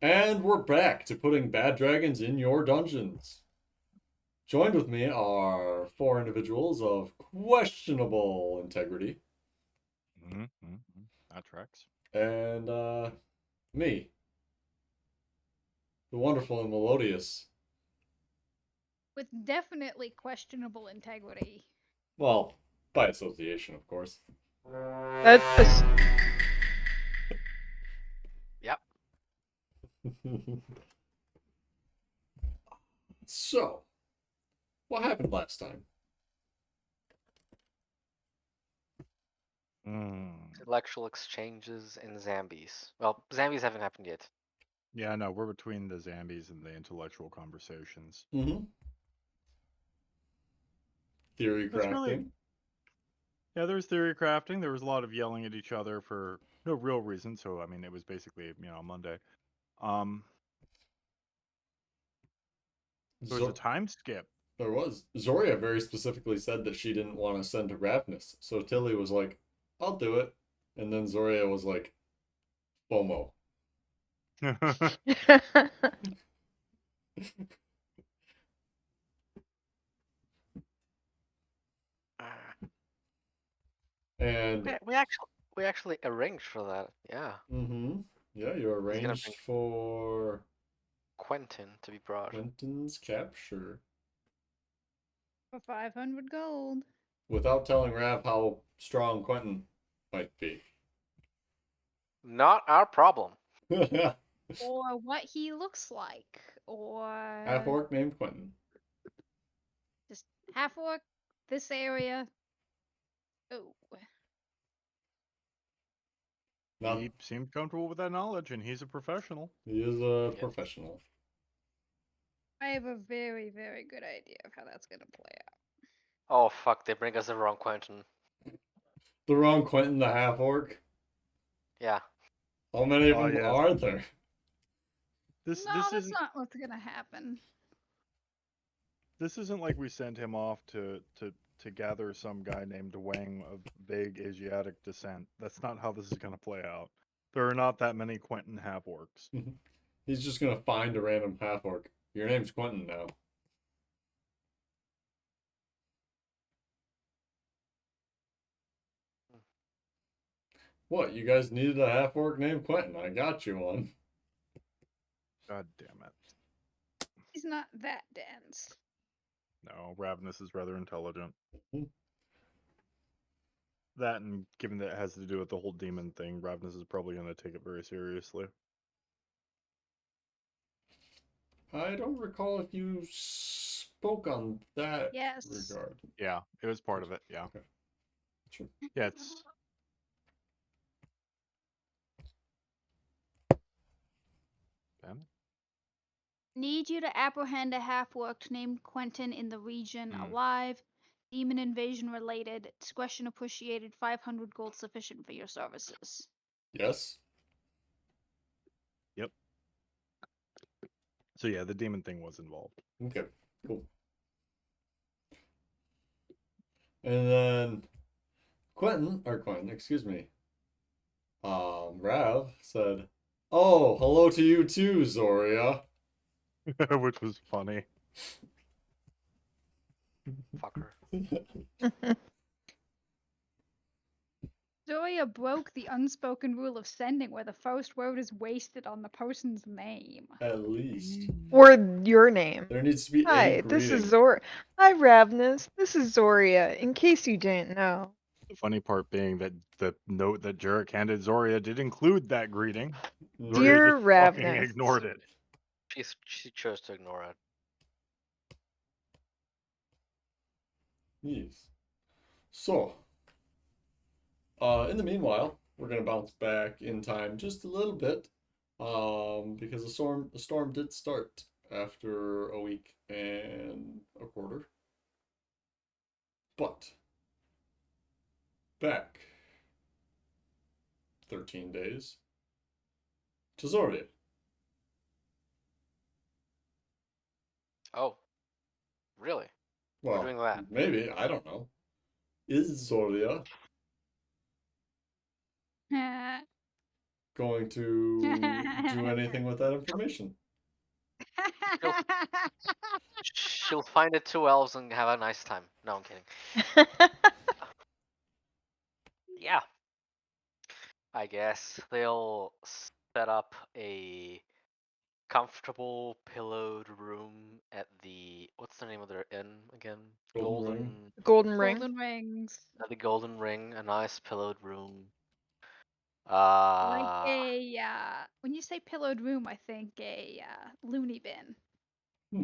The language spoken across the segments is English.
And we're back to putting bad dragons in your dungeons. Joined with me are four individuals of questionable integrity, That tracks. and me, the wonderful and melodious. With definitely questionable integrity. Well, by association, of course. That's Yep. So, what happened last time? Intellectual exchanges and Zambies. Well, Zambies haven't happened yet. Yeah, no, we're between the Zambies and the intellectual conversations. Mm-hmm. Theory That's really crafting. Yeah, there was theory crafting. There was a lot of yelling at each other for no real reason. So I mean, it was basically Monday. Um, there was a Zo- time skip. there was. Zoria very specifically said that she didn't want to send to Ravnus, so Tilly was like, I'll do it. And then Zoria was like, FOMO. Uh, And we actually arranged for that. Yeah, yeah, you he's gonna bring arranged for Quentin to be brought. Quentin's capture For 500 gold. without telling Rav how strong Quentin might be. Not our problem. Or what he looks like. Half Or orc named Quentin. just half orc, this area. Oh. Not He seemed comfortable with that knowledge, and he's a professional. he is a Yes. professional. I have a very, very good idea of how that's gonna play out. Oh fuck! They bring us the wrong Quentin. The wrong Quentin, the half orc. Yeah. How many of Oh them yes, are there? this No, this that's isn't not what's gonna happen. this isn't like we sent him off to gather some guy named Wang of vague Asiatic descent. That's not how this is going to play out. There are not that many Quentin half orcs. He's just gonna find a random half orc. Your name's Quentin now. What? You guys needed a half orc named Quentin? I got you one. God damn it! He's not that dense. No, Ravenous is rather intelligent. That, and given that it has to do with the whole demon thing, Ravenous is probably going to take it very seriously. I don't recall if you spoke on that Yes. regard. Yeah, it was part of it. Yeah, Okay. Sure. yeah. It's damn it. Need you to apprehend a half orc named Quentin in the region Hmm. alive. Demon invasion related. Discretion appreciated. 500 gold sufficient for your services. Yes. Yep. So yeah, the demon thing was involved. Okay. Cool. And then Quentin, excuse me. Rav said, "Oh, hello to you too, Zoria." Which was funny. Fucker. Zoya broke the unspoken rule of sending where the first word is wasted on the person's name. At least Or your name. there needs to be a Hi, this is greeting. Hi, Ravnus. This is Zoria, in case you didn't know. The funny part being that the note that Jarek handed Zoria did include that greeting. Zoria Dear just fucking Ravnus. ignored it. She chose to ignore it. Yes. So, in the meanwhile, we're gonna bounce back in time just a little bit, because the storm did start after a week and a quarter. But back 13 days to Zoria. Oh, really? We're Well, doing that. maybe, I don't know. Is Zoria going to do anything with that information. She'll find the two elves and have a nice time. No, I'm kidding. Yeah. I guess they'll set up a comfortable pillowed room at the what's the name of their inn again? Golden Ring. Golden ring. Golden rings. At the Golden Ring, a nice pillowed room. Like Uh a when you say pillowed room, I think a loony bin.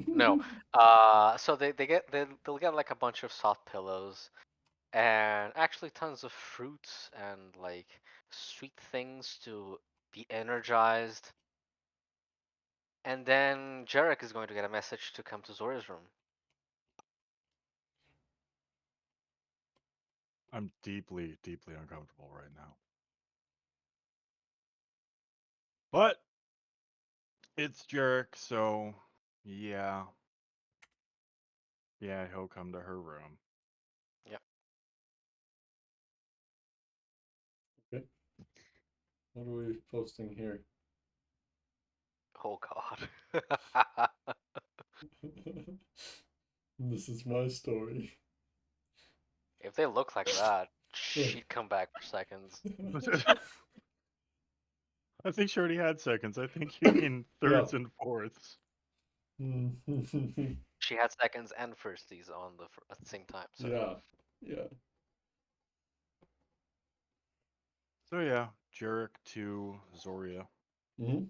no. So they'll get like a bunch of soft pillows and actually tons of fruits and like sweet things to be energized. And then Jarek is going to get a message to come to Zora's room. I'm deeply, deeply uncomfortable right now. But it's Jarek, so yeah. Yeah, he'll come to her room. Yep. Okay. What are we posting here? Oh god. This is my story. If they look like that, she'd come back for seconds. I think she already had seconds. I think you mean thirds and fourths. She had seconds and firsties on at the same time. So Yeah, yeah. So yeah, Jarek to Zoria. Hmm.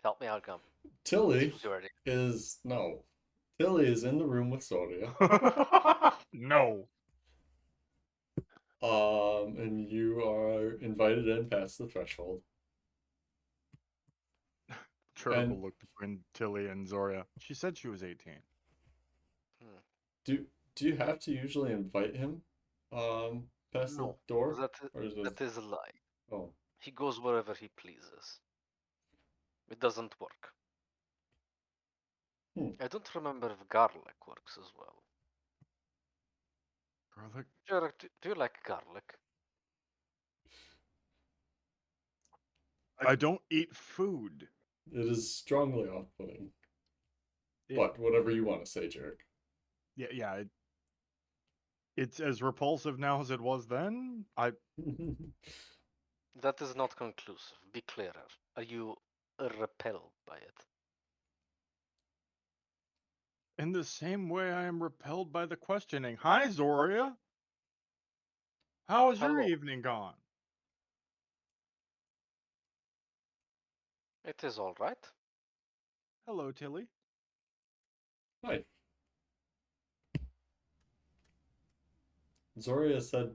help me out, Gum. Tilly This was your idea. is no. Tilly is in the room with Sodia. No. And you are invited in past the threshold. Jarek And will look between Tilly and Zoria. She said she was 18. do you have to usually invite him past the No, door? that Or is that is a lie. oh. He goes wherever he pleases. It doesn't work. I don't remember if garlic works as well. Garlic? Jarek, do you like garlic? I don't eat food. It is strongly off-putting. It- But whatever you want to say, Jarek. Yeah. It's as repulsive now as it was then. That is not conclusive. Be clearer. Are you repelled by it? In the same way, I am repelled by the questioning. Hi, Zoria. How has your Hello. evening gone? It is all right. Hello, Tilly. Hi. Zoria said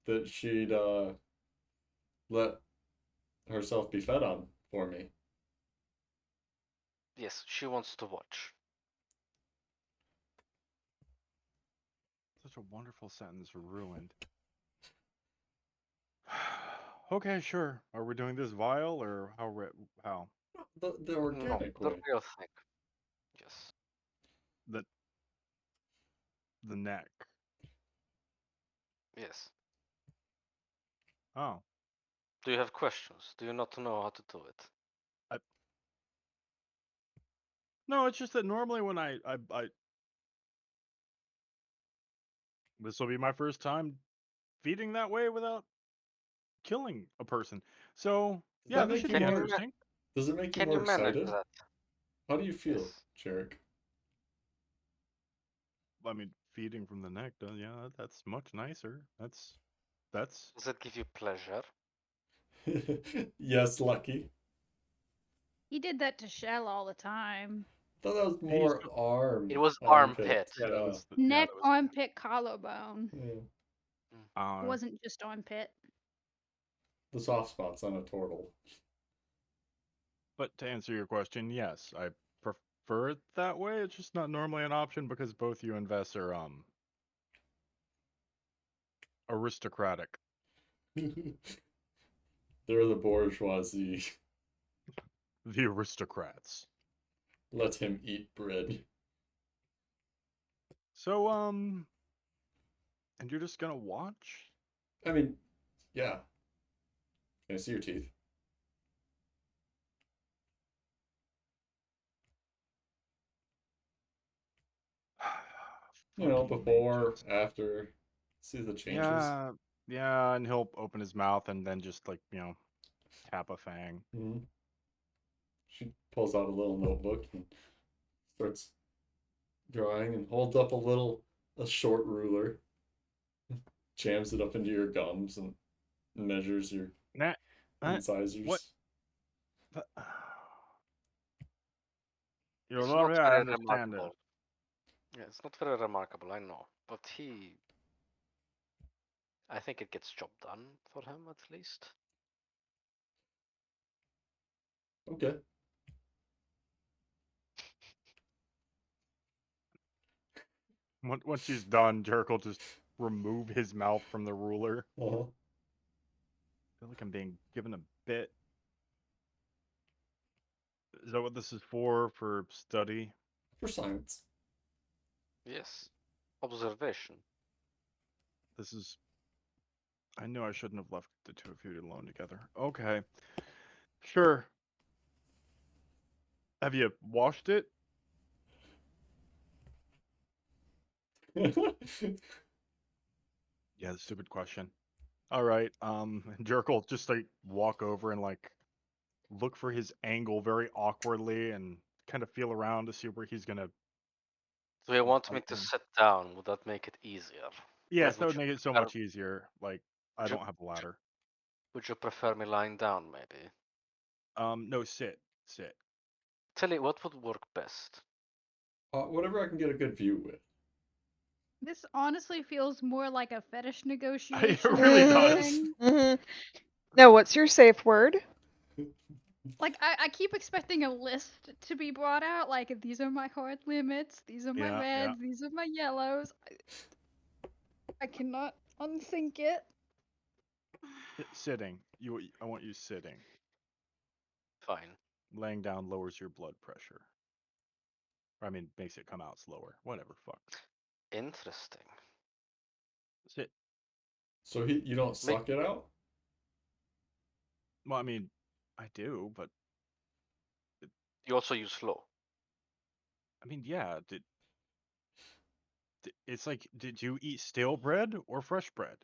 that she'd let herself be fed on for me. Yes, she wants to watch. Such a wonderful sentence ruined. Okay, sure. Are we doing this vile or how? The No, organic the way. real thing. Yes. The neck. Yes. Oh. Do you have questions? Do you not know how to do it? No, it's just that normally when I this will be my first time feeding that way without killing a person. So Does yeah, that this make should you be Can you more interesting. does it make you Can more you manage excited? that? How do you feel, Yes. Jarek? I mean, feeding from the neck, yeah, that's much nicer. That's Does it give you pleasure? Yes, Lucky. He did that to Shell all the time. Thought that was He's more arm. It was armpit. armpit. yeah, that was Neck, that was armpit, collarbone. Yeah. It wasn't just armpit. The soft spots on a turtle. But to answer your question, yes, I prefer it that way. It's just not normally an option because both you and Vess are aristocratic. They're the bourgeoisie. The aristocrats. Let him eat bread. So and you're just gonna watch? I mean, yeah. Can I see your teeth? You know, Fucking before, mages. after. See the changes. Yeah, yeah, and he'll open his mouth and then just like, tap a fang. Hmm. She pulls out a little notebook and starts drawing and holds up a short ruler, jams it up into your gums and measures your Nah, what? incisors. The- You'll It's not never very understand it. remarkable. Yeah, it's not very remarkable, I know. But I think it gets job done for him at least. Okay. Once he's done, Jericho will just remove his mouth from the ruler. Uh-huh. I feel like I'm being given a bit. Is that what this is for study? For science. Yes. Observation. This is. I knew I shouldn't have left the two of you alone together. Okay. Sure. Have you washed it? Yeah, the stupid question. All right. Jericho will just like walk over and like look for his angle very awkwardly and kind of feel around to see where he's gonna Do you want me bite to him. sit down? Would that make it easier? Yes, Like, that would make it so much easier. Like, I would you, don't have a ladder. would you prefer me lying down, maybe? No, sit. Tell you what would work best. Whatever I can get a good view with. This honestly feels more like a fetish It negotiation. really than does. anything. Mhm. No, what's your safe word? Like I keep expecting a list to be brought out. Like these are my hard limits. These are my Yeah, reds. yeah. These are my yellows. I cannot unthink it. Sitting. I want you sitting. Fine. Laying down lowers your blood pressure. I mean, makes it come out slower. Whatever. Fuck. Interesting. Sit. So you don't Make suck it out? Well, I mean, I do, but you also use flow. I mean, yeah. It's like, did you eat stale bread or fresh bread?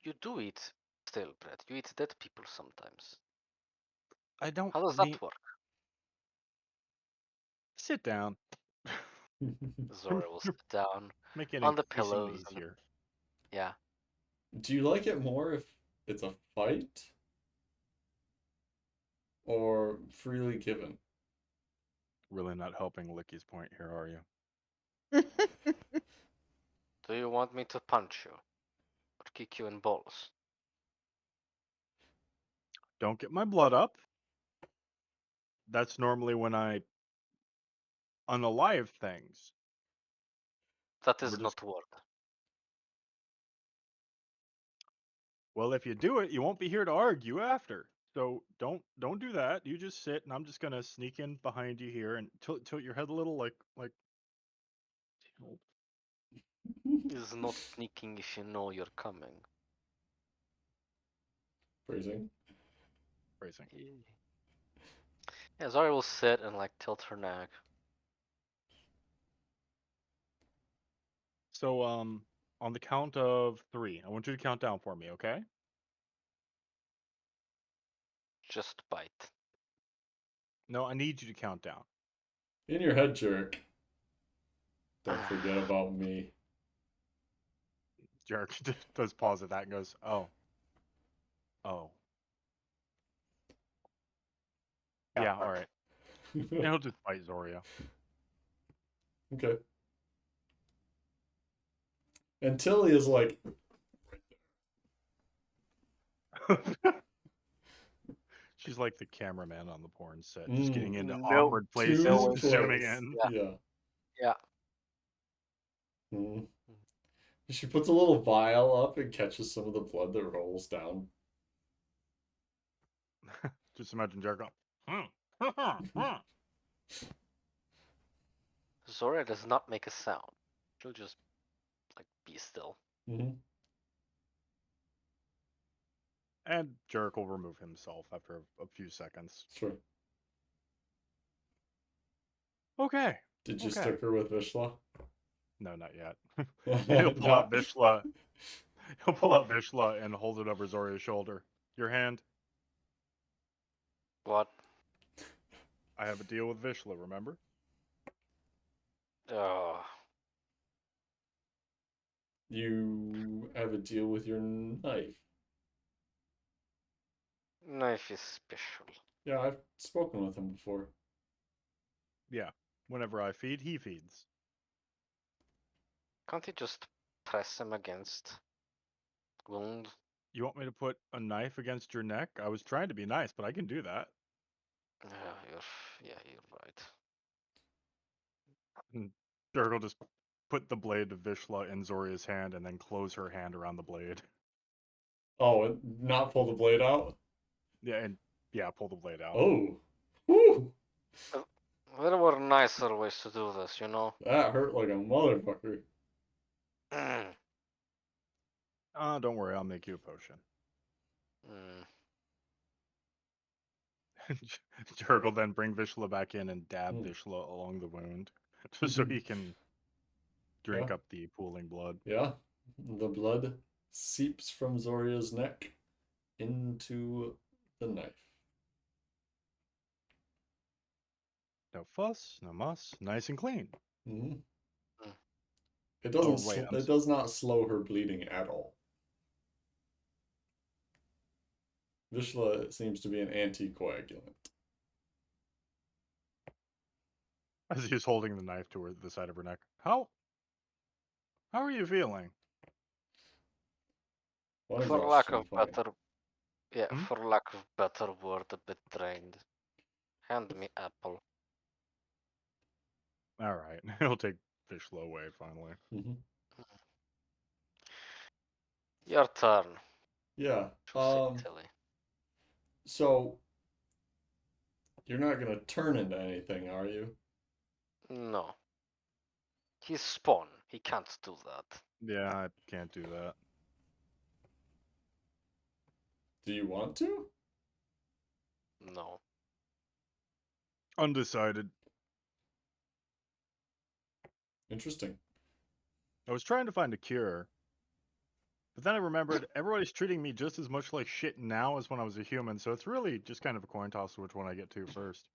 You do eat stale bread. You eat dead people sometimes. I don't How does mean. that work? Sit down. Zora will sit down Making it on the increasingly pillows and easier. yeah. Do you like it more if it's a fight or freely given? Really not helping Licky's point here, are you? Do you want me to punch you or kick you in balls? Don't get my blood up. That's normally when I unalive things. That We're is just not word. well, if you do it, you won't be here to argue after. So don't do that. You just sit, and I'm just gonna sneak in behind you here and tilt your head a little, like. Is not sneaking if you know you're coming. Phrasing. Phrasing. Yeah, Zara will sit and like tilt her neck. So on the count of 3, I want you to count down for me, okay? Just bite. No, I need you to count down. In your head, jerk. Don't forget about me. Jerk does pause at that and goes, "Oh, oh, yeah, all right." And he'll just bite Zoria. Okay. And Tilly is like, She's like the cameraman on the porn set, just getting into No, awkward places no too and zooming close. in. Yeah. Yeah. Yeah. Mm. She puts a little vial up and catches some of the blood that rolls down. Just imagine Jericho. Zora does not make a sound. She'll just like be still. Mm-hmm. And Jarek will remove himself after a few seconds. Sure. Okay. Did you Okay. stick her with Vishla? No, not yet. He'll pull out No. Vishla. He'll pull out Vishla and hold it over Zoria's shoulder. Your hand. What? I have a deal with Vishla, remember? Oh, You have a deal with your knife. knife is special. Yeah, I've spoken with him before. Yeah. Whenever I feed, he feeds. Can't you just press him against wound? You want me to put a knife against your neck? I was trying to be nice, but I can do that. You're right. And Dirk will just put the blade of Vishla in Zoria's hand and then close her hand around the blade. Oh, and not pull the blade out? Yeah, pull the blade out. Oh. Whew. There were nicer ways to do this, you know? That hurt like a motherfucker. Mm. Don't worry, I'll make you a potion. Mm. Dirk will then bring Vishla back in and dab Hmm. Vishla along the wound, just so he can drink Yeah. up the pooling blood. Yeah. The blood seeps from Zoria's neck into the knife. No fuss, no muss, nice and clean. Hmm. Mm. It doesn't. Oh, wait, It does not slow her bleeding at all. Vishla seems to be an anticoagulant. As he's holding the knife to the side of her neck. How are you feeling? One For lack exhaustion, of fine. better, yeah, Hmm? for lack of better word, a bit drained. Hand me apple. All right, he'll take Vishla away finally. Hmm. Your turn. Yeah. To say Tilly. So you're not gonna turn into anything, are you? No. He's spawn. He can't do that. Yeah, I can't do that. Do you want to? No. Undecided. Interesting. I was trying to find a cure, but then I remembered everybody's treating me just as much like shit now as when I was a human, so it's really just kind of a coin toss which one I get to first.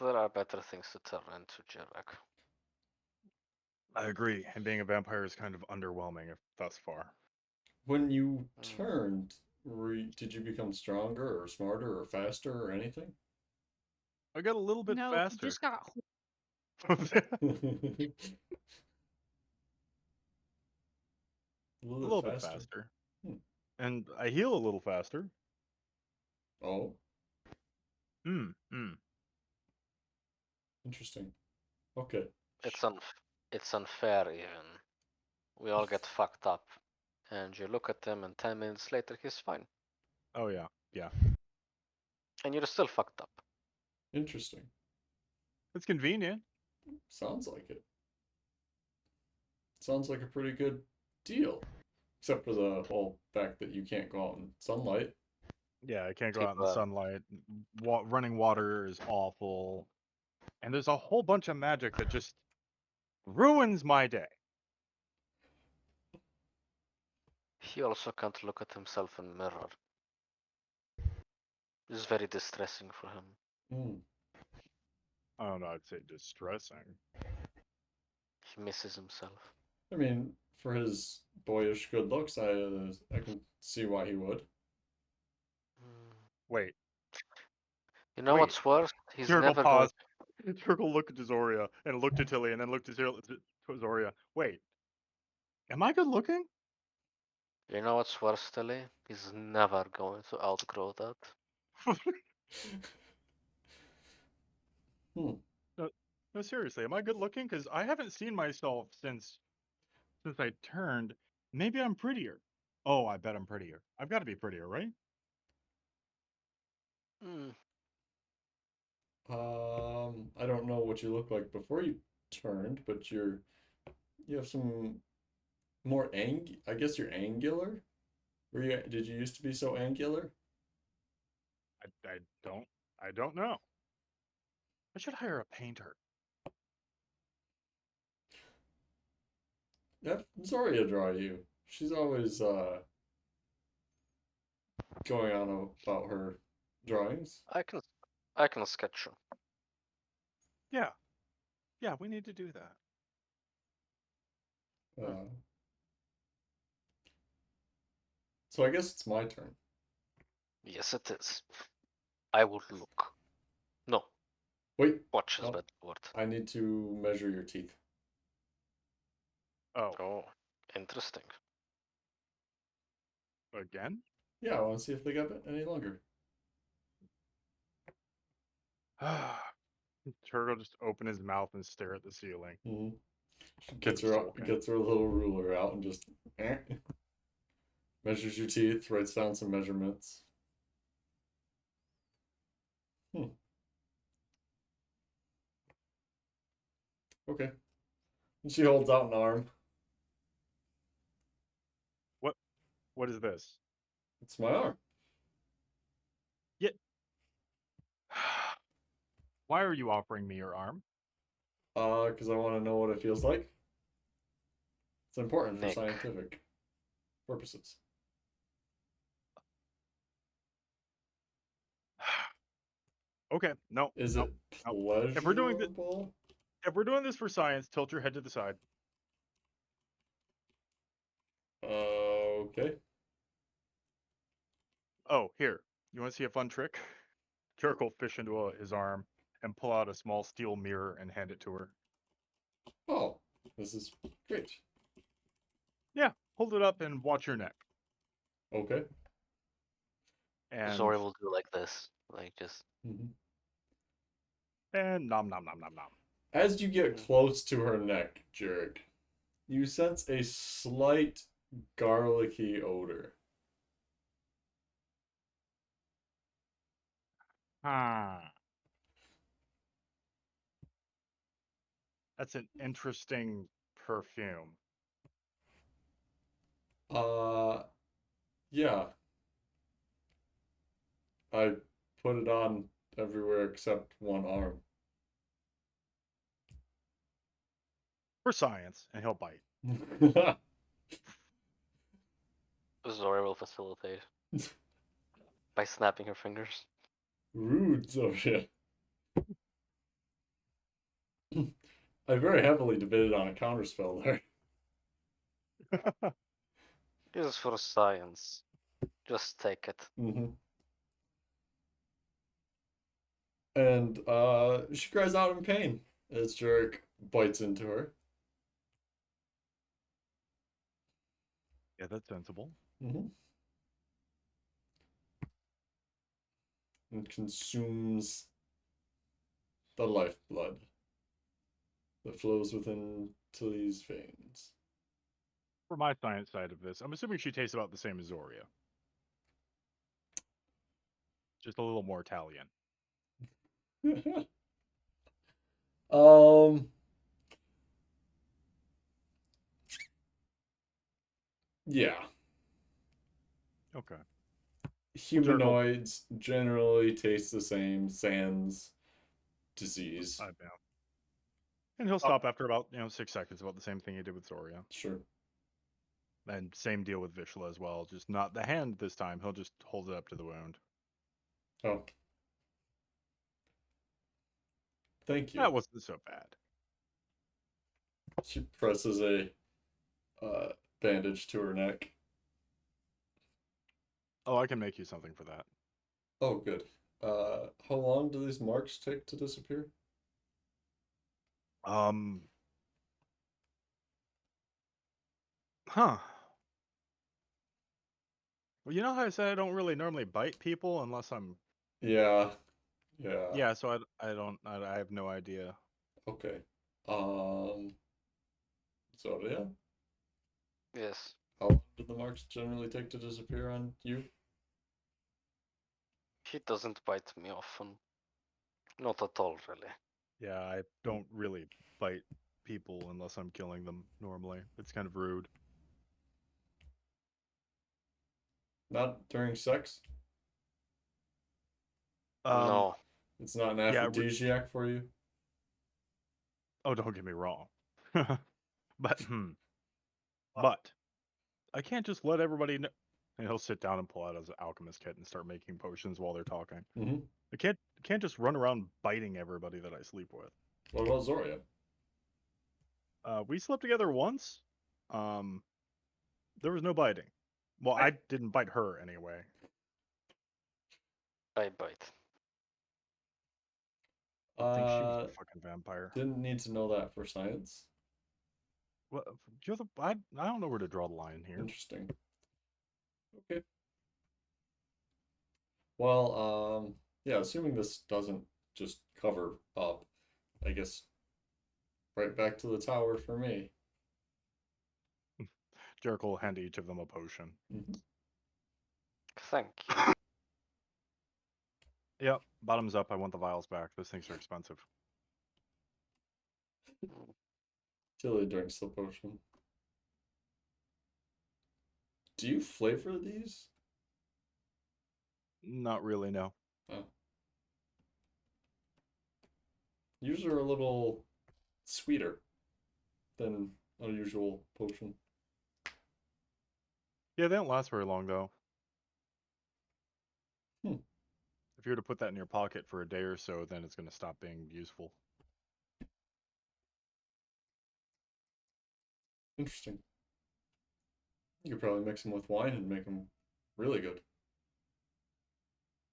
There are better things to turn into, Jarek. I agree, and being a vampire is kind of underwhelming thus far. When you turned, did you become stronger or smarter or faster or anything? I got a little bit No, he faster. just got. A A little bit faster. Hmm. And I heal a little faster. Oh, Hmm. interesting. Okay. It's unfair even. We all get fucked up. And you look at him and 10 minutes later he's fine. Oh yeah. Yeah. And you're still fucked up. Interesting. It's convenient. Sounds like it. Sounds like a pretty good deal. Except for the whole fact that you can't go out in sunlight. Yeah, I can't go out in the sunlight. Running water is awful. And there's a whole bunch of magic that just ruins my day. He also can't look at himself in the mirror. It's very distressing for him. Hmm. I don't know, I'd say distressing. He misses himself. I mean, for his boyish good looks, I can see why he would. Wait. You know Wait. what's worse? He's Turgle never going. paused. Turgle looked at Zoria and looked at Tilly and then looked at Zoria. Wait. Am I good looking? You know what's worse, Tilly? He's never going to outgrow that. Hmm. No, seriously, am I good looking? Because I haven't seen myself since I turned. Maybe I'm prettier. Oh, I bet I'm prettier. I've got to be prettier, right? Mm. I don't know what you look like before you turned, but you have some more I guess you're angular. Did you used to be so angular? I don't know. I should hire a painter. Have Zoria draw you. She's always going on about her drawings. I can sketch you. Yeah. Yeah, we need to do that. Uh, so I guess it's my turn. Yes, it is. I will look. No, Wait, watch is no, better word. I need to measure your teeth. Oh, Oh, interesting. again? Yeah, I want to see if they got any longer. Turtle just open his mouth and stare at the ceiling. Mm-hmm. She Kind of sulking. gets her little ruler out and just measures your teeth, writes down some measurements. Okay. And she holds out an arm. What is this? It's my arm. Yeah. Why are you offering me your arm? Because I want to know what it feels like. It's important for Nick. scientific purposes. Okay, no. Is no, it no. pleasurable? If we're doing this for science, tilt your head to the side. Okay. Oh, here. You want to see a fun trick? Kirk will fish into his arm and pull out a small steel mirror and hand it to her. Oh, this is great. Yeah, hold it up and watch your neck. Okay. And Zori will do like this, like just. Mhm. and nom nom nom nom nom. As you get close to her neck, Jurek, you sense a slight garlicky odor. Ah, that's an interesting perfume. Uh, yeah. I put it on everywhere except one arm. For science, and he'll bite. Zori will facilitate by snapping her fingers. Rude, Zofia. I very heavily debated on a counterspell there. This is for science. Just take it. Mm-hmm. And she cries out in pain as Jurek bites into her. Yeah, that's sensible. Mm-hmm. And consumes the lifeblood that flows within Tilly's veins. For my science side of this, I'm assuming she tastes about the same as Zoria. Just a little more Italian. um. Yeah. Okay. Humanoids generally taste the same, sans disease. I know. And he'll stop after about 6 seconds, about the same thing he did with Zoria. Sure. And same deal with Vishla as well. Just not the hand this time. He'll just hold it up to the wound. Oh. Thank you. That wasn't so bad. She presses a bandage to her neck. Oh, I can make you something for that. Oh, good. How long do these marks take to disappear? Huh. Well, you know how I said I don't really normally bite people unless I'm. Yeah. Yeah. Yeah, so I don't. I have no idea. Okay. So yeah. Yes. How long do the marks generally take to disappear on you? He doesn't bite me often. Not at all, really. Yeah, I don't really bite people unless I'm killing them normally. It's kind of rude. Not during sex? No. It's not an Yeah, aphrodisiac for you? Oh, don't get me wrong. But but I can't just let everybody know. And he'll sit down and pull out his alchemist kit and start making potions while they're talking. Mm-hmm. I can't just run around biting everybody that I sleep with. What about Zoria? We slept together once. There was no biting. Well, I didn't bite her anyway. Bite. I think she was Uh, a fucking vampire. didn't need to know that for science. What? I don't know where to draw the line here. Interesting. Okay. Well, yeah, assuming this doesn't just cover up, I guess right back to the tower for me. Jericho will hand each of them a potion. Mm-hmm. Thank you. Yep, bottoms up. I want the vials back. Those things are expensive. Tilly drinks the potion. Do you flavor these? Not really, no. Oh. Yours are a little sweeter than a usual potion. Yeah, they don't last very long though. Hmm. If you were to put that in your pocket for a day or so, then it's going to stop being useful. Interesting. You could probably mix them with wine and make them really good.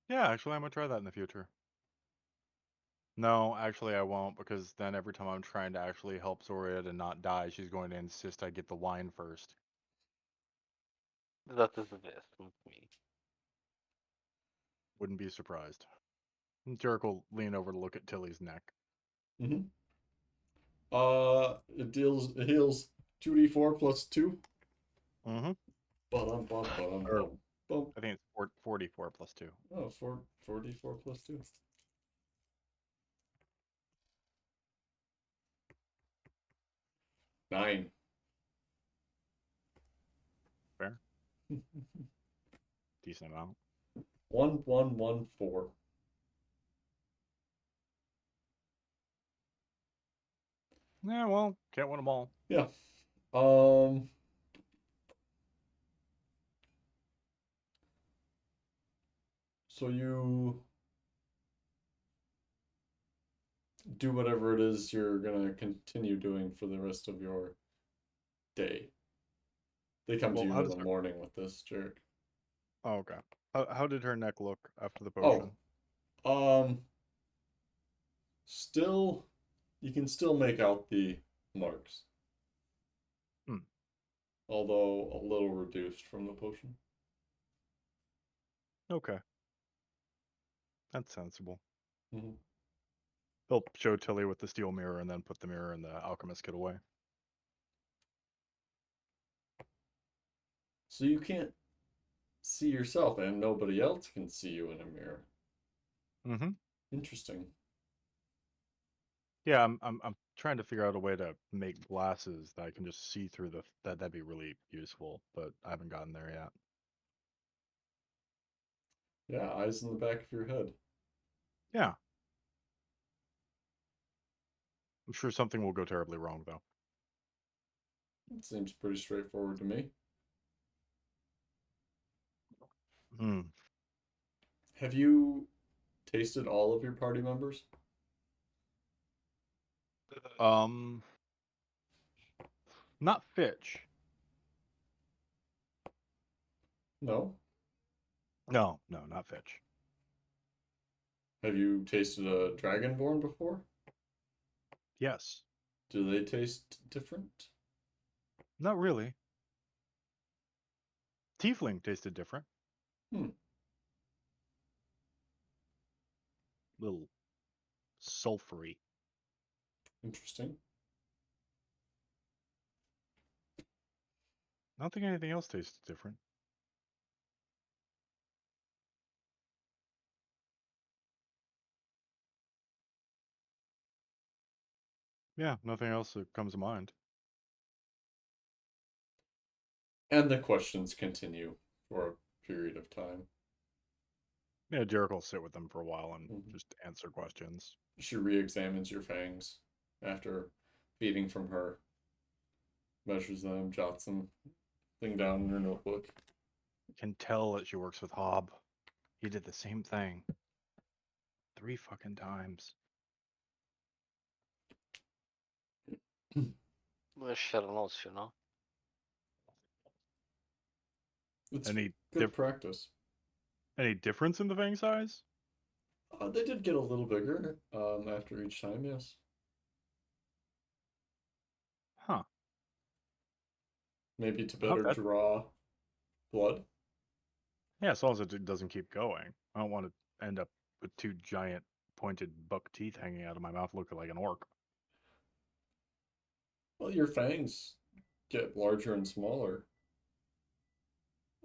Yeah, actually, I'm gonna try that in the future. No, actually, I won't, because then every time I'm trying to actually help Zoria to not die, she's going to insist I get the wine first. That is the best with me. Wouldn't be surprised. Jericho will lean over to look at Tilly's neck. Mm-hmm. It heals 2d4 plus 2. Mm-hmm. Bum, bum, bum, Or bum, bum. I think it's 44 plus 2. Oh, 4d4 plus 2. Nine. Fair. Decent amount. 1114. Yeah, well, can't win them all. Yeah. Um. So you do whatever it is you're gonna continue doing for the rest of your day. They come to Well, you how in does the her... morning with this, Jarek. Oh, okay. How did her neck look after the Oh, potion? still, you can still make out the marks, Hmm. although a little reduced from the potion. Okay. That's sensible. Mm-hmm. He'll show Tilly with the steel mirror and then put the mirror in the alchemist kit away. So you can't see yourself, and nobody else can see you in a mirror. Mm-hmm. Interesting. Yeah, I'm trying to figure out a way to make glasses that I can just see through that'd be really useful, but I haven't gotten there yet. Yeah, eyes in the back of your head. Yeah. I'm sure something will go terribly wrong though. It seems pretty straightforward to me. Hmm. Have you tasted all of your party members? Um Not Fitch. No. No, no, not Fitch. Have you tasted a dragonborn before? Yes. Do they taste different? Not really. Tiefling tasted different. Hmm. Little sulfury. Interesting. I don't think anything else tasted different. Yeah, nothing else that comes to mind. And the questions continue for period of time. Yeah, Jericho will sit with them for a while and Mhm. just answer questions. She re-examines your fangs after feeding from her, measures them, jots them thing down in her notebook. Can tell that she works with Hob. He did the same thing 3 fucking times. Well, shit knows, you know. It's Any good practice. any difference in the fang size? They did get a little bigger after each time, yes. Huh. Maybe to better Okay. draw blood. Yeah, as long as it doesn't keep going. I don't want to end up with 2 giant pointed buck teeth hanging out of my mouth looking like an orc. Well, your fangs get larger and smaller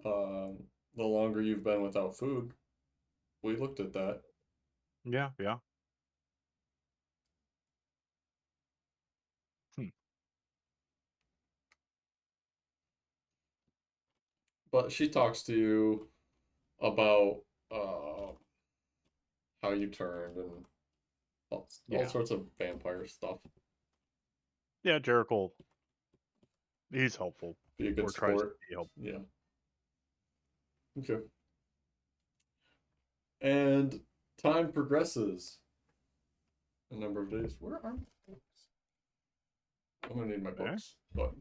the longer you've been without food. We looked at that. Yeah, yeah. But she talks to you about how you turned and all Yeah. sorts of vampire stuff. Yeah, Jericho, he's helpful. Be a good Or tries to sport. be helpful. Yeah. Okay. And time progresses a number of days. Where are my books? I'm gonna need my Okay. books. But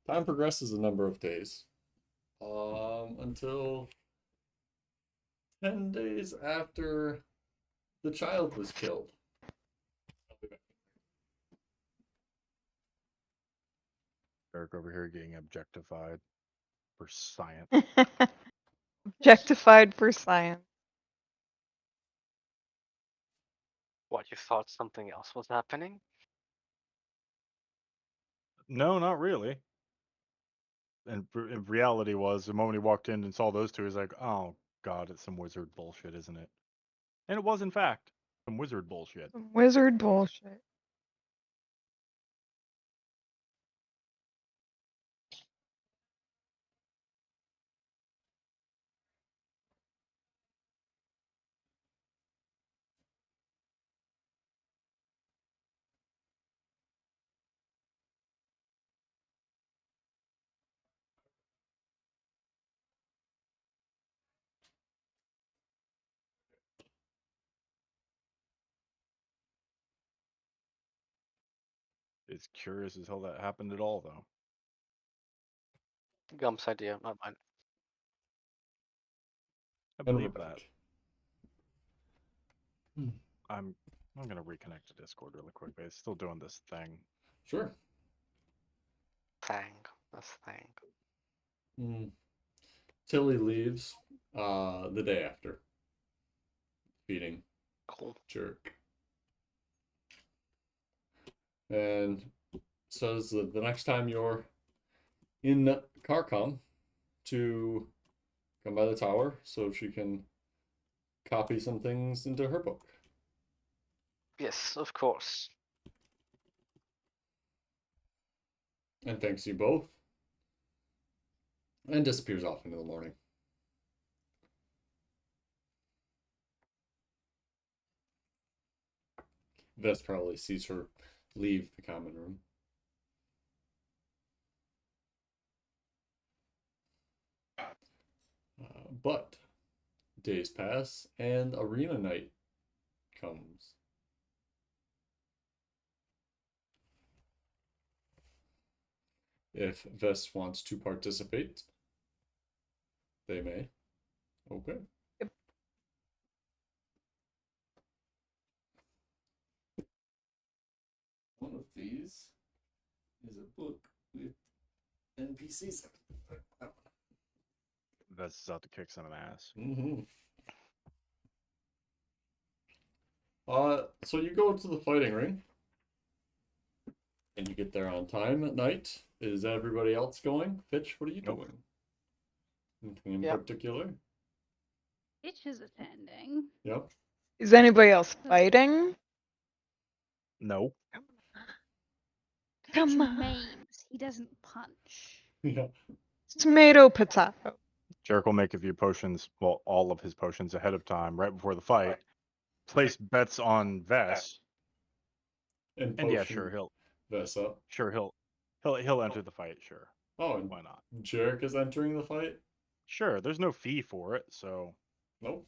time progresses a number of days. Until 10 days after the child was killed. Eric over here getting objectified for science. Objectified for science. What, you thought something else was happening? No, not really. And in reality was the moment he walked in and saw those two, he's like, oh god, it's some wizard bullshit, isn't it? And it was in fact some wizard bullshit. Some wizard bullshit. It's curious as hell that happened at all, though. Gum's idea, not mine. I And we're believe that. back. Hmm. I'm gonna reconnect to Discord really quick, but it's still doing this thing. Sure. Thang. That's thang. Tilly leaves the day after feeding Cool. Jerk. And says that the next time you're in Carcom to come by the tower so she can copy some things into her book. Yes, of course. And thanks you both. And disappears off into the morning. Vess probably sees her leave the common room. But days pass and arena night comes. If Vess wants to participate, they may. Okay. Yep. One of these is a book with NPCs. That's out to kick some ass. Mm-hmm. So you go to the fighting ring, and you get there on time at night. Is everybody else going? Fitch, what are you Nope. doing? Anything in Yep. particular? Itch is attending. Yep. Is anybody else fighting? No. Itch Come on. maims. He doesn't punch. Yeah. Tomato potato. Jarek will make a few potions, well, all of his potions ahead of time, right before the fight. Place bets on Vess, And and yeah, potion sure, he'll Vessa. he'll enter the fight. Sure, Oh, and why not? Jarek is entering the fight? Sure, there's no fee for it, so Nope.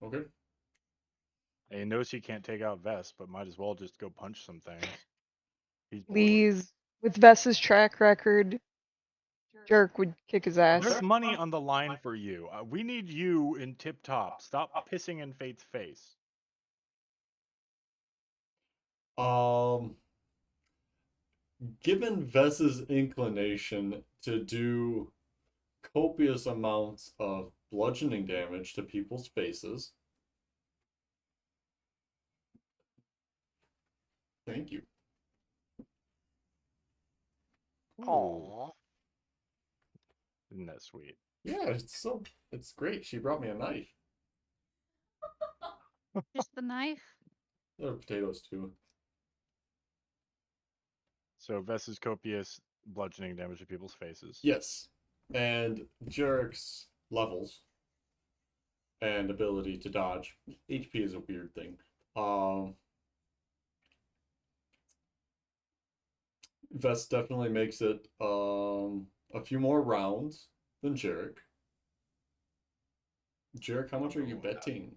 Okay. he knows he can't take out Vess, but might as well just go punch some things. He's bored. Please, with Vess's track record, Jerk would kick his ass. There's money on the line for you. We need you in tip top. Stop pissing in Fate's face. Given Vess's inclination to do copious amounts of bludgeoning damage to people's faces. Thank you. Ooh, Aww. isn't that sweet? Yeah, it's great. She brought me a knife. Just the knife. There are potatoes too. So Vess's copious bludgeoning damage to people's faces. Yes. And Jarek's levels and ability to dodge. HP is a weird thing. Vess definitely makes it a few more rounds than Jarek. Jarek, how much are you betting?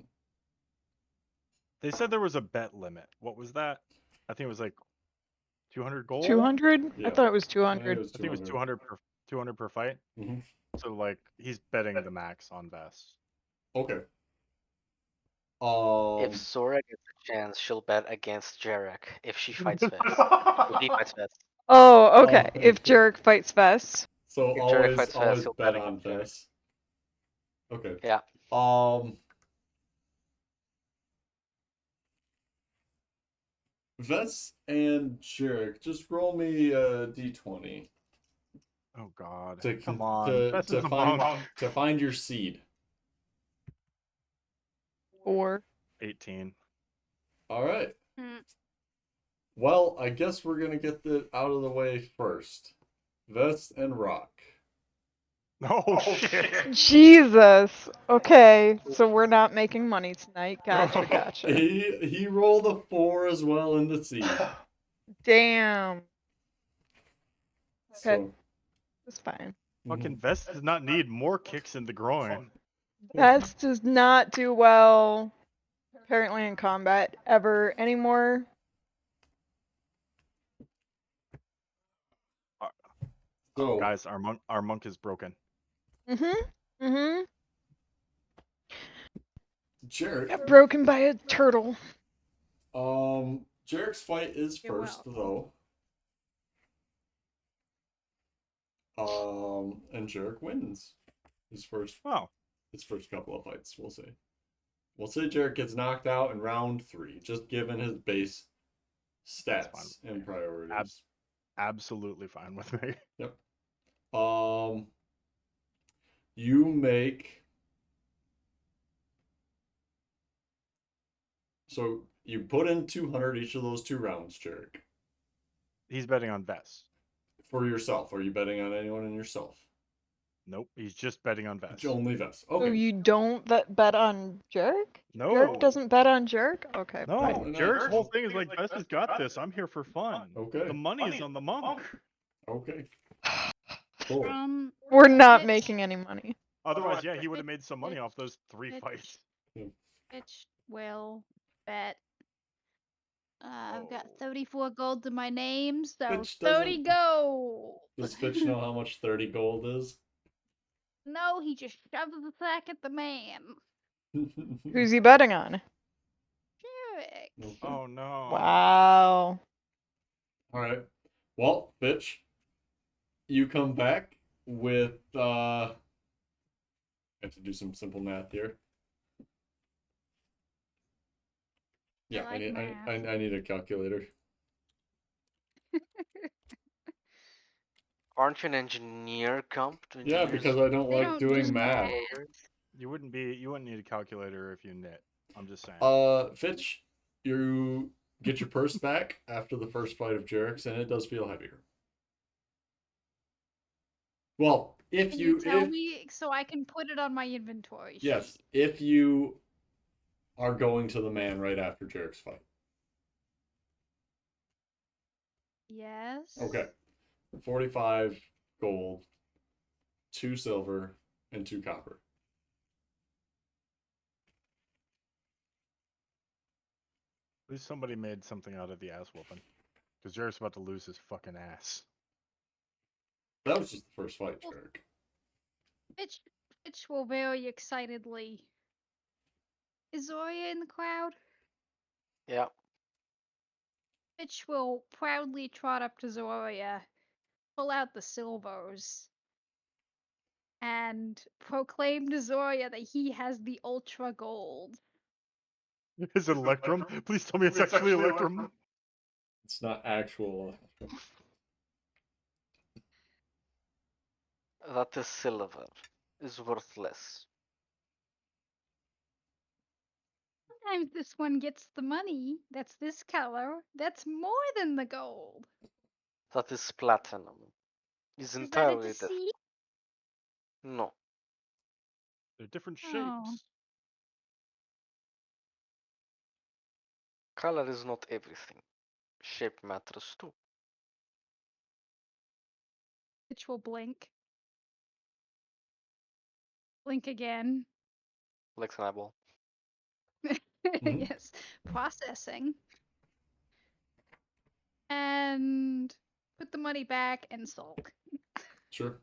They said there was a bet limit. What was that? I think it was like 200 gold. 200? Yeah. I thought it was I think 200. it was I think it was 200 per fight. Mhm. So like he's betting the max on Vess. Okay. If Sora gets a chance, she'll bet against Jarek if she fights Vess. If he fights Vess. Oh, okay. Oh. If Jerk fights Vess. So If Jarek fights Vess, always he'll bet bet on against Jarek. Vess. Okay. Yeah. Vess and Jarek, just roll me a d20 Oh God! to Come on, to Vess to is a find monk. to find your seed. 4. 18. All right. Hmm. Well, I guess we're gonna get that out of the way first. Vess and Rock. Oh shit! Jesus. Okay, so we're not making money tonight. Gotcha, gotcha. He rolled a 4 as well in the seed. Damn. Okay, So that's fine. Fucking Vess does not need more kicks in the groin. Vess does not do well, apparently, in combat ever anymore. So Guys, our monk is broken. Jarek. Got broken by a turtle. Jarek's fight is You're first welcome. though. And Jarek wins his first Oh, couple of fights, we'll say. We'll say Jarek gets knocked out in round 3, just given his base That's fine stats with and me. priorities. absolutely fine with me. Yep. You make. So you put in 200 each of those 2 rounds, Jarek. He's betting on Vess. For yourself. Are you betting on anyone and yourself? Nope, he's just betting on Vess. Only Vess. So Okay. you don't bet on Jerk? No. Jerk doesn't bet on Jerk? Okay, No, fine. Jared's whole thing is like, Vess has got this. I'm here for fun. Okay. The money is on the monk. Okay. Cool. We're not Bitch. making any money. Otherwise, yeah, he would have made some money off those 3 Bitch. fights. Bitch will bet. I've got Oh. 34 gold to my name, so Bitch 30 doesn't- gold. Does Fitch know how much 30 gold is? No, he just shoves the sack at the man. Who's he betting on? Jarek. Okay. Oh no. Wow. All right. Well, Fitch, you come back with I have to do some simple math here. Yeah, like math. I need a calculator. Aren't you an engineer, Gump? Don't Yeah, you because use I don't They like don't doing do math. math. You wouldn't need a calculator if you knit. I'm just saying. Fitch, you get your purse back after the first fight of Jarek's, and it does feel heavier. Well, if Can you you tell if me so I can put it on my inventory yes, sheet? if you are going to the man right after Jarek's fight. Yes. Okay. 45 gold, 2 silver, and 2 copper. At least somebody made something out of the ass whooping. Because Jared's about to lose his fucking ass. That was just the first fight, Jarek. Fitch will very excitedly. Is Zoria in the crowd? Yeah. Fitch will proudly trot up to Zoria, pull out the silvers, and proclaim to Zoria that he has the ultra gold. Is it Electrum? Please tell me it's actually Electrum. It's not actual. That is silver. Is worthless. Sometimes this one gets the money. That's this color. That's more than the gold. That is platinum. Is Is that a entirely different. deceit? No. They're different Oh. shapes. Color is not everything. Shape matters too. Fitch will blink. Blink again. Like an eyeball. Mhm. Yes. Processing. And put the money back and sulk. Sure.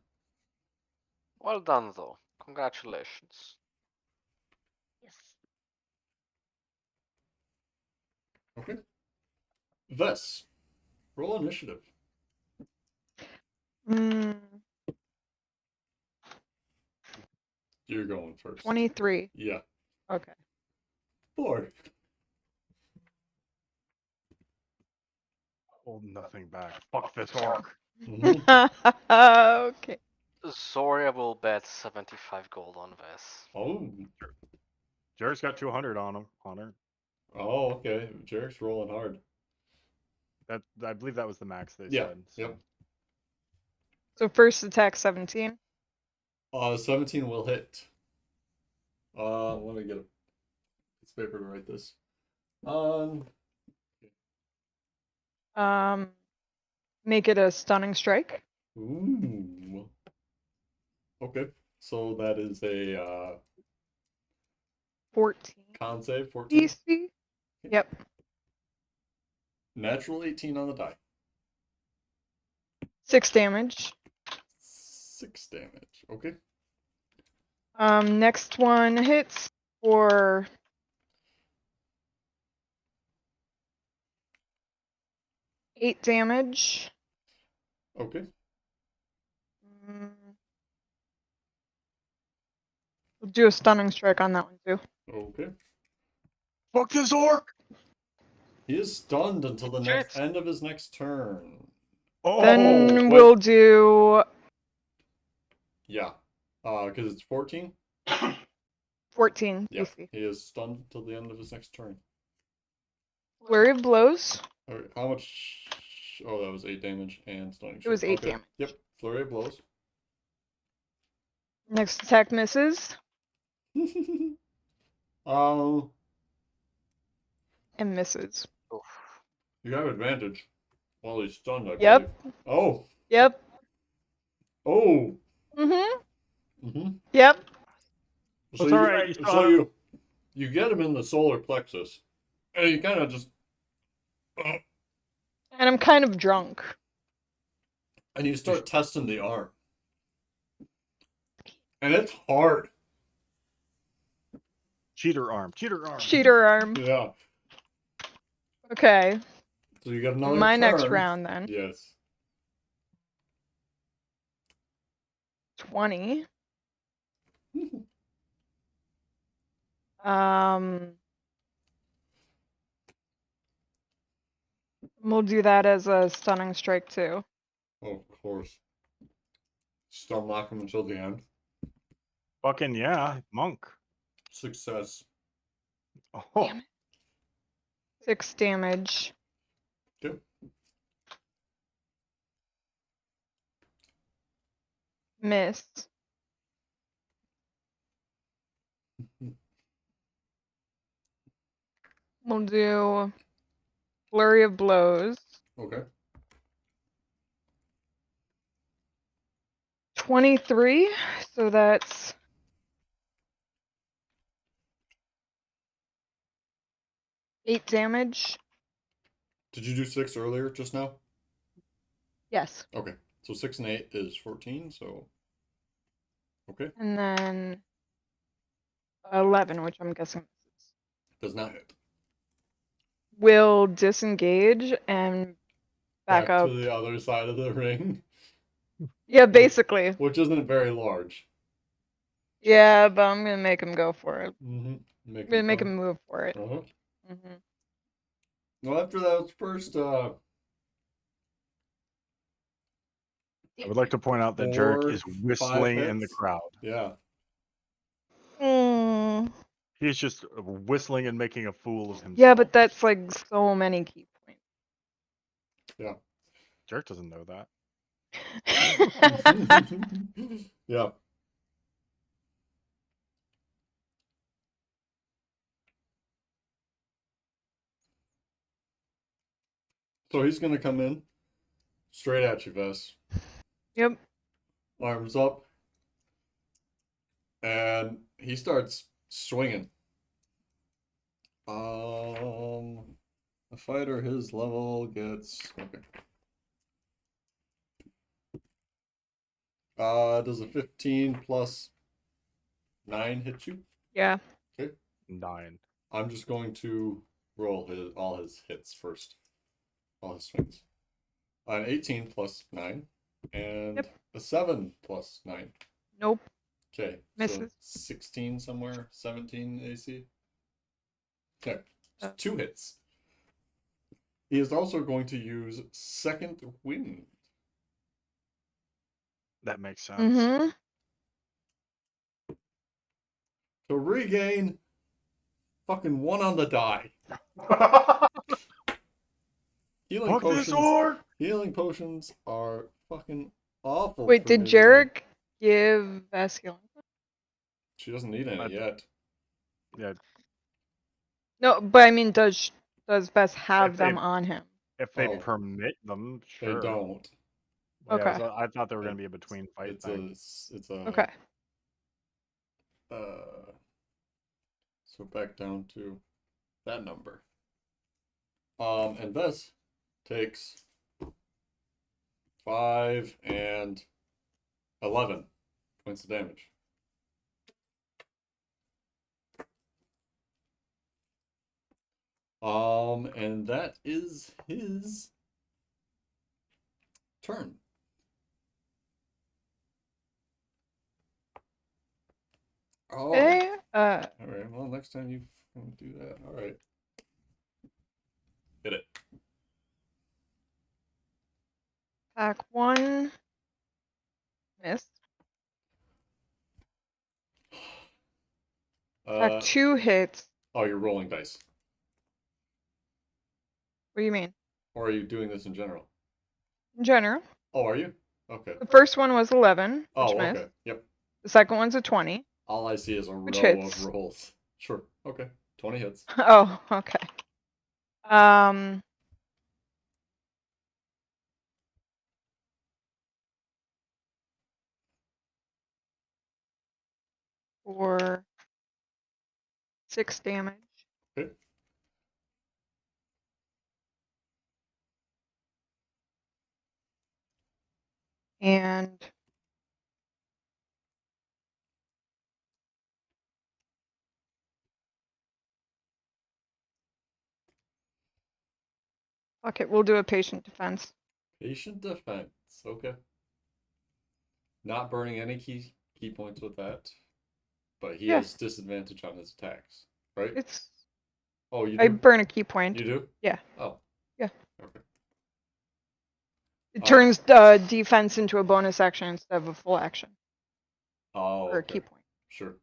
Well done, though. Congratulations. Yes. Okay. Vess, roll initiative. Mm, You're going first. 23. Yeah. Okay. 4. Hold nothing back. Fuck this orc. Mhm. Okay. Zoria will bet 75 gold on this. Oh. Jared's got 200 on him. On her. Oh, okay. Jarek's rolling hard. That I believe that was the max they Yeah. said. Yep. So first attack 17. 17 will hit. Let me get a piece of paper to write this. Make it a stunning strike. Ooh. Okay. So that is a 14 con save, 14. DC. Yep. Natural 18 on the die. 6 damage. 6 damage. Okay. Next one hits for 8 damage. Okay. Mm. We'll do a stunning strike on that one too. Okay. Fuck this orc! He is stunned until the Jarek's- end of his next turn. Oh! Then wait. we'll do Yeah. Because it's 14? 14 Yeah. DC. He is stunned until the end of his next turn. Flurry of blows. All right. How much? Oh, that was 8 damage and stunning. It was strike. 8 Okay. damage. Yep. Flurry of blows. Next attack misses um, and misses. Oof. you have advantage while he's stunned, I Yep. believe. Oh. Yep. Oh. Mhm. Mm-hmm. Yep. So That's you, alright, you still so have- you get him in the solar plexus, and you kind of just, And I'm kind of drunk. and you start testing the arm, and it's hard. Cheater arm. Cheater arm. Cheater arm. Yeah. Okay. So you get another My turn. next round then. Yes. 20. Um, we'll do that as a stunning strike too. Oh, of course. Stun lock him until the end. Fucking yeah. Monk. Success. Oh. Damn it. 6 damage. Okay. Miss. We'll do flurry of blows. Okay. 23, so that's 8 damage. Did you do 6 earlier just now? Yes. Okay. So 6 and 8 is 14, so. Okay. And then 11, which I'm guessing misses. Does not hit. Will disengage and back Back up. to the other side of the ring, Yeah, basically. which isn't very large. Yeah, but I'm gonna make him go for it. Mm-hmm. I'm gonna make him fun. move for it. Uh-huh. Hmm. Well, after that first I would like to point out that Jarek 4, is 5 whistling in the hits. crowd. Yeah. Mm. He's just whistling and making a fool of himself. Yeah, but that's like so many key points. Yeah. Jarek doesn't know that. Yeah. So he's gonna come in straight at you, Vess. Yep. Arms up, and he starts swinging. A fighter his level gets okay. Does a 15 plus 9 hit you? Yeah. Okay. 9. I'm just going to roll all his hits first. All his swings. An 18 plus 9. And Yep. a 7 plus 9. Nope. Okay. Misses. So 16 somewhere, 17 AC. Okay. Uh. 2 hits. He is also going to use second wind. That makes sense. Mm-hmm. To regain fucking 1 on the die. Healing Fuck this potions. orc! Healing potions are fucking awful. Wait, for did me today. Jarek give Vess healing? She doesn't need any yet. Yeah, No, but I mean, does Vess have If them they- on him? if they Oh. permit them, They sure. don't. Yeah, Okay. so I thought they were going to be a between fight It's thing. it's a Okay. So back down to that number. And this takes 5 and 11 points of damage. And that is his turn. Oh. Okay. All right. Well, next time you do that. All right. Hit it. Attack 1. Miss. Attack 2 hits. Oh, you're rolling dice. What do you mean? Or are you doing this in general? In general. Oh, are you? Okay. The first one was 11, which Oh, missed. okay. Yep. The second one's a 20. All I see is a Which row hits. of rolls. Sure. Okay. 20 hits. Oh, okay. For 6 damage. Okay. And okay, we'll do a patient defense. Patient defense. Okay. Not burning any key points with that. But he Yeah. has disadvantage on his attacks, right? It's Oh, you I do? burn a key point. You do? Yeah. Oh. Yeah. Okay. It turns defense into a bonus action instead of a full action. Oh, Or a okay. key point. Sure.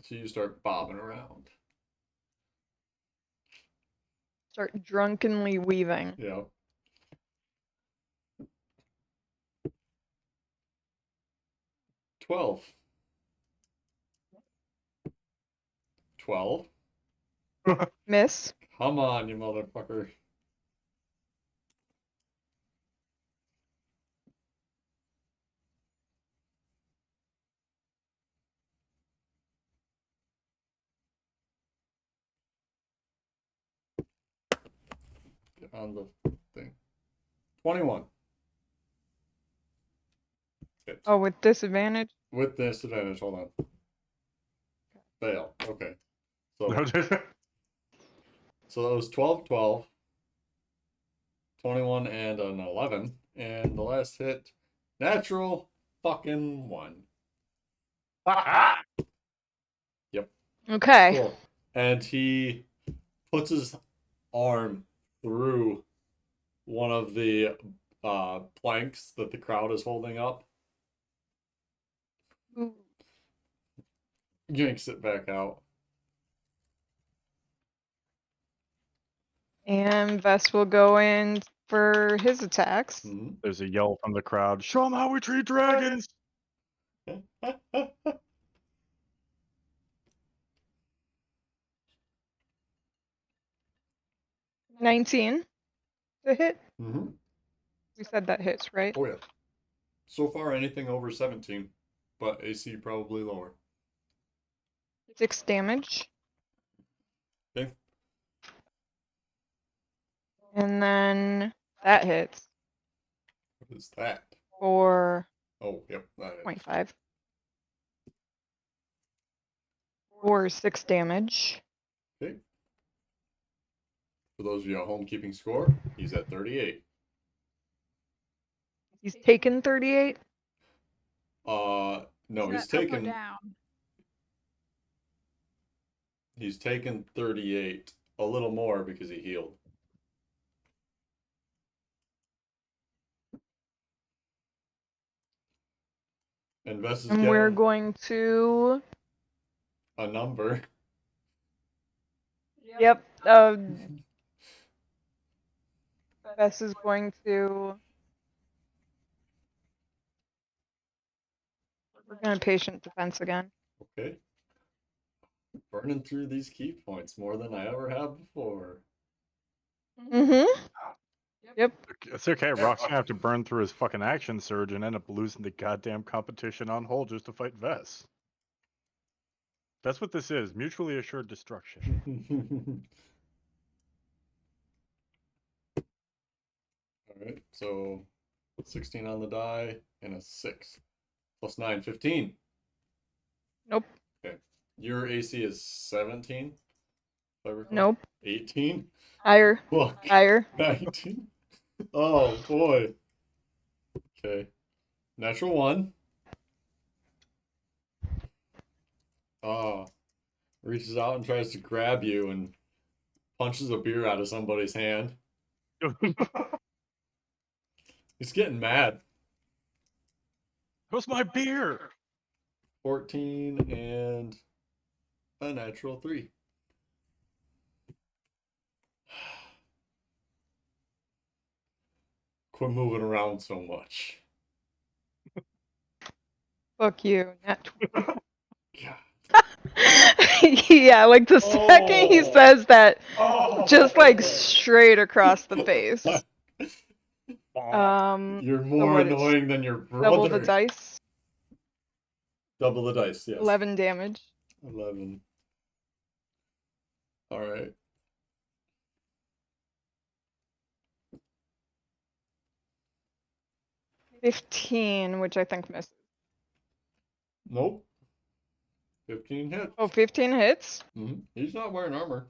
So you start bobbing around. Start drunkenly weaving. Yeah. 12. 12. Miss. Come on, you motherfucker. Get on the thing. 21. Hit. Oh, with disadvantage? With disadvantage, hold on. Fail. Okay. So that was 12, 12, 21, and an 11. And the last hit, natural fucking 1. Yep. Okay. Cool. And he puts his arm through one of the planks that the crowd is holding up, Ooh. yanks it back out. And Vest will go in for his attacks. Mhm. There's a yell from the crowd. Show them how we treat dragons. 19 to hit. Mm-hmm. We said that hits, right? Oh, yeah. So far, anything over 17, but AC probably lower. 6 damage. Okay. And then that hits What is that? for Oh, yep. That is. 0.5. For 6 damage. Okay. For those of you at home keeping score, he's at 38. He's taken 38. No, Is he's that up or taken down? he's taken 38, a little more because he healed. And Vess is And we're getting going to. a number. Yep. Vess is going to. We're going to patient defense again. Okay. Burning through these key points more than I ever have before. Mm-hmm. Yep. It's okay. Rock's gonna have to burn through his fucking action surge and end up losing the goddamn competition on hold just to fight Vess. That's what this is. Mutually assured destruction. Alright, so 16 on the die and a 6. Plus 9, 15. Nope. Okay. Your AC is 17? If I recall. Nope. 18? Higher. Look. Higher. 19? Oh, boy. Okay. Natural 1. Reaches out and tries to grab you and punches a beer out of somebody's hand. He's getting mad. Where's my beer? 14 and a natural 3. Quit moving around so much. Fuck you. Nat 20. Yeah. Yeah, like the second he Oh. says that, just like Oh. straight across the face. You're So more what, it's annoying than your brother. double the dice. Double the dice, yes. 11 damage. 11. All right. $15, which I think misses. Nope. 15 hits. Oh, 15 hits? He's not wearing armor.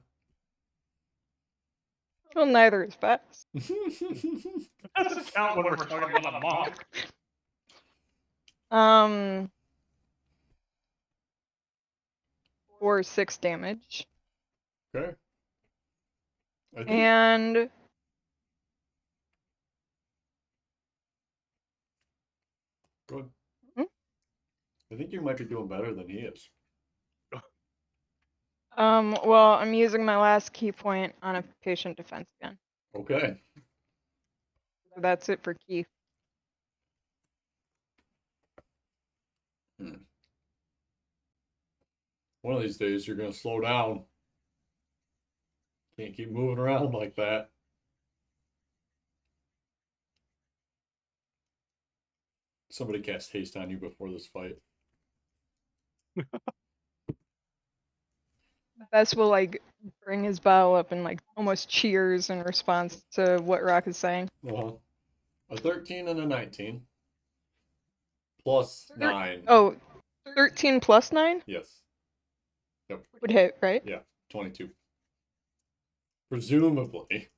Well, neither is Vess. Doesn't count when we're talking about a monk. For 6 damage. Okay. I think And good. Hmm? I think you might be doing better than he is. well, I'm using my last key point on a patient defense again. Okay. So that's it for Keith. One of these days, you're going to slow down. Can't keep moving around like that. Somebody cast haste on you before this fight. Bess will like bring his bow up and like almost cheers in response to what Rock is saying. Uh-huh. A 13 and a 19. Plus 9. Oh, 13 plus 9 Yes. Yep. would hit, right? Yeah. 22. Presumably.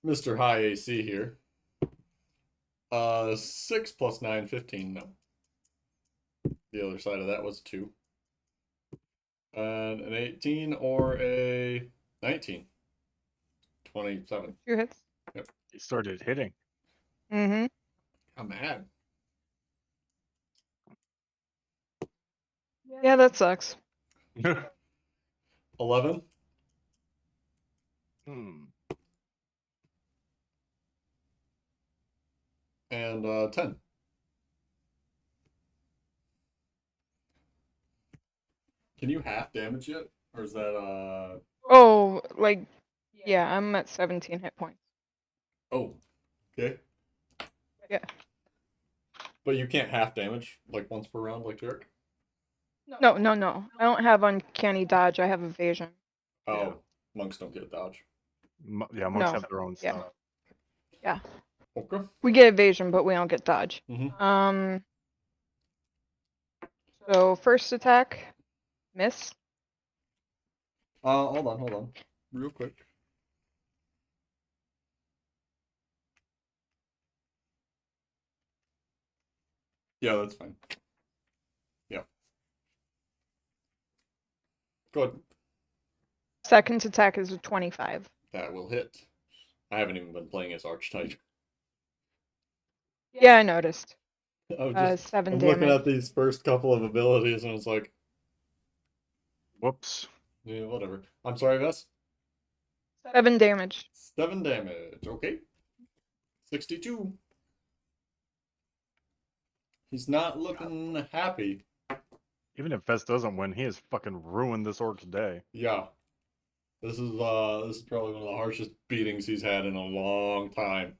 Mr. High AC here. 6 plus 9, 15. No. The other side of that was 2. And an 18 or a 19. 27. Two hits. He started hitting. Mm-hmm. I'm mad. Yeah, that sucks. 11. And 10. Can you half damage yet? Or is that Oh, like, yeah, I'm at 17 hit points. Oh. Okay. Yeah. But you can't half damage like once per round like Jerk? No. I don't have uncanny dodge. I have evasion. Oh. Yeah. Monks don't get dodge. Yeah, monks No. have their own Yeah. stuff. Yeah. Okay. We get evasion, but we don't get dodge. Mm-hmm. So first attack, miss. Hold on. Real quick. Yeah, that's fine. Yeah. Go ahead. Second attack is a 25. That will hit. I haven't even been playing as Archetype. Yeah, I noticed. I'm just 7 I'm damage. looking at these first couple of abilities and it's like, Whoops. yeah, whatever. I'm sorry, Vess. 7 damage. 7 damage. Okay. 62. He's not looking happy. Even if Vest doesn't win, he has fucking ruined this orc's day. Yeah. This is probably one of the harshest beatings he's had in a long time.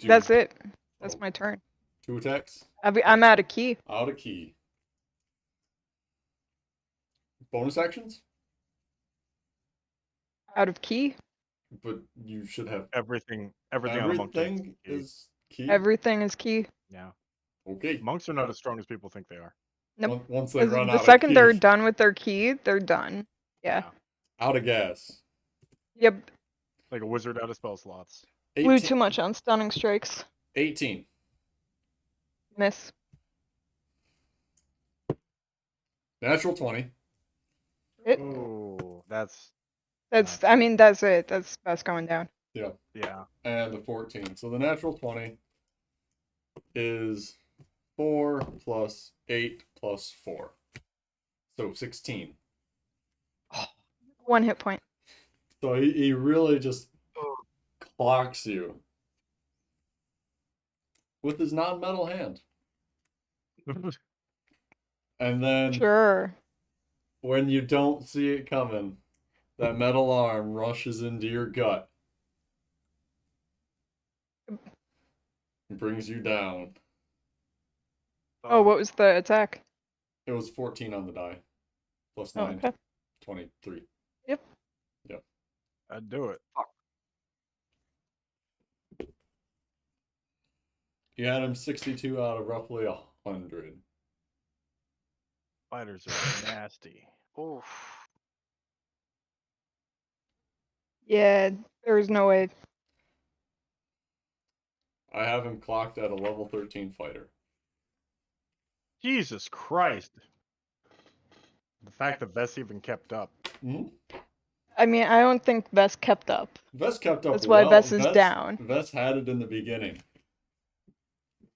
That's it. That's my turn. 2 attacks. I'm out of key. Out of key. Bonus actions? Out of key. But you should have Everything on a monk everything is is key. Everything is key. yeah. Okay. Monks are not as strong as people think they are. Nope. Once they run The out second of they're key, done with their key, they're done. Yeah. out of gas. Yep. Like a wizard out of spell slots. Blew 18. too much on stunning strikes. 18. Miss. Natural 20. Hit. Oh, that's That's. nice. I mean, that's it. That's going down. Yeah. Yeah. And the 14. So the natural 20 is 4 plus 8 plus 4. So 16. 1 hit point. So he really just clocks you with his non-metal hand. And then Sure. when you don't see it coming, that metal arm rushes into your gut and brings you down. Oh, what was the attack? It was 14 on the die. Plus Oh, 9. okay. 23. Yep. Yep. I'd do it. You had him 62 out of roughly 100. Fighters are nasty. Oof. Yeah. There's no way. I have him clocked at a level 13 fighter. Jesus Christ. The fact that Vest even kept up. Mm-hmm. I mean, I don't think Vest kept up. Vest kept up That's why well. Vest is down. Vest had it in the beginning.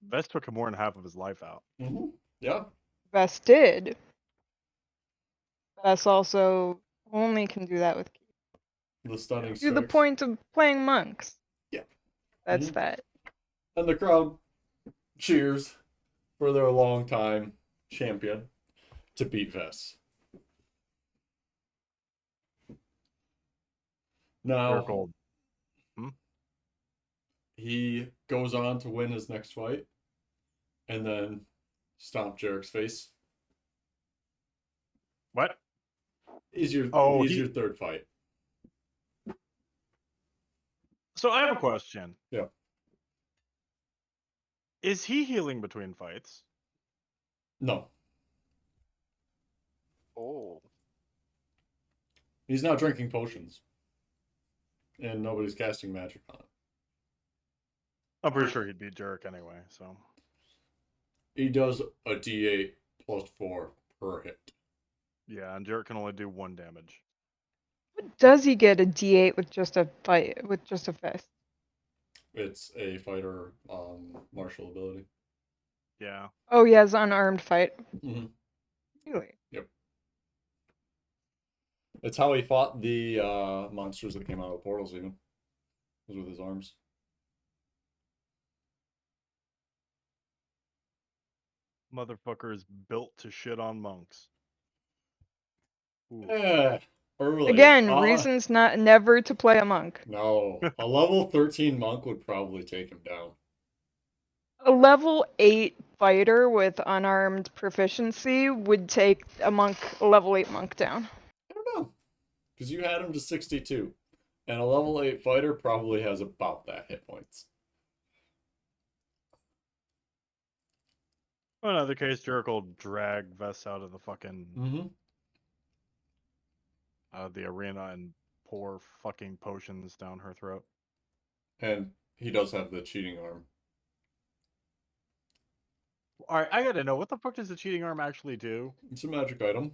Vest took more than half of his life out. Mm-hmm. Yeah. Vest did. Vest also only can do that with key. The stunning To the strikes. point of playing monks. Yeah. That's Mhm. that. And the crowd cheers for their longtime champion to beat Vess. Now, Circled. he goes on to win his next fight and then stomp Jarek's face. What? He's your Oh, he's your third fight. So I have a question. Yeah. Is he healing between fights? No. Oh. He's not drinking potions. And nobody's casting magic on it. I'm pretty sure he'd beat Jerick anyway, so. He does a D8 plus 4 per hit. Yeah, and Jerick can only do 1 damage. Does he get a D8 with just a fight with just a fist? It's a fighter martial ability. Yeah. Oh, he has unarmed fight. Mm-hmm. Really? Yep. It's how he fought the monsters that came out of portals, even. Was with his arms. Motherfucker is built to shit on monks. Ooh. Early. Again, reasons never to play a monk. No. A level 13 monk would probably take him down. A level 8 fighter with unarmed proficiency would take a level 8 monk down. I don't know. Because you had him to 62. And a level 8 fighter probably has about that hit points. In another case, Jerick will drag Vess out of the fucking Mm-hmm. the arena and pour fucking potions down her throat. And he does have the cheating arm. Alright, I gotta know, what the fuck does the cheating arm actually do? It's a magic item.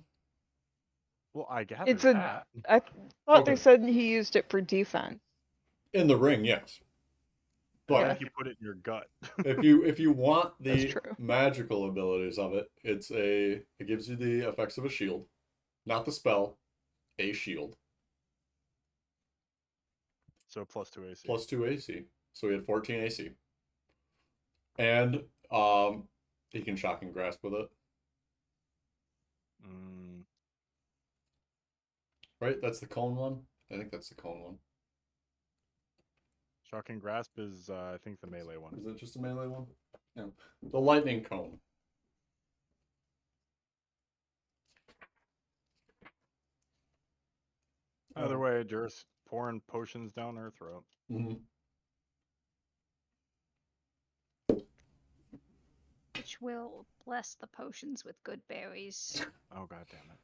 Well, I gathered It's a. that. I thought Okay. they said he used it for defense. In the ring, yes. What But if you put it in your gut? if you want That's the true. magical abilities of it, it gives you the effects of a shield. Not the spell, a shield. So plus 2 AC. Plus 2 AC. So he had 14 AC. And he can shock and grasp with it. Mm, Right? That's the cone one? I think that's the cone one. Shocking Grasp is, I think, the melee one. Is it just a melee one? Yeah. The lightning cone. Either way, Jerick's pouring potions down her throat. Mm-hmm. Which will bless the potions with good berries. Oh, god damn it.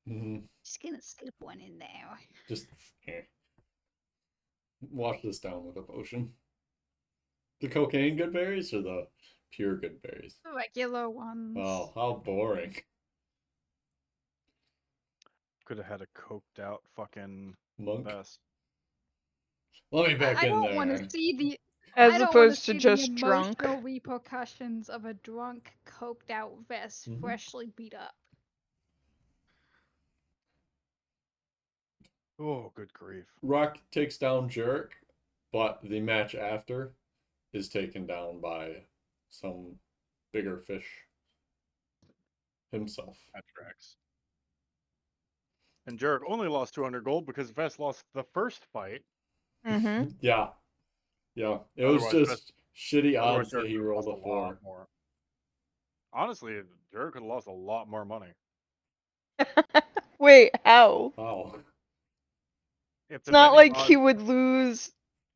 Mm-hmm. Just gonna slip one in there. Just wash this down with a potion. The cocaine good berries or the pure good berries? The regular ones. Oh, how boring. Could have had a coked out fucking Monk. Vess. Let me back I in don't want there. to see the. As I don't want opposed to see just the drunk. emotional repercussions of a drunk, coked out vest, Mhm. freshly beat up. Oh, good grief. Rock takes down Jerick, but the match after is taken down by some bigger fish himself. That tracks. And Jerick only lost 200 gold because Vess lost the first fight. Mm-hmm. Yeah. Yeah. It was Otherwise, just shitty Otherwise, odds that Jerick he could have rolled lost a a lot 4. more. Honestly, Jerick could have lost a lot more money. Wait, how? Wow. If It's the not betting like odds, he would lose.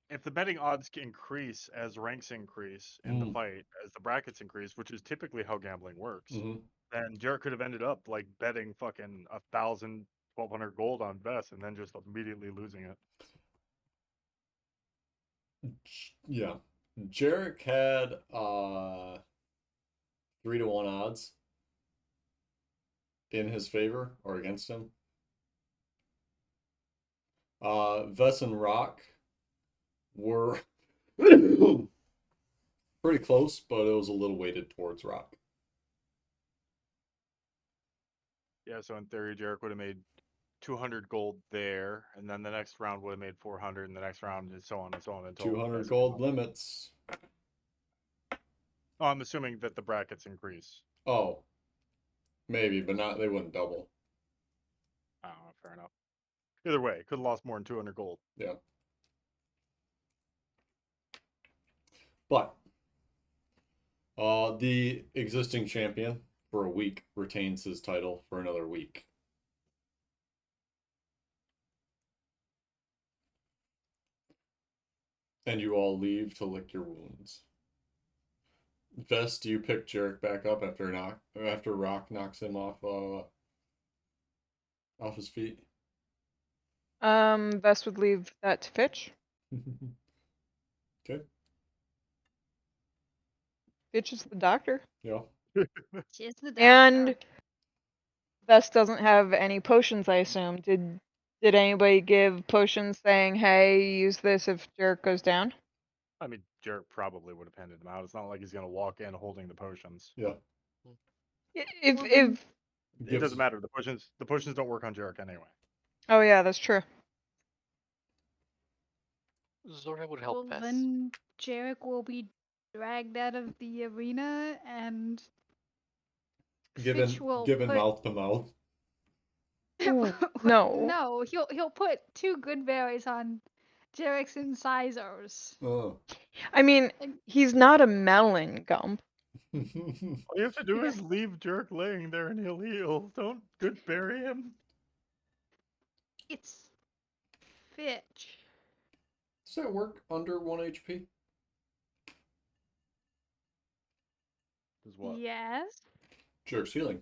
if the betting odds increase as ranks increase in the fight, as the brackets increase, which is typically how gambling works, Mm-hmm. then Jerick could have ended up like betting fucking 1,000, 1,200 gold on Vess and then just immediately losing it. Yeah. Jerick had 3-1 odds in his favor or against him. Vess and Rock were pretty close, but it was a little weighted towards Rock. Yeah, so in theory, Jerick would have made 200 gold there, and then the next round would have made 400, and the next round, and so on and so on until. 200 gold limits. Oh, I'm assuming that the brackets increase. Oh, maybe, but not. They wouldn't double. Oh, fair enough. Either way, could have lost more than 200 gold. Yeah. But the existing champion for a week retains his title for another week. And you all leave to lick your wounds. Vest, do you pick Jarek back up after Rock knocks him off his feet? Vest would leave that to Fitch. Okay. Fitch is the doctor. Yeah. She's the doctor. And Vest doesn't have any potions, I assume. Did anybody give potions saying, hey, use this if Jarek goes down? I mean, Jarek probably would have handed them out. It's not like he's gonna walk in holding the potions. Yeah. If Well, then- It doesn't matter. The potions don't work on Jarek anyway. Oh yeah, that's true. Zora would help well, best. then Jarek will be dragged out of the arena, and Fitch will given put... mouth to mouth. Ooh, no. No, he'll put 2 good berries on Jarek's incisors. Oh. I mean, And he's not a melon, Gump. All you have to do Yeah. is leave Jarek laying there and he'll heal. Don't good bury him. it's Fitch. Does that work under 1 HP? Is what? Yes. Jarek's healing.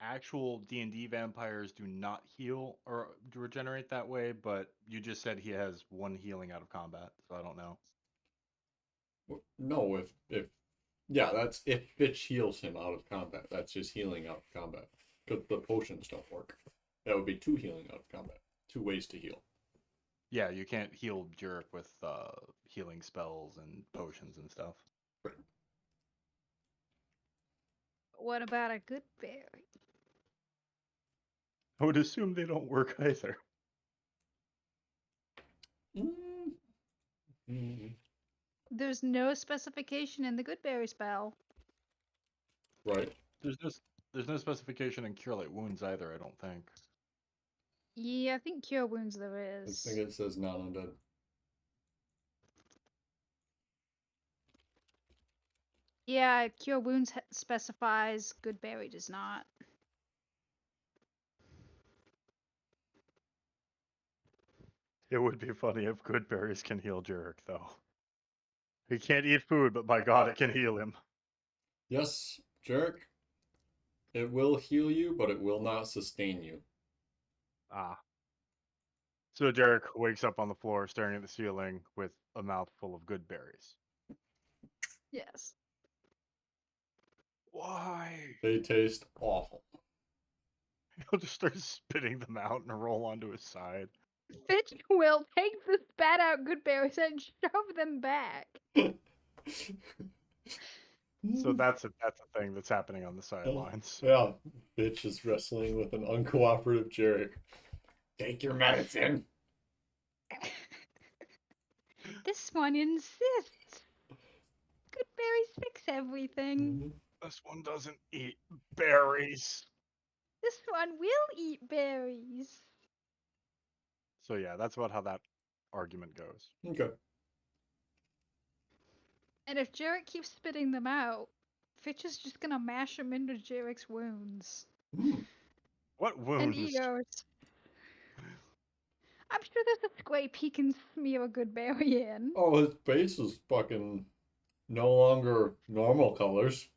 Actual D&D vampires do not heal or regenerate that way, but you just said he has 1 healing out of combat, so I don't know. No, that's if Fitch heals him out of combat. That's just healing out of combat. Because the potions don't work. That would be 2 healing out of combat. 2 ways to heal. Yeah, you can't heal Jarek with healing spells and potions and stuff. What about a good berry? I would assume they don't work either. There's no specification in the good berry spell. Right. There's no specification in Cure Light Wounds either, I don't think. Yeah, I think cure wounds there I is. think it says non-undead. Yeah, cure wounds specifies, good berry does not. It would be funny if good berries can heal Jarek, though. He can't eat food, but by God, it can heal him. Yes, Jarek. It will heal you, but it will not sustain you. Ah. So Jarek wakes up on the floor staring at the ceiling with a mouthful of good berries. Yes. Why? They taste awful. He'll just start spitting them out and roll onto his side. Fitch will take the spat out good berries and shove them back. So that's a thing that's happening on the sidelines. Yeah, bitch is wrestling with an uncooperative Jarek. Take your medicine. This one insists. Good berries fix everything. This one doesn't eat berries. This one will eat berries. So yeah, that's about how that argument goes. Okay. And if Jarek keeps spitting them out, Fitch is just gonna mash them into Jarek's wounds. What And wounds? ears. I'm sure there's a scrape he can smear a good berry in. Oh, his face is fucking no longer normal colors.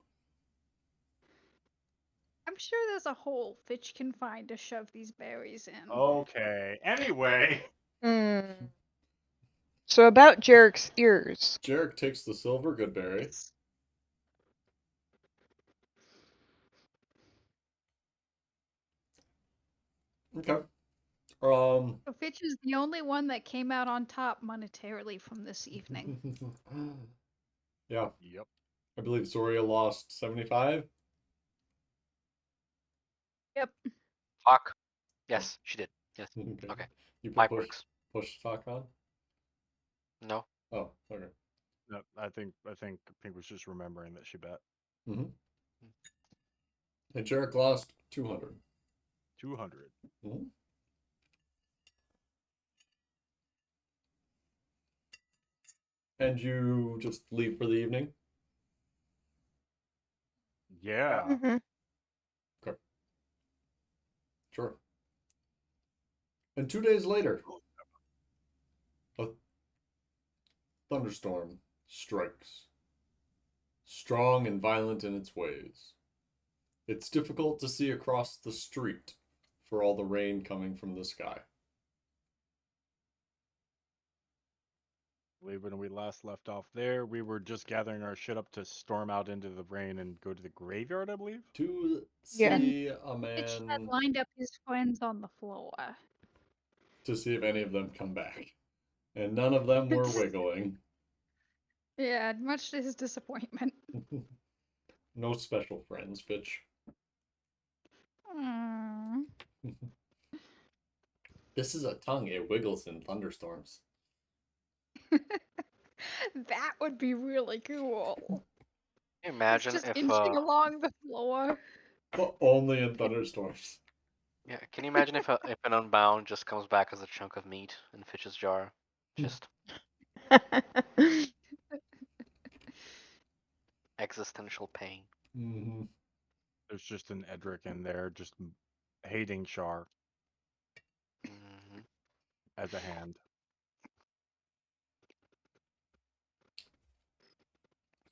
I'm sure there's a hole Fitch can find to shove these berries in. Okay. Anyway. So about Jarek's ears. Jarek takes the silver goodberry. Yes. Okay. So Fitch is the only one that came out on top monetarily from this evening. Yeah, Yep. I believe Zoria lost 75. Yep. Fuck. Yes, she did. Yes. Okay. Okay. You put Mike push works. push talk on? No. Oh, okay. No, I think Pink was just remembering that she bet Mm-hmm. And Jarek lost 200. 200. Mm-hmm. And you just leave for the evening? Yeah. Mhm. Okay. Sure. And 2 days later, a thunderstorm strikes, strong and violent in its ways. It's difficult to see across the street for all the rain coming from the sky. I believe when we last left off there, we were just gathering our shit up to storm out into the rain and go to the graveyard, I believe. To Yeah. see a Fitch had man, lined up his friends on the floor. to see if any of them come back. And none of them were wiggling. Yeah, much to his disappointment. No special friends, bitch. Mm. This is a tongue, it wiggles in thunderstorms. That would be really cool. Can you It's imagine just if inching along the floor. But only in thunderstorms. yeah, can you imagine if an Unbound just comes back as a chunk of meat in Fitch's jar? Just existential pain. Mm-hmm. There's just an Edric in there, just hating Char Hmm. as a hand.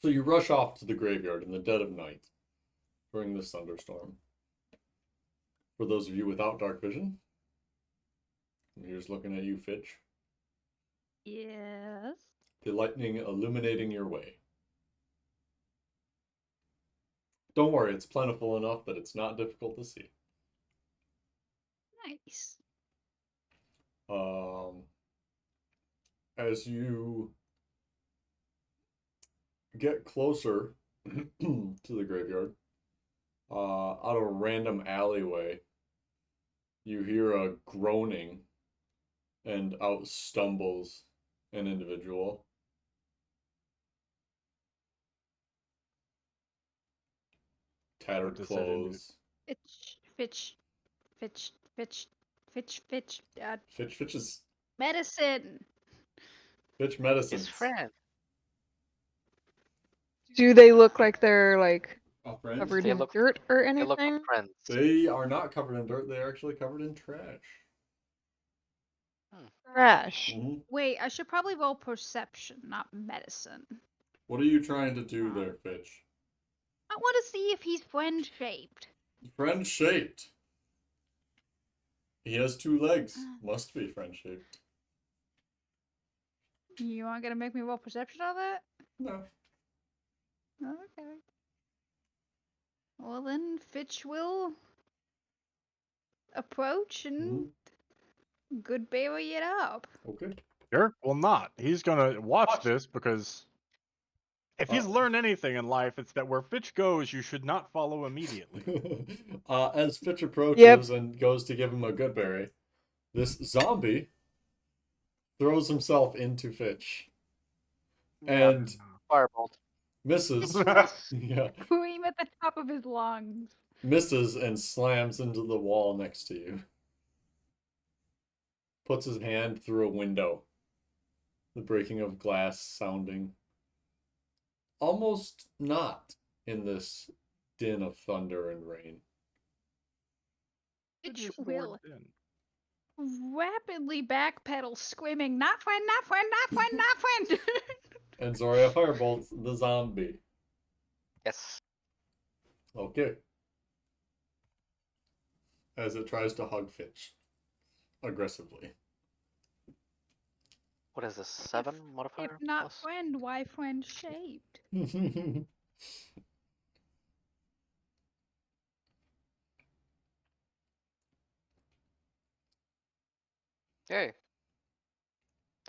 So you rush off to the graveyard in the dead of night during this thunderstorm. For those of you without dark vision, here's looking at you, Fitch. Yes. The lightning illuminating your way. Don't worry, it's plentiful enough that it's not difficult to see. Nice. As you get closer to the graveyard, out of a random alleyway, you hear a groaning, and out stumbles an individual. Tattered What does that clothes. Fitch, Fitch. Fitch is Medicine. Fitch His medicines. friend. Do they look like they're like Oh, friends? covered They in look dirt or they look like anything? friends. They are not covered in dirt. They are actually covered in trash. Trash. Mm-hmm. Wait, I should probably roll perception, not medicine. What are you trying to do there, Fitch? I want to see if he's friend shaped. Friend shaped. He has 2 legs. Must be friend shaped. You aren't gonna make me roll perception on that? No. Okay. Well then, Fitch will approach and good berry it up. Okay. Derek will not. He's gonna watch this because if he's learned anything in life, it's that where Fitch goes, you should not follow immediately. As Fitch approaches and goes to give him a good berry, this zombie throws himself into Fitch and Firebolt. misses. Fitch will Yeah, scream at the top of his lungs. misses and slams into the wall next to you. Puts his hand through a window. The breaking of glass sounding almost not in this din of thunder and rain. Fitch Use the word will then. rapidly backpedal, screaming, "Not friend, not friend, not friend, not friend!" And Zoria firebolts the zombie. Yes. Okay. As it tries to hug Fitch aggressively. What is this? 7 If modifier not plus? friend, why friend shaped? Yay.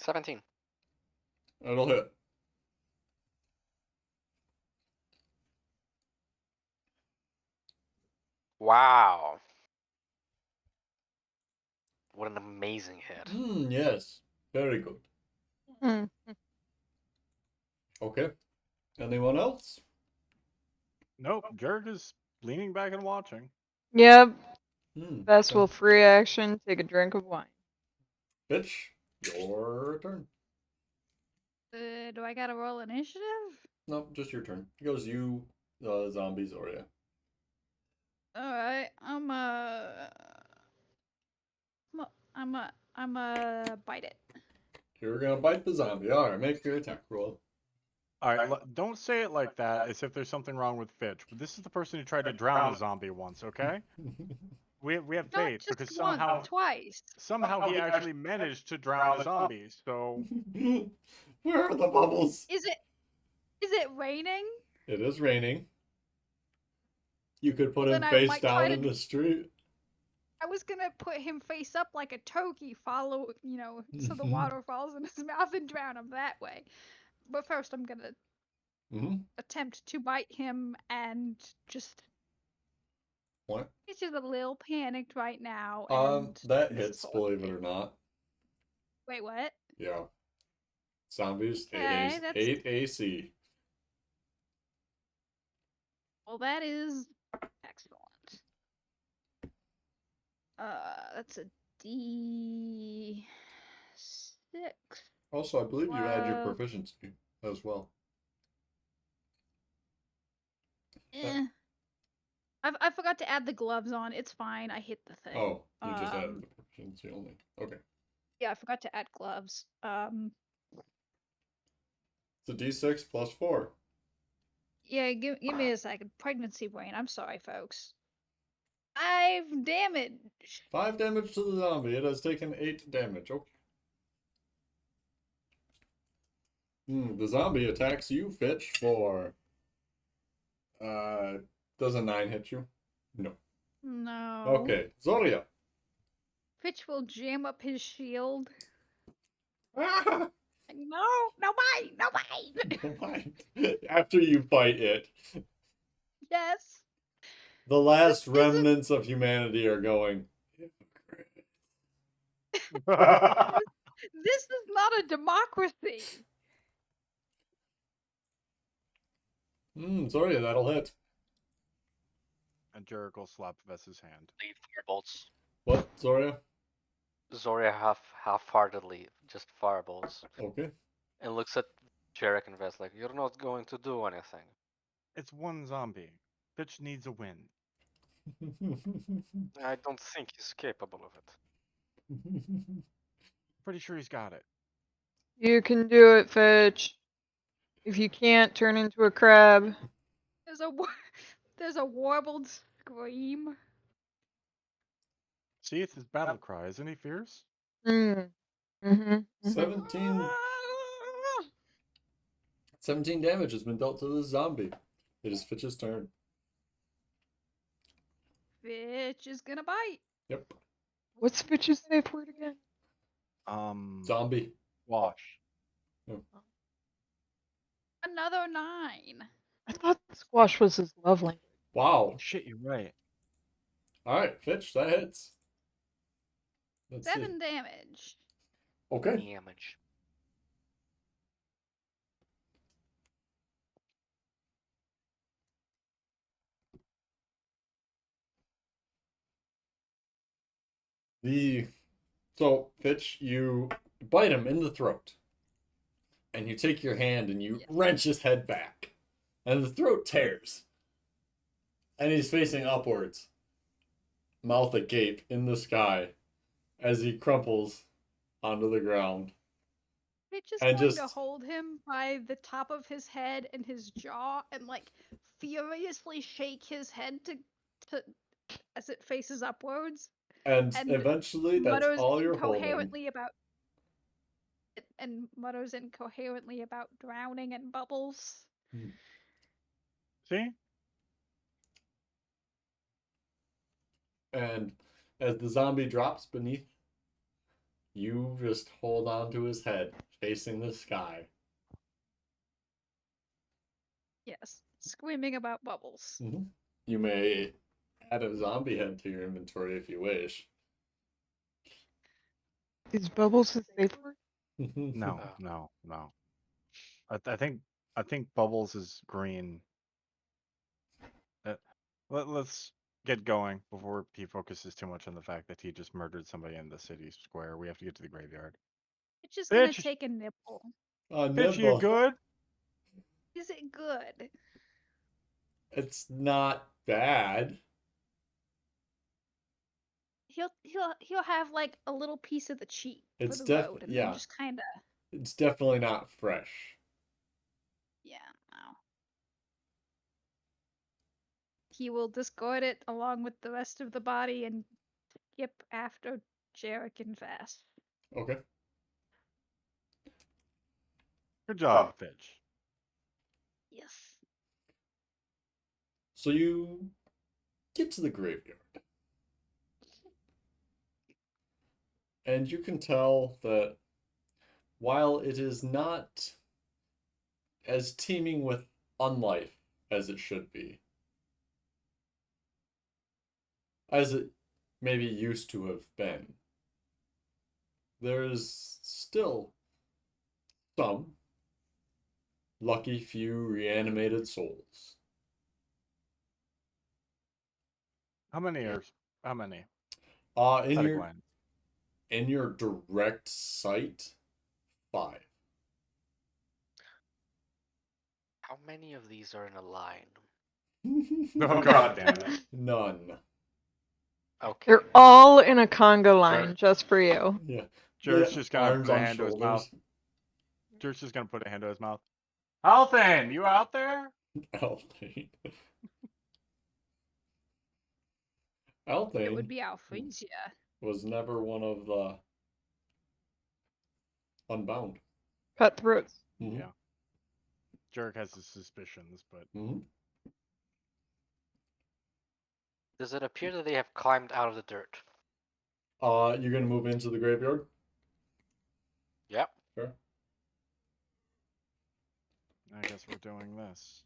17. It'll hit. Wow. What an amazing hit. Yes. Very good. Hmm. Okay. Anyone else? Nope. Jarek is leaning back and watching. Yep. Best Okay. will free action. Take a drink of wine. Fitch, your turn. Do I gotta roll initiative? No, just your turn. It goes you, zombies, or yeah. Alright, I'm bite it. You're gonna bite the zombie. Alright, make your attack roll. All right, don't say it like that as if there's something wrong with Fitch. But this is the person who tried to drown a zombie once. Okay, we have Not faith just because once, twice. somehow he actually managed to drown a zombie. So Where are the bubbles? Is it raining? It is raining. You could put Well, him then I face might down try in to. the street. I was gonna put him face up like a turkey, follow, so the water falls in his mouth and drown him that way. But first, I'm gonna Mm-hmm. attempt to bite him and just. What? He's just a little panicked right now, and That this is hits, horrible. believe it or not. Wait, what? Yeah. Zombies, Okay, that's 8 AC. well. That is excellent. That's a D6. Also, I believe you add your Plus, proficiency as well. eh. I forgot to add the gloves on. It's fine. I hit the thing. Oh, you just added the proficiency only. Okay. Yeah, I forgot to add gloves. It's a D6 plus 4. Yeah, give me a second. Pregnancy brain. I'm sorry, folks. 5 damage. 5 damage to the zombie. It has taken 8 damage. Okay. The zombie attacks you, Fitch, for. Does a 9 hit you? No. No. Okay. Zoria. Fitch will jam up his shield. Ah! No, no bite, no bite. Don't mind. After you bite it, Yes. the last This isn't. remnants of humanity are going. This is not a democracy. Zoria, that'll hit. and Jarek will slap Vess's hand. Leave firebolts. What, Zoria? Zoria half-heartedly just firebolts Okay. and looks at Jarek and Vess like, "You're not going to do anything." It's one zombie. Fitch needs a win. I don't think he's capable of it. Pretty sure he's got it. You can do it, Fitch. If you can't, turn into a crab. There's a warbled scream. See, it's his battle cry. Isn't he fierce? Mm. Mm-hmm. 17 damage has been dealt to the zombie. It is Fitch's turn. Fitch is gonna bite. Yep. What's Fitch's safe word again? Zombie. Wash. Another 9. I thought squash was his love language. Wow. Shit, you're right. All right, Fitch, that hits. Let's 7 see. damage. Okay. Damage. So Fitch, you bite him in the throat, and you take your hand and you wrench his head back, and the throat tears, and he's facing upwards, mouth agape in the sky, as he crumples onto the ground. Fitch is And going to just- hold him by the top of his head and his jaw and like furiously shake his head to as it faces upwards. And And eventually, that's mutters all you're holding. incoherently about and mutters incoherently about drowning and bubbles. See? And as the zombie drops beneath, you just hold on to his head, facing the sky. Yes, screaming about bubbles. You may add a zombie head to your inventory if you wish. Is Bubbles a safe word? No, Oh. no. I think Bubbles is green. Let's get going before he focuses too much on the fact that he just murdered somebody in the city square. We have to get to the graveyard. It's just gonna Bitch, take a nipple. bitch, you Nibble. good? Is it good? It's not bad. He'll have like a little piece of the cheek for It's the def road, and then yeah. just kind of It's definitely not fresh. yeah. No. He will discard it along with the rest of the body and skip after Jarek and Vass. Okay. Good job, Fitch. Yes. So you get to the graveyard. And you can tell that while it is not as teeming with unlife as it should be, as it maybe used to have been, there's still some lucky few reanimated souls. How many Yeah. are? How many? In At a your glance. in your direct sight, 5. How many of these are in a line? Oh god damn it. None. Okay. They're all in a conga line just for you. Yeah. Jared's Yeah, just gonna arms put a on hand to his mouth. shoulders. Jared's just gonna put a hand to his mouth. Alton, you out there? Althane. It would Althane be Alphresia. was never one of the Unbound. Cutthroats. Mhm. Yeah. Jared has his suspicions, but Mhm. Does it appear that they have climbed out of the dirt? You're gonna move into the graveyard? Yep. Sure. I guess we're doing this.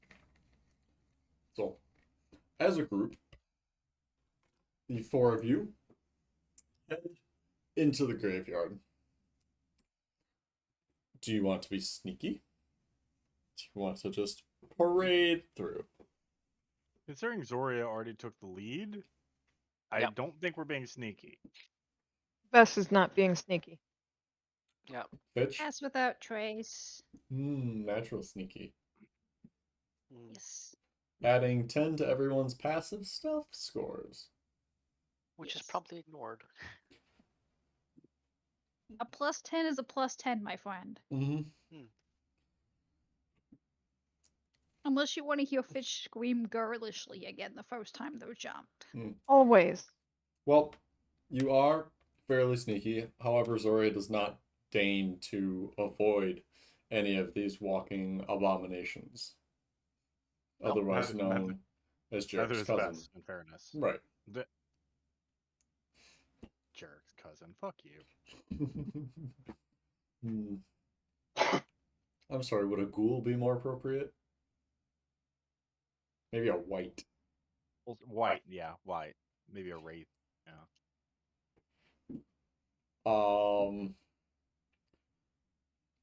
So, as a group, the 4 of you head into the graveyard. Do you want to be sneaky? Do you want to just parade through? Considering Zoria already took the lead, I Yep. don't think we're being sneaky. Vess is not being sneaky. Yep. Fitch? Pass without trace. Natural sneaky. Mm. Yes. Adding 10 to everyone's passive stealth scores. Which is Yes. probably ignored. A +10 is a +10, my friend. Mm-hmm. Unless you want to hear Fitch scream girlishly again the first time they're jumped. Always. Well, you are fairly sneaky. However, Zoria does not deign to avoid any of these walking abominations, Nope. otherwise Neither- known as Neither Jarek's is cousin. Bess, in fairness. Right. Jared's cousin. Fuck you. I'm sorry, would a ghoul be more appropriate? Maybe a white. Well, white, yeah, white. Maybe a wraith. Yeah.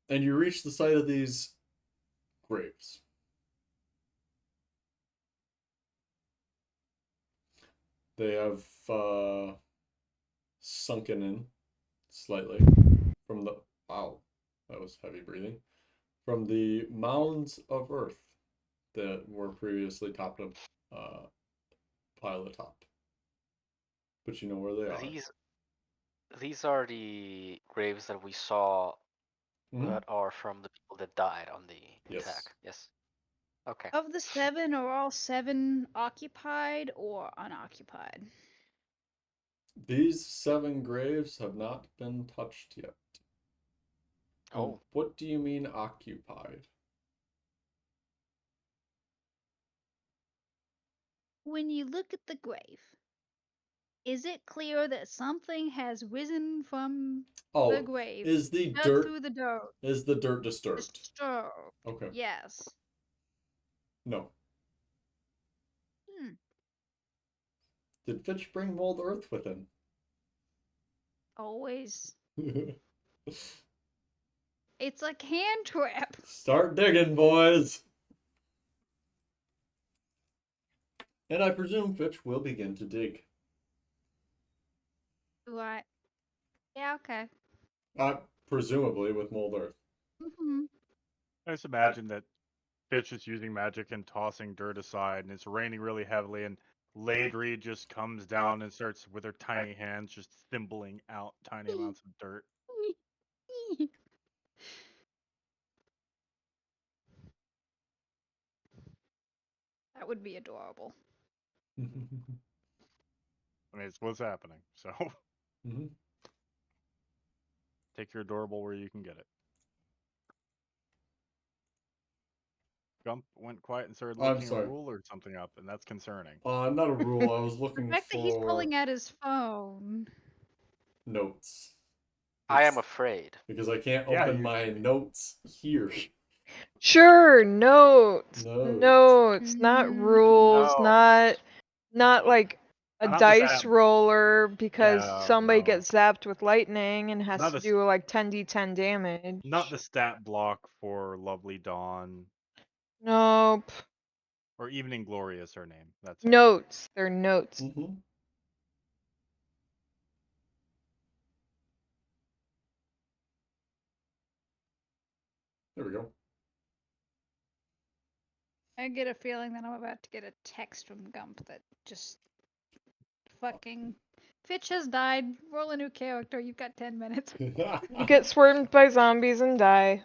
And you reach the site of these graves. They have sunken in slightly from the wow, that was heavy breathing. From the mounds of earth that were previously topped up, pile atop. But you know where they are. These are the graves that we saw Mhm. that are from the people that died on the Yes. attack. Yes. Okay. Of the 7, are all 7 occupied or unoccupied? These 7 graves have not been touched yet. Oh. What do you mean occupied? When you look at the grave, is it clear that something has risen from the Oh, grave, is the dug dirt through the dirt, disturbed? disturbed? Okay. Yes. No. Hmm. Did Fitch bring mold earth with him? Always. It's a cantrip. Start digging, boys. And I presume Fitch will begin to dig. What? Yeah, okay. Presumably with mold earth. Mm-hmm. I just imagine that Fitch is using magic and tossing dirt aside, and it's raining really heavily, and Ladry just comes down and starts with her tiny hands just thimbling out tiny amounts of dirt. That would be adorable. I mean, it's what's happening. So Mhm. take your adorable where you can get it. Gump went quiet and started I'm looking a sorry. rule or something up, and that's concerning. Not a rule. I was The looking fact that he's for pulling out his phone. notes. I am It's- afraid. because I can't Yeah, open you my should be. notes here. Sure, notes. Notes. Notes, not rules, No. not like a Not the dice stat. roller because Yeah, somebody no. gets zapped with lightning and has Not to the s- do like 10d10 damage. Not the stat block for Lovely Dawn Nope. or Evening Glory is her name. That's it. Notes. They're notes. Mm-hmm. There we go. I get a feeling that I'm about to get a text from Gump that just fucking Fitch has died. Roll a new character. You've got 10 minutes. You get swarmed by zombies and die.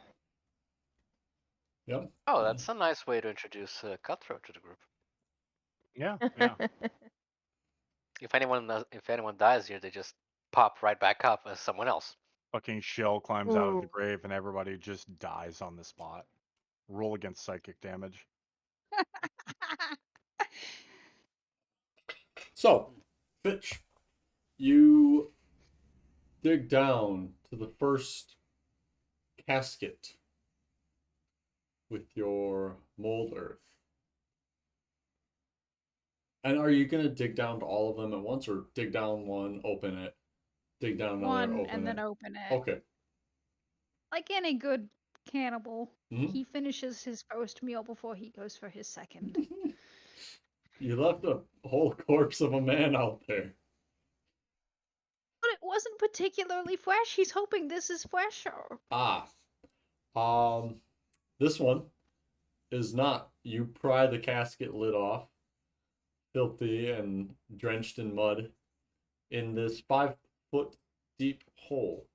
Yep. Oh, that's a nice way to introduce Cutthroat to the group. Yeah, yeah. If anyone dies here, they just pop right back up as someone else. Fucking shell climbs out of the Ooh. grave and everybody just dies on the spot. Roll against psychic damage. So, Fitch, you dig down to the first casket with your mold earth. And are you gonna dig down to all of them at once, or dig down one, open it, dig down another, One open and it? then open it. Okay. Like any good cannibal, Mhm. he finishes his first meal before he goes for his second. You left a whole corpse of a man out there. But it wasn't particularly fresh. He's hoping this is fresher. Ah. This one is not. You pry the casket lid off, filthy and drenched in mud, in this 5 foot deep hole.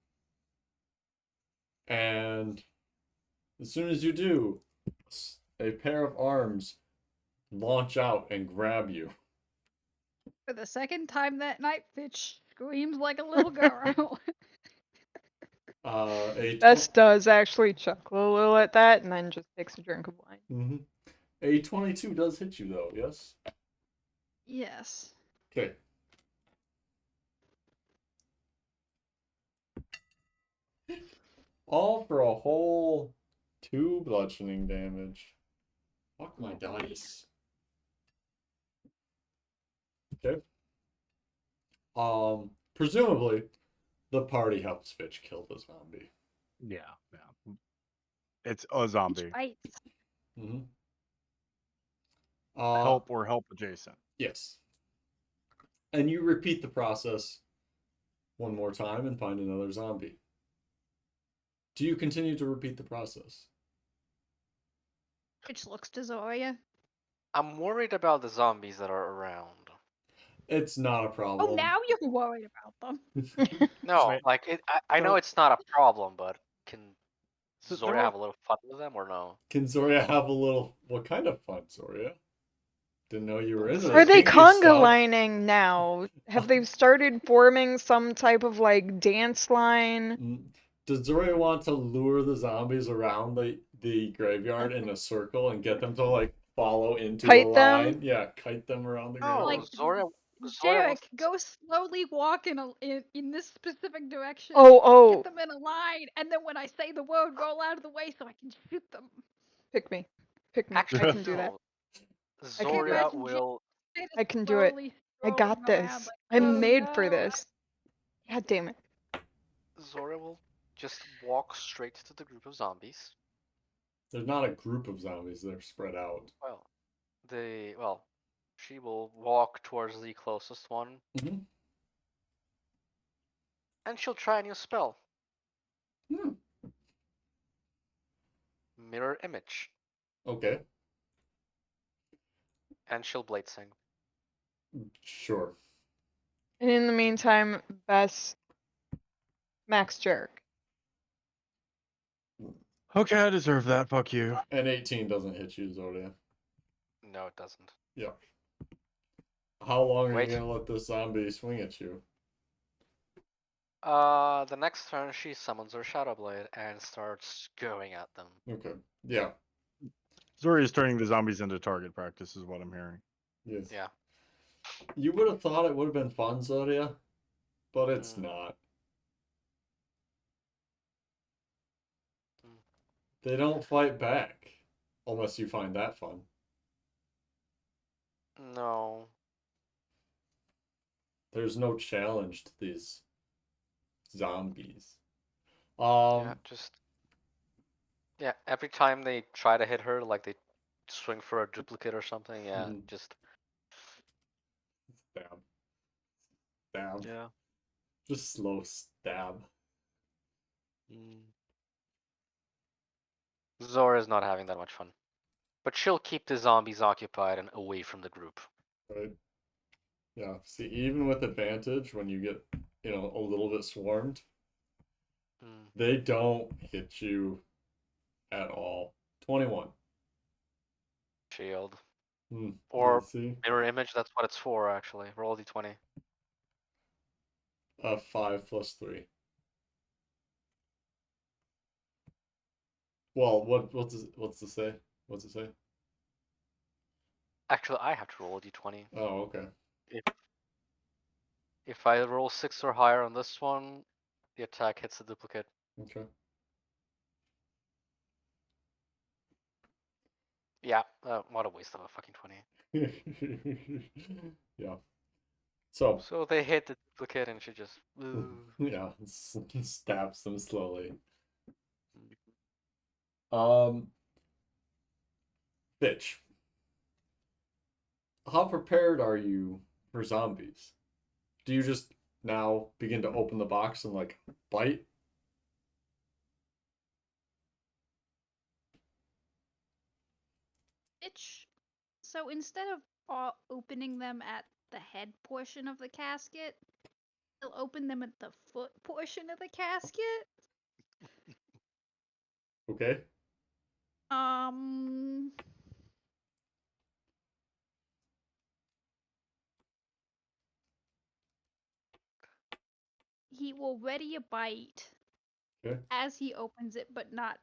And as soon as you do, a pair of arms launch out and grab you. For the second time that night, Fitch screams like a little girl. Bess does actually chuckle a little at that and then just takes a drink of wine. Mm-hmm. A 22 does hit you though, yes? Yes. Okay. All for a whole 2 bludgeoning damage. Fuck my dice. Okay. Presumably, the party helps Fitch kill the zombie. Yeah, yeah. It's a zombie. Right. Mm-hmm. Help or help adjacent. Yes. And you repeat the process one more time and find another zombie. Do you continue to repeat the process? Fitch looks to Zoria. I'm worried about the zombies that are around. It's not a problem. Oh, now you're worried about them. No, Wait. like I know So- it's not a problem, but can So there Zoria were- have a little fun with them or no? Can Zoria have a little? What kind of fun, Zoria? Didn't know you were into Are the they kinky conga stuff. lining now? Have they started forming some type of like dance line? Does Zoria want to lure the zombies around the graveyard in a circle and get them to like follow into Kite a them? line? Yeah, kite them around the No, graveyard. Like, Zoria Derek, wants go slowly walk in this specific direction. Oh, Get them in a line, and then when I say the word, roll out of the way so I can shoot them. pick me. Pick me. actually I can do that. no. I can do Zoria it. imagine will They just I can do it. slowly I strolling got this. around like, I'm oh, made for no. this. God damn it. Zora will just walk straight to the group of zombies. There's not a group of zombies, they're spread out. Well, she will walk towards the closest one, Mm-hmm. and she'll try a new spell. Hmm. Mirror image. Okay, And she'll blade sing. sure. And in the meantime, Bess, Max jerk. Okay, I deserve that. Fuck you. And 18 doesn't hit you, Zodia. No, it doesn't. Yeah. How long are Wait. you gonna let this zombie swing at you? The next turn she summons her Shadow Blade and starts going at them. Okay. Yeah. Zori is turning the zombies into target practice, is what I'm hearing. Yes. Yeah. You would have thought it would have been fun, Zodia, but it's Mm. not. Mm. They don't fight back. Unless you find that fun. No. There's no challenge to these zombies. Yeah, every time they try to hit her, like they swing for a duplicate or something, yeah, Mhm. just Stab. Stab. yeah. Just slow stab. Zora's not having that much fun. But she'll keep the zombies occupied and away from the group. Right? Yeah. See, even with advantage, when you get, a little bit swarmed, Mm. they don't hit you at all. 21. Shield. Hmm. Or See? mirror image, that's what it's for actually. Roll d20. 5 plus 3. Well, what's it say? What's it say? Actually, I have to roll a d20. Oh, okay. If I roll 6 or higher on this one, the attack hits the duplicate. Okay. Yeah, what a waste of a fucking 20. Yeah. So, So they hit the duplicate and she just. yeah, stabs them slowly. Um, Bitch, how prepared are you for zombies? Do you just now begin to open the box and like bite? Bitch. So instead of opening them at the head portion of the casket, they'll open them at the foot portion of the casket. Okay. Um. He will ready a bite Okay. as he opens it, but not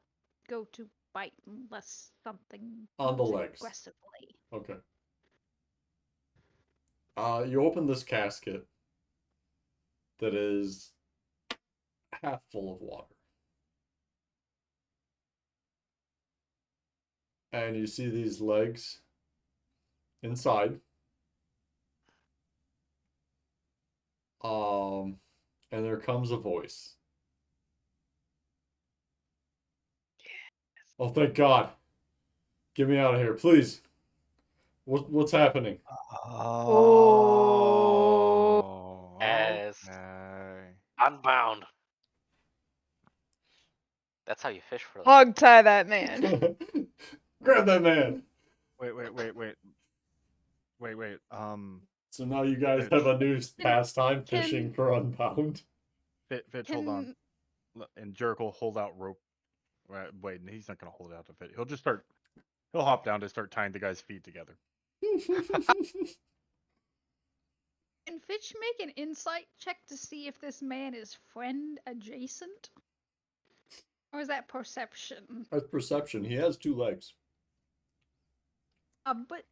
go to bite unless something On the moves legs. aggressively. Okay. You open this casket that is half full of water. And you see these legs inside. And there comes a voice. Oh, thank God. Get me out of here, please. What's happening? Oh. Yes. Okay. Unbound. That's how you fish for them. Hog tie that man. Grab that man. Wait. So now you guys Fitch. have a new pastime, Can- fishing for Unbound. Fitch, hold on. And Jericho will hold out rope. Wait, he's not gonna hold it out to Fit. He'll hop down to start tying the guy's feet together. Can Fitch make an insight check to see if this man is friend adjacent? Or is that perception? That's perception. He has 2 legs. But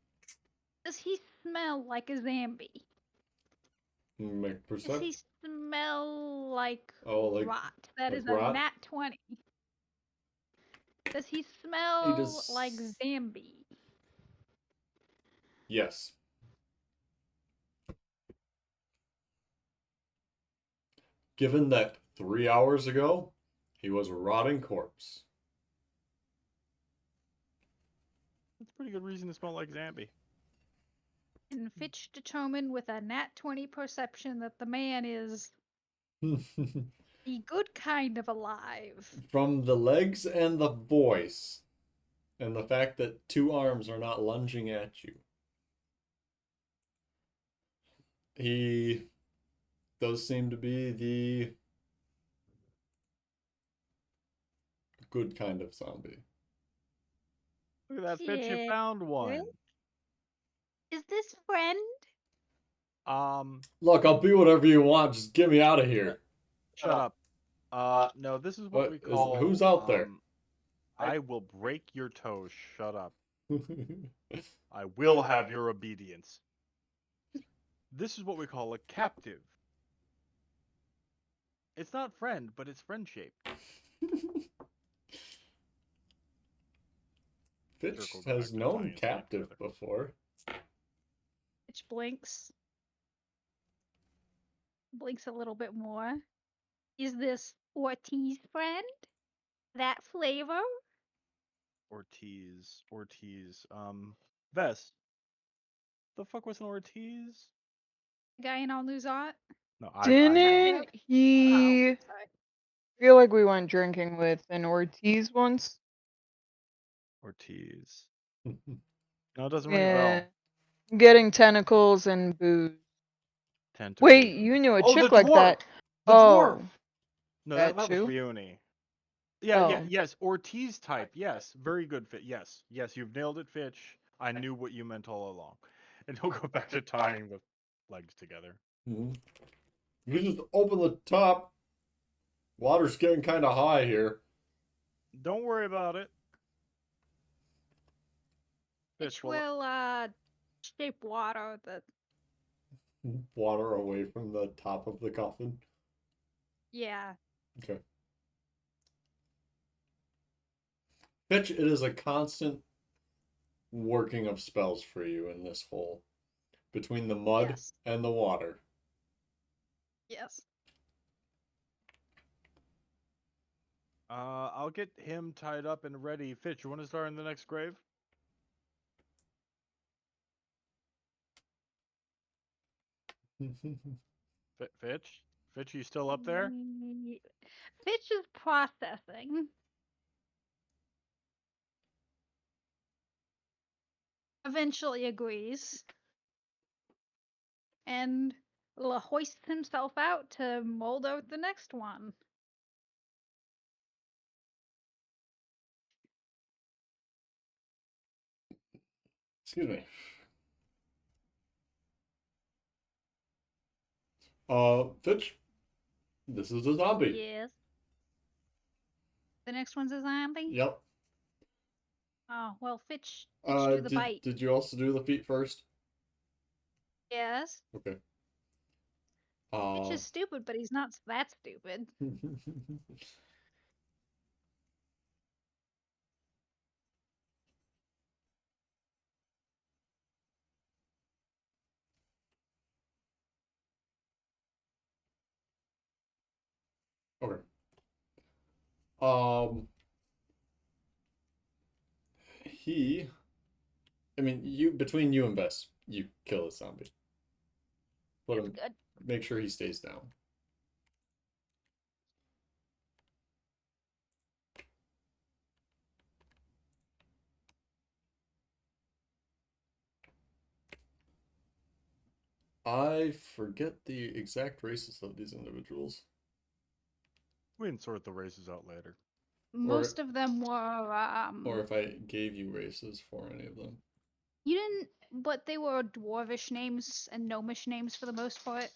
does he smell like a zombie? Make Does perception. he smell like like rot? That like is rot? a nat 20. Does he smell like zombie? Yes. Given that 3 hours ago, he was a rotting corpse. That's a pretty good reason to smell like Zambi. And Fitch determined with a nat 20 perception that the man is the good kind of alive. From the legs and the voice, and the fact that 2 arms are not lunging at you, he does seem to be the good kind of zombie. Look at that, Fitch, you Yeah. found one. Is this friend? Look, I'll be whatever you want. Just get me out of here. Shut up. No, this is what we What is? call. Who's out there? I will break your toes. Shut up. I will have your obedience. This is what we call a captive. It's not friend, but it's friend shaped. Fitch Circle go back has to known Defiance captive together. before. Fitch blinks. Blinks a little bit more. Is this Ortiz friend? That flavor? Ortiz. Vess. The fuck was an Ortiz? The guy in All News Art? No, I Didn't know. he Oh, sorry. feel like we went drinking with an Ortiz once? Ortiz. No, it doesn't ring a bell. Yeah. Getting tentacles and booze. Tentacles. Wait, you knew a Oh, the chick like dwarf! that. The Oh, dwarf! No, that that was too? Rioni. Yeah, Oh. yes. Ortiz type. Yes. Very good fit. Yes. Yes, you've nailed it, Fitch. I knew what you meant all along. And he'll go back to tying the legs together. You just open the top. Water's getting kind of high here. Don't worry about it. Fitch well, will shape water that Water away from the top of the coffin. yeah. Okay. Fitch, it is a constant working of spells for you in this hole. Between the mud Yes. and the water. Yes. I'll get him tied up and ready. Fitch, you want to start in the next grave? Fitch? Fitch, you still up there? Fitch is processing. Eventually agrees. And hoists himself out to mold out the next one. Excuse me. Fitch, this is a zombie. Yes. The next one's a zombie? Yep. Oh, well, Fitch do the bite. Did you also do the feet first? Yes. Okay. Fitch is stupid, but he's not that stupid. Okay. Um, he, I mean, between you and Bess, you kill the zombie. Put That's him, good. make sure he stays down. I forget the exact races of these individuals. We can sort the races out later. Most of them were Or if I gave you races for any of them. you didn't, but they were dwarvish names and gnomish names for the most part.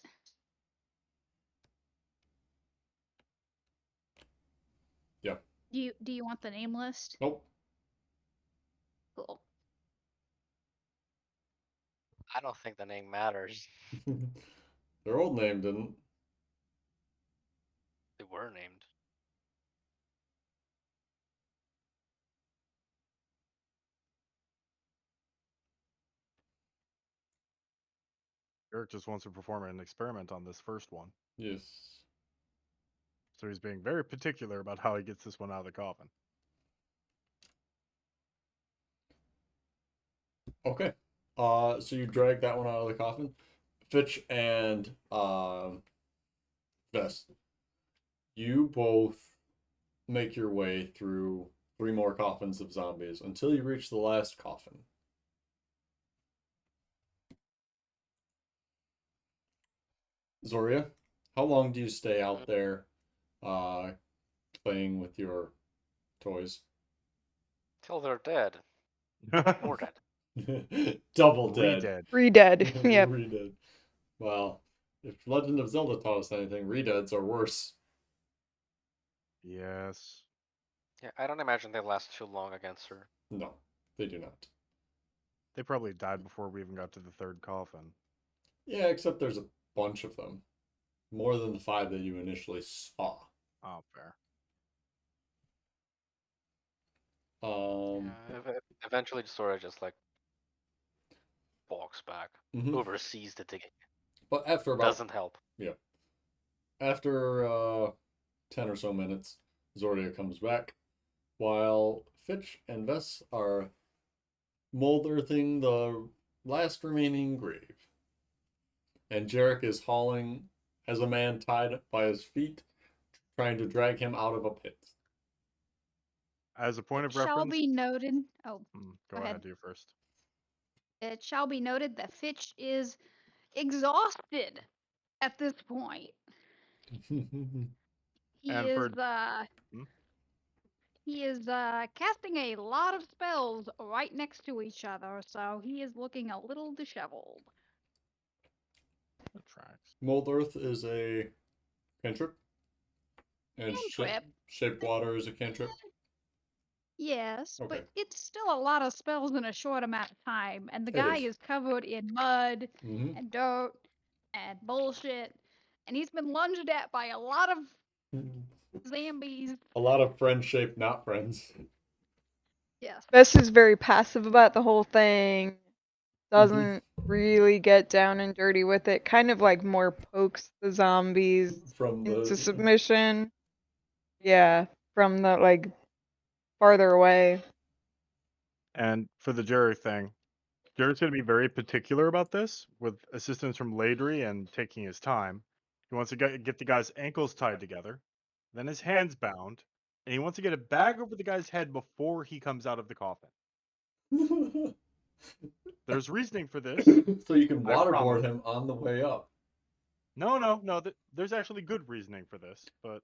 Yeah. Do you want the name list? Nope. Cool. I don't think the name matters. Their old name didn't. They were named. Eric just wants to perform an experiment on this first one. Yes. So he's being very particular about how he gets this one out of the coffin. Okay. So you drag that one out of the coffin. Fitch and Vest, you both make your way through 3 more coffins of zombies until you reach the last coffin. Zoria, how long do you stay out there uh, playing with your toys? Till they're dead. More dead. Double dead. Re-dead. Re-dead. Yep. Redead. Well, if Legend of Zelda taught us anything, redeads are worse. Yes. Yeah, I don't imagine they last too long against her. No, they do not. They probably died before we even got to the third coffin. Yeah, except there's a bunch of them. More than the 5 that you initially saw. Oh, fair. Yeah, eventually Sora just like walks back, Mhm. oversees the digging. But after about Doesn't help. after 10 or so minutes, Zordia comes back, while Fitch and Vess are mold earthing the last remaining grave. And Jarek is has a man tied by his feet, trying to drag him out of a pit. As a point of Shall reference, be noted. Oh, go ahead, you first. it shall be noted that Fitch is exhausted at this point. He And is for Hmm? he is casting a lot of spells right next to each other, so he is looking a little disheveled. The tracks. Mold Earth is a cantrip, and Cantrip. Shaped Water is a cantrip. Yes, Okay. but it's still a lot of spells in a short amount of time, and the It guy is. is covered in mud Mm-hmm. and dirt and bullshit, and he's been lunged at by a lot of zombies. A lot of friends shaped not friends. Yes. Bess is very passive about the whole thing. Mm-hmm. Doesn't really get down and dirty with it. Kind of like more pokes the zombies From into the submission. Yeah, from the like farther away. And for the Jerry thing, Jared's going to be very particular about this, with assistance from Ladry and taking his time. He wants to get the guy's ankles tied together, then his hands bound, and he wants to get a bag over the guy's head before he comes out of the coffin. There's reasoning for this. So you can I waterboard promise. him on the way up. No. There's actually good reasoning for this, but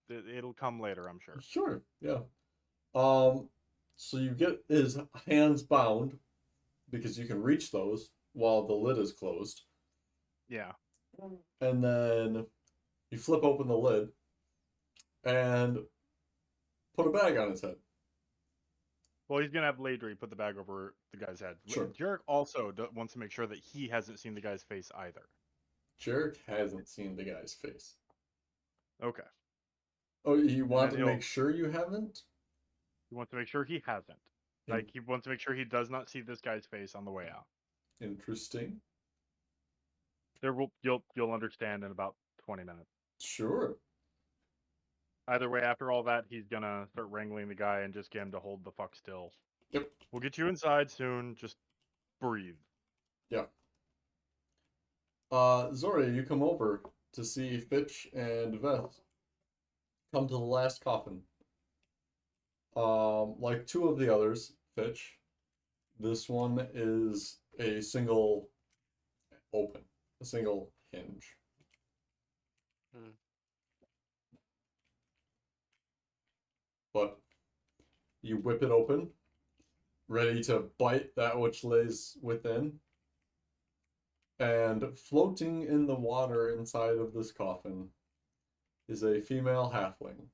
it'll come later, I'm sure. Sure, yeah. So you get his hands bound because you can reach those while the lid is closed, Yeah. and then you flip open the lid and put a bag on his head. Well, he's gonna have Ladry put the bag over the guy's head. Sure. Jarek also wants to make sure that he hasn't seen the guy's face either. Jarek hasn't seen the guy's face. Okay. Oh, you want then to make sure you haven't? He wants to make sure he hasn't. Like, he wants to make sure he does not see this guy's face on the way out. Interesting. You'll understand in about 20 minutes. Sure. Either way, after all that, he's gonna start wrangling the guy and just get him to hold the fuck still. Yep. We'll get you inside soon. Just breathe. Yeah. Zoria, you come over to see Fitch and Veth come to the last coffin. Like 2 of the others, Fitch, this one is a single open, a single hinge. Hmm. But you whip it open, ready to bite that which lays within. And floating in the water inside of this coffin is a female halfling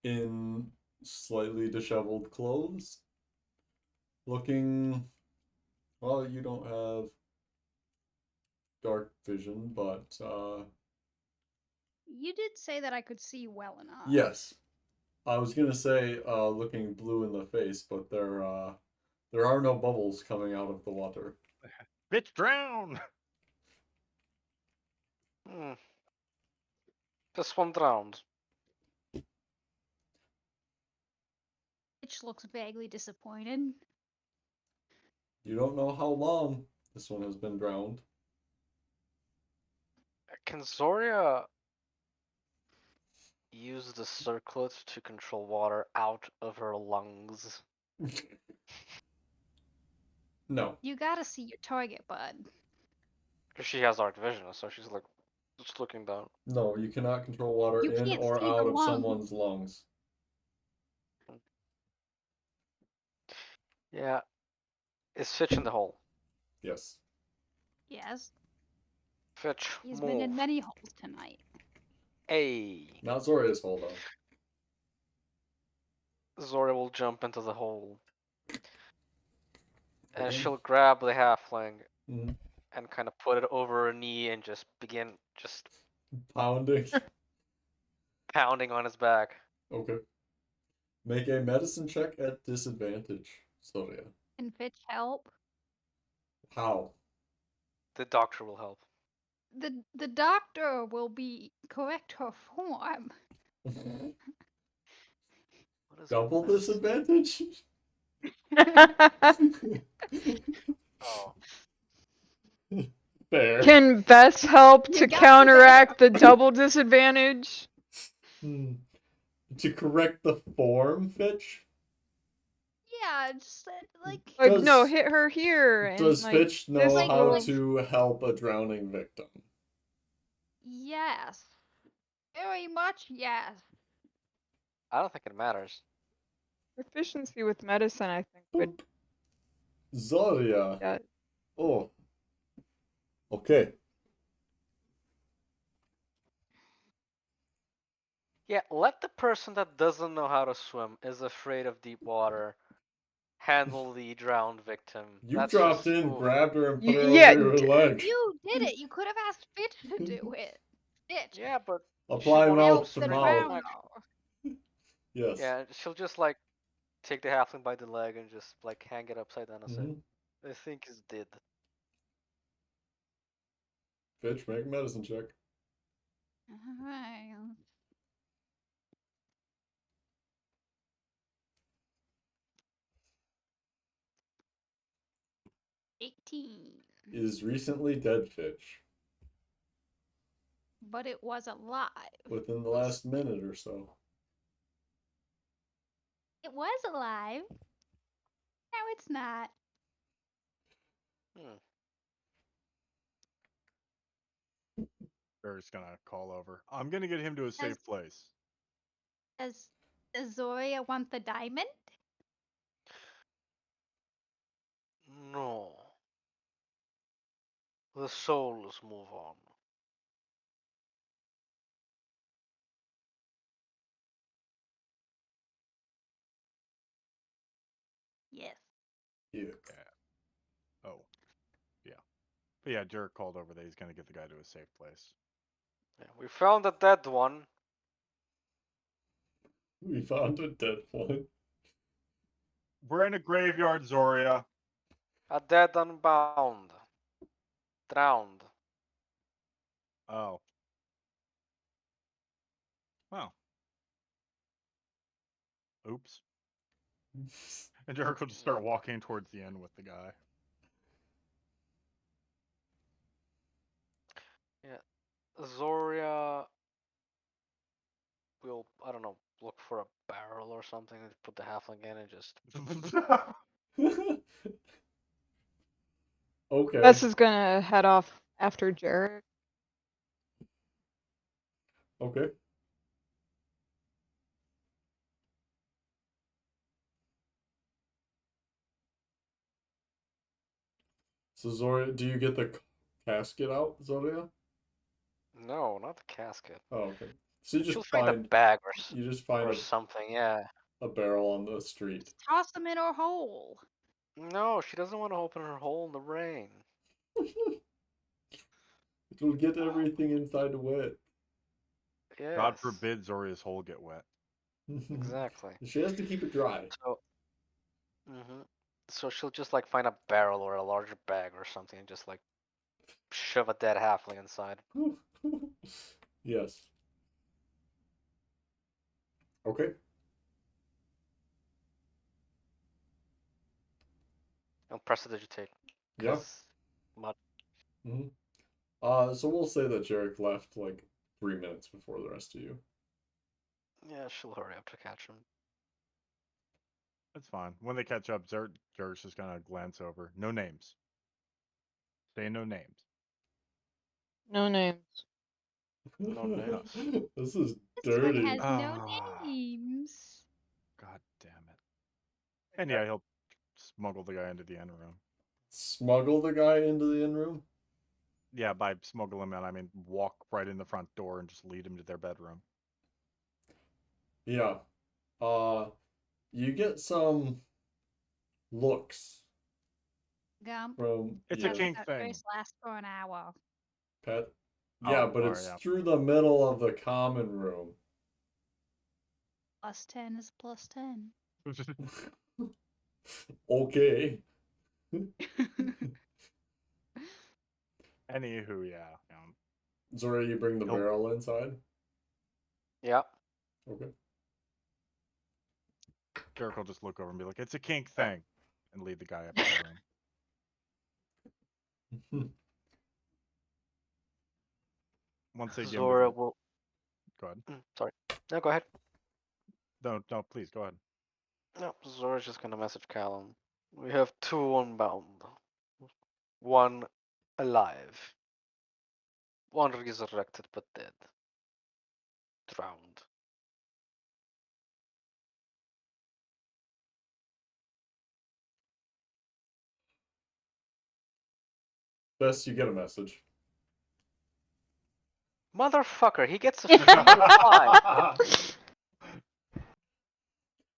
in slightly disheveled clothes, looking, well, you don't have dark vision, but You did say that I could see well enough. yes, I was gonna say looking blue in the face, but there are no bubbles coming out of the water. Bitch, drown! Hmm. This one drowned. Fitch looks vaguely disappointed. You don't know how long this one has been drowned. Can Zoria use the circlet to control water out of her lungs? No. You gotta see your target, bud. Because she has dark vision, so she's like just looking down. No, you cannot control water You in can't or see out her of lungs. someone's lungs. Yeah. Is Fitch in the hole? Yes. Yes, Fitch, he's move. been in many holes tonight. Hey. Not Zoria's hole, though. Zoria will jump into the hole. And Okay. she'll grab the halfling Mhm. and kind of put it over her knee and just begin just Pounding. pounding on his back. Okay. Make a medicine check at disadvantage, Zoria. Can Fitch help? How? The doctor will help. The doctor will be correct her form. What is Double this? disadvantage? Oh. Fair. Can Bess help You to got counteract the double disadvantage? Hmm. To correct the form, Fitch? Yeah, just like Like, no, Does- hit her here and Does like Fitch this know how will- to help a drowning victim? yes, very much yes. I don't think it matters. proficiency with medicine, I think, would Boop. Zoria. yeah. Oh. Okay. Yeah, let the person that doesn't know how to swim, is afraid of deep water, handle the drowned victim. You That's dropped just, in, ooh. grabbed her, and put her Yeah, over your leg. You did it. You could have asked Fitch to do it. Fitch, Yeah, but she Apply won't help mouth to the swim very mouth. much. drowner. Yes. Yeah, she'll just like take the halfling by the leg and just like hang it upside down and say, Mhm. I think he's dead. Fitch, make a medicine check. Alright. 18. Is recently dead Fitch. But it was alive. Within the last minute or so. It was alive. No, it's not. Hmm. Barry's gonna call over. I'm gonna get him to a safe place. Does Zoria want the diamond? No. The souls move on. Yes. Yeah. Oh, yeah. But yeah, Jarek called over that he's gonna get the guy to a safe place. Yeah, we found a dead one. We found a dead one. We're in a graveyard, Zoria. A dead unbound. Drowned. Oh. Well. Oops. And Jarek will just start walking towards the end with the guy. Zoria will, I don't know, look for a barrel or something and put the halfling in and just. Okay. Bess is gonna head off after Jarek. Okay. So Zoria, do you get the casket out, Zoria? No, not the casket. Oh, okay. So you She'll just find a find bag you just find or something, yeah. a barrel on the street. Just toss them in her hole. No, she doesn't want to open her hole in the rain. It'll get everything inside wet. Yes. God forbid Zoria's hole get wet. Exactly. She has to keep it dry. So, so she'll just like find a barrel or a larger bag or something and just like shove a dead halfling inside. Yes. Okay. And prestidigitate. Yeah. Because mud. hmm So we'll say that Jarek left like 3 minutes before the rest of you. Yeah, she'll hurry up to catch him. That's fine. When they catch up, Jerk's just gonna glance over. No names. Say no names. No names. No names. This is This one dirty. has no Ah. names. God damn it. And yeah, he'll smuggle the guy into the end room. Smuggle the guy into the in room. Yeah, by smuggle him in, I mean walk right in the front door and just lead him to their bedroom. Yeah. Uh, you get some looks Gump. from It's a yeah, kink That thing. race lasts for an hour. Pet. Yeah, Oh, but alright, it's yeah. through the middle of the common room. Plus 10 is plus 10. Okay. Anywho, yeah. Zora, you bring the He'll- barrel inside. Yeah. Okay. Jerk will just look over and be like, "It's a kink thing," and lead the guy up to the room. Once they give him Zora the will. go ahead. Sorry. No, go ahead. No, please go ahead. No, Zora's just gonna message Callum. We have 2 unbound. 1 alive. 1 resurrected but dead. Drowned. Best you get a message. Motherfucker, he gets a free reply.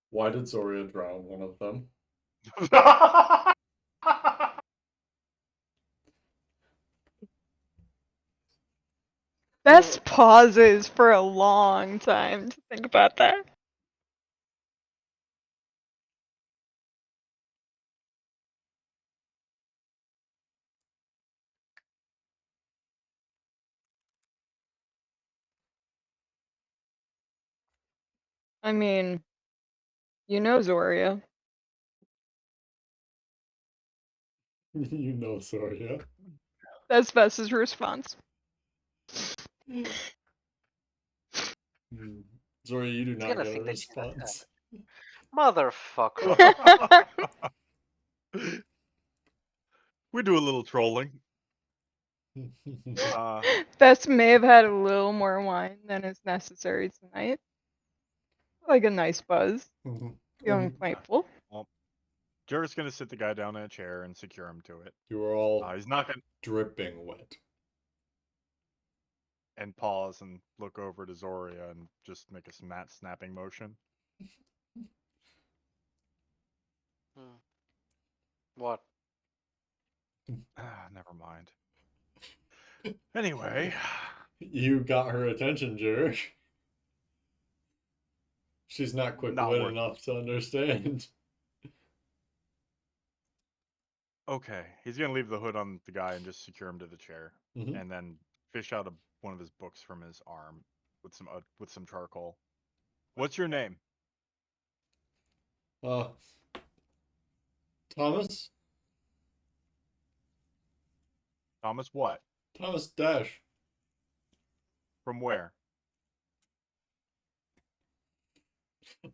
Why did Zoria drown one of them? Best pauses for a long time to think about that. I mean, you know Zoria. You know Zoria. That's Vess's response. Zoria, you do He's not gonna get a think that she's a response. Motherfucker. We do a little trolling. Vess may have had a little more wine than is necessary tonight. Like a nice buzz. Feeling playful. Well, Jerk's gonna sit the guy down in a chair and secure him to it. You are all He's not gonna dripping wet. and pause and look over to Zoria and just make a mat snapping motion. What? Never mind. Anyway, You got her attention, Jerk. She's not Not quick-witted worth enough to understand. okay, he's gonna leave the hood on the guy and just secure him to the chair, Mhm. and then fish out one of his books from his arm with some charcoal. What's your name? Uh, Thomas? Thomas what? Thomas Dash. From where?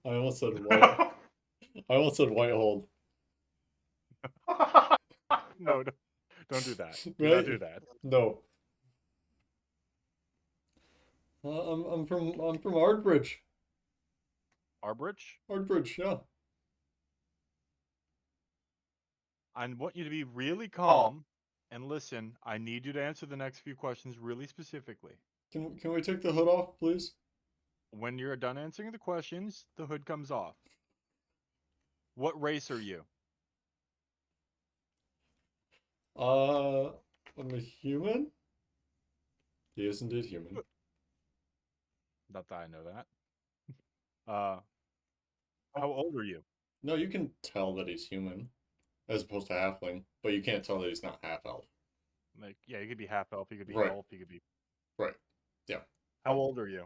I almost said white. I almost said Whitehold. No, don't do that. Do Right? not do that. No. I'm from Ardbridge. Arbridge? Ardbridge, yeah. I want you to be really calm and listen. I need you to answer the next few questions really specifically. Can we take the hood off, please? When you're done answering the questions, the hood comes off. What race are you? I'm a human. He is indeed human. Not that I know that. How old are you? No, you can tell that he's human, as opposed to halfling, but you can't tell that he's not half elf. Like, yeah, you could be half elf, you could be Right. elf, you could be Right. Yeah. How old are you?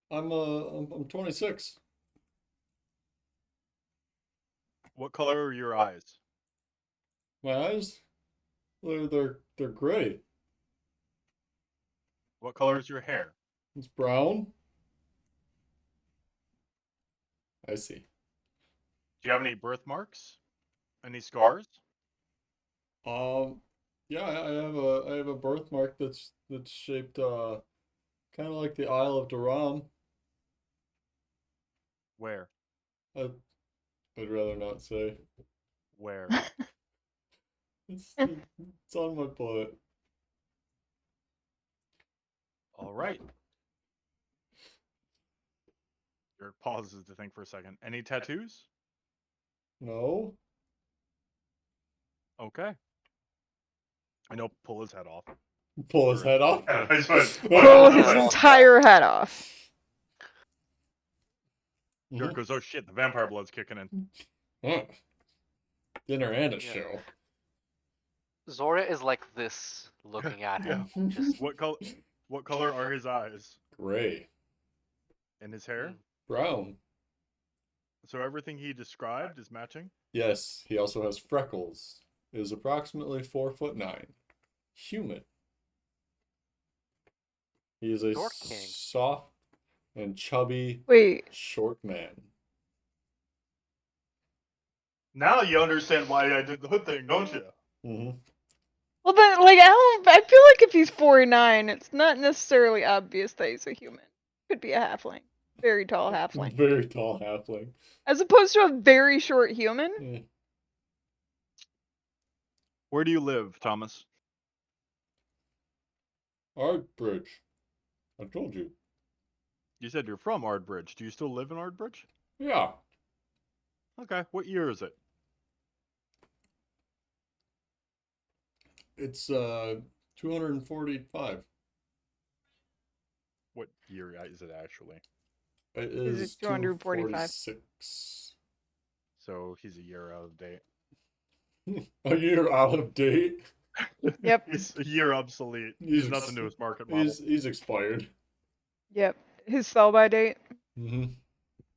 I'm 26. What color are your eyes? My eyes, they're gray. What color is your hair? It's brown. I see. Do you have any birthmarks? Any scars? Um, yeah, I have a birthmark that's shaped kind of like the Isle of Durham. Where? I, I'd rather not say. Where? It's on my butt. All right. Your pauses to think for a second. Any tattoos? No. Okay. I know. Pull his head off. Pull his head off. I just wanted- Pull his Oh, entire head off. Jared Mhm. goes, oh shit, the vampire blood's kicking in. Huh. Dinner and a Yeah. show. Zora is like this, looking at him. Just What color are his eyes? Gray. And his hair? Brown. So everything he described is matching? Yes, he also has freckles. Is approximately 4'9". Human. He is a Short king. soft and chubby Wait, short man. Now you understand why I did the hood thing, don't you? Mm-hmm. well then, like, I feel like if he's 49, it's not necessarily obvious that he's a human. Could be a halfling. Very tall halfling. Very tall halfling. As opposed to a very short human? Mm. Where do you live, Thomas? Ardbridge. I told you. You said you're from Ardbridge. Do you still live in Ardbridge? Yeah. Okay. What year is it? It's 245. What year is it actually? It Is it is 245? 246. So he's a year out of date. A year out of date. Yep. He's a year obsolete. He's not the newest market model. He's expired. Yep. His sell-by date. Mm-hmm.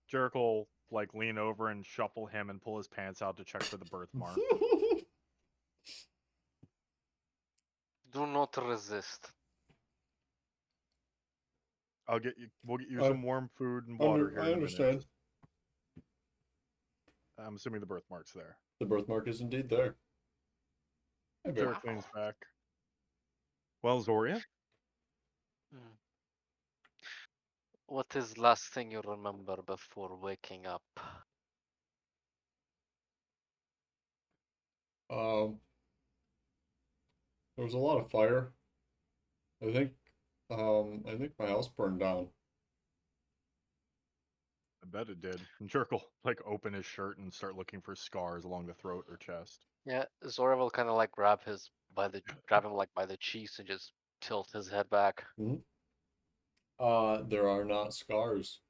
Jericho will like lean over and shuffle him and pull his pants out to check for the birthmark. do not resist. We'll get you some warm food and water here I in a understand. minute. I'm assuming the birthmark's there. The birthmark is indeed there. I bet. Jericho leans back. Well, Zoria? Hmm. What is last thing you remember before waking up? There was a lot of fire. I think my house burned down. I bet it did. And Jericho like open his shirt and start looking for scars along the throat or chest. Yeah, Zora will kind of like grab him like by the cheeks and just tilt his head back. There are not scars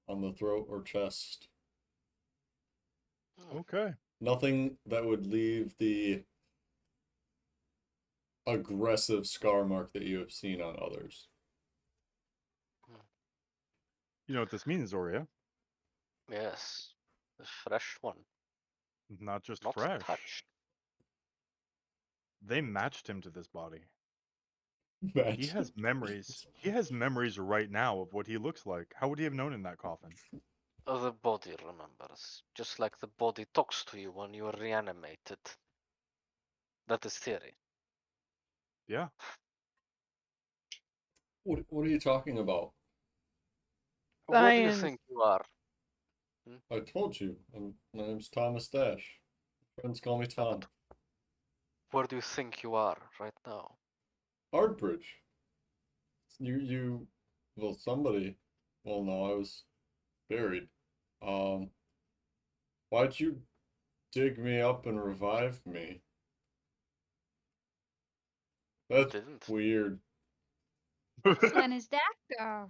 on the throat or chest. Okay. Nothing that would leave the aggressive scar mark that you have seen on others. You know what this means, Zoria? Yes, a fresh one, Not just not fresh. touched. They matched him to this body. He Match. has memories. He has memories right now of what he looks like. How would he have known in that coffin? The body remembers, just like the body talks to you when you are reanimated. That is theory. Yeah. What are you talking about? What do you Science. think you are? I told you. My name's Thomas Dash. Friends call me Tom. Where do you think you are right now? Ardbridge. Well, somebody. Well, no, I was buried. Why'd you dig me up and revive me? That's Didn't. weird. And his dad go.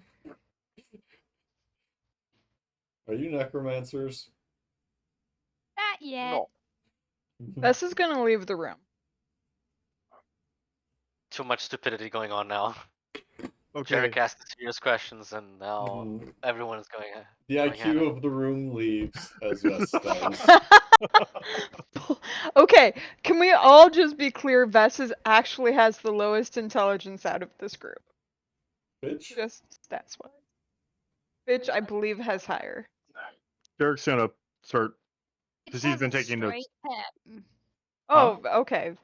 Are you necromancers? Not yet. No. Bess is gonna leave the room. Too much stupidity going on now. Okay. Jarek asked the serious questions, and now Mhm. everyone is going. The going at IQ it. of the room leaves as Vest dies. Okay, can we all just be clear? Vess actually has the lowest intelligence out of this group, Bitch. just stats wise. Bitch, I believe, has higher. Derek's gonna start It because he's has been a taking notes. straight pen. Oh, okay.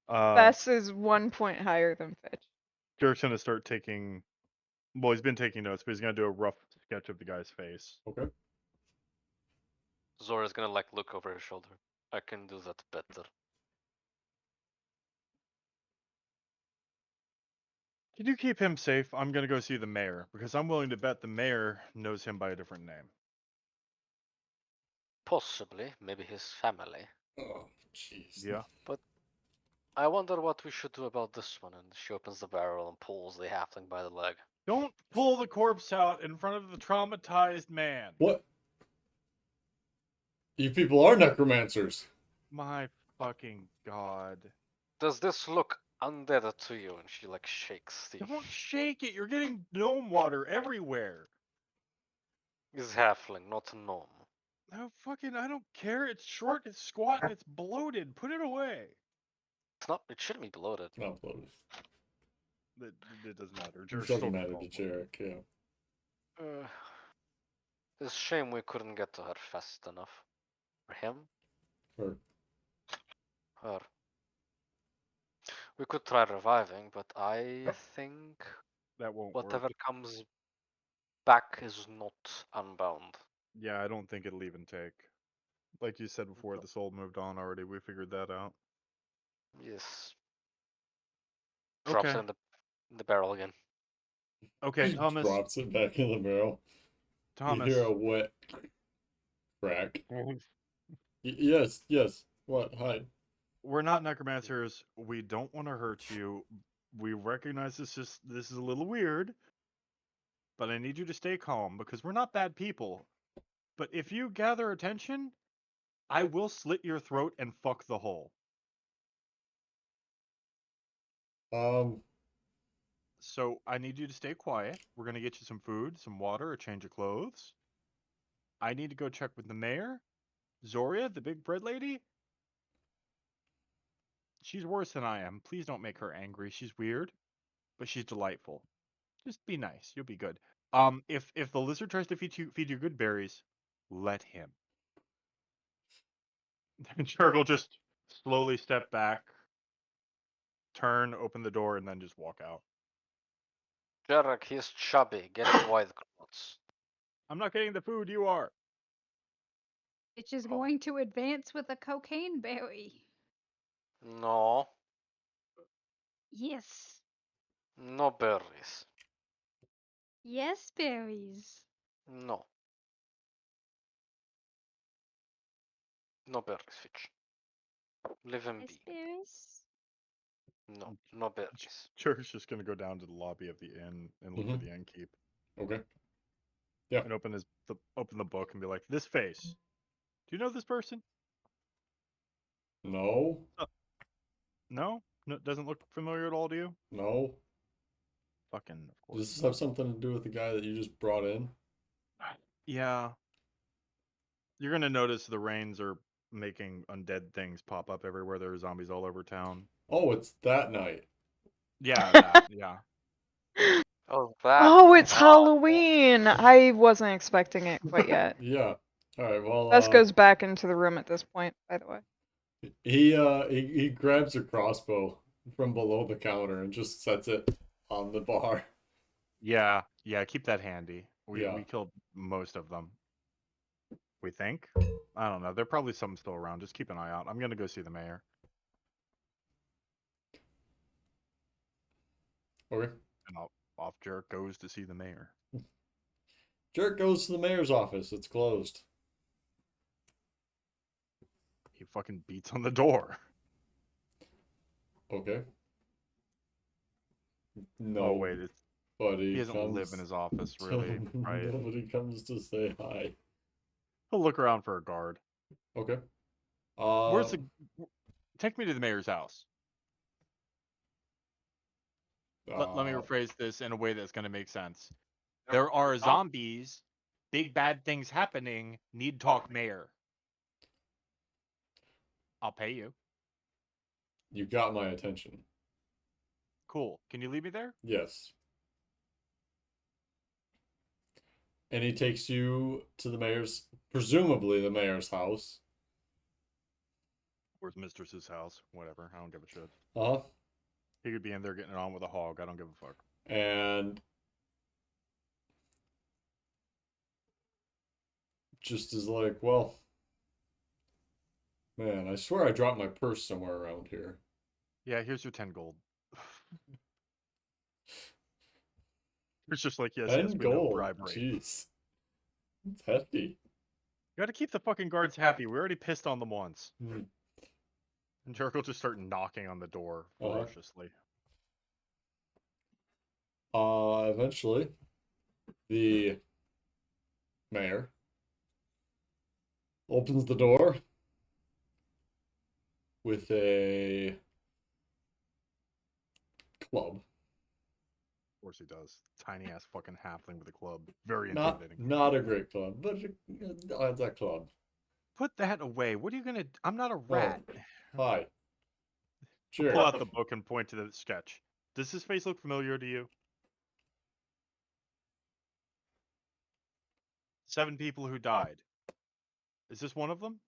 Uh, Vess is 1 point higher than Fitch. Derek's gonna start taking. Well, he's been taking notes, but he's gonna do a rough sketch of the guy's face. Okay. Zora's gonna like look over his shoulder. I can do that better. Can you keep him safe? I'm gonna go see the mayor because I'm willing to bet the mayor knows him by a different name. Possibly, maybe his family. Oh, jeez. Yeah. But I wonder what we should do about this one. And she opens the barrel and pulls the halfling by the leg. Don't pull the corpse out in front of the traumatized man. What? You people are necromancers. My fucking god. Does this look undead to you? And she like shakes the. Don't shake it. You're getting gnome water everywhere. He's halfling, not a gnome. No fucking, I don't care. It's short, it's squat, and it's bloated. Put it away. It's not. It shouldn't be bloated. Not bloated. It doesn't matter. It Jarek's doesn't still matter gonna to call him. Jarek, yeah. It's a shame we couldn't get to her fast enough. For him? Or Her. We could try reviving, but I think That won't whatever work. comes back is not unbound. Yeah, I don't think it'll even take. Like you said before, the soul moved on already. We figured that out. Yes. Drops Okay. it in the barrel again. Okay, he Thomas. drops it back in the barrel. You Thomas. hear a wet crack. Yes, yes. What? Hi. We're not necromancers. We don't want to hurt you. We recognize this is a little weird, but I need you to stay calm because we're not bad people. But if you gather attention, I will slit your throat and fuck the hole. Um, So I need you to stay quiet. We're gonna get you some food, some water, a change of clothes. I need to go check with the mayor. Zoria, the big bread lady. She's worse than I am. Please don't make her angry. She's weird, but she's delightful. Just be nice. You'll be good. If the lizard tries to feed you good berries, let him. And Shark will just slowly step back, turn, open the door, and then just walk out. Jarek, he's chubby. Get him wide clothes. I'm not getting the food. You are. Which is Oh. going to advance with a cocaine berry. No. Yes. No berries. Yes, berries. No. No berries, Fitch. Leave him Yes, be. berries. No. No berries. Shark's just gonna go down to the lobby of the inn and look for the innkeep okay. Yeah. and open the book and be like, "This face. Do you know this person? No. No, no, doesn't look familiar at all to you. No. Fucking, of course. Does this have something to do with the guy that you just brought in? Yeah. You're gonna notice the rains are making undead things pop up everywhere. There are zombies all over town. Oh, it's that night. Yeah, that. Yeah. Oh, that. Oh, one. it's Halloween! I wasn't expecting it quite yet. Yeah. All right. Well, Vess goes back into the room at this point, by the way. he grabs a crossbow from below the counter and just sets it on the bar. Yeah, yeah. Keep that handy. Yeah. We killed most of them. We think. I don't know. There are probably some still around. Just keep an eye out. I'm gonna go see the mayor. Okay. And off Jarek goes to see the mayor. Jerk goes to the mayor's office. It's closed. He fucking beats on the door. Okay. No. Oh wait, it's Buddy he doesn't live in his office, really, right? Nobody comes to say hi. He'll look around for a guard. Okay. Where's the? Take me to the mayor's house. Let me Uh, rephrase this in a way that's going to make sense. There are zombies. Big bad things happening. Need talk mayor. I'll pay you. you got my attention. Cool. Can you leave me there? Yes. And he takes you to the mayor's, presumably the mayor's house. Or his mistress's house. Whatever. I don't give a shit. Uh-huh. He could be in there getting it on with a hog. I don't give a fuck. And just is like, well, man, I swear I dropped my purse somewhere around here. Yeah, here's your 10 gold. It's just like, yes, 10 we know, gold. bribery. Jeez. It's hefty. You gotta keep the fucking guards happy. We already pissed on them once. Hmm. And Jericho just start knocking on the door ferociously. Eventually, the mayor opens the door with a club. Of course he does. Tiny ass fucking halfling with a club. Very Not intimidating. not a great club, but it's a club. Put that away. What are you gonna? I'm not a Oh, rat. hi. Pull Sure. out the book and point to the sketch. Does his face look familiar to you? 7 people who died. Is this one of them?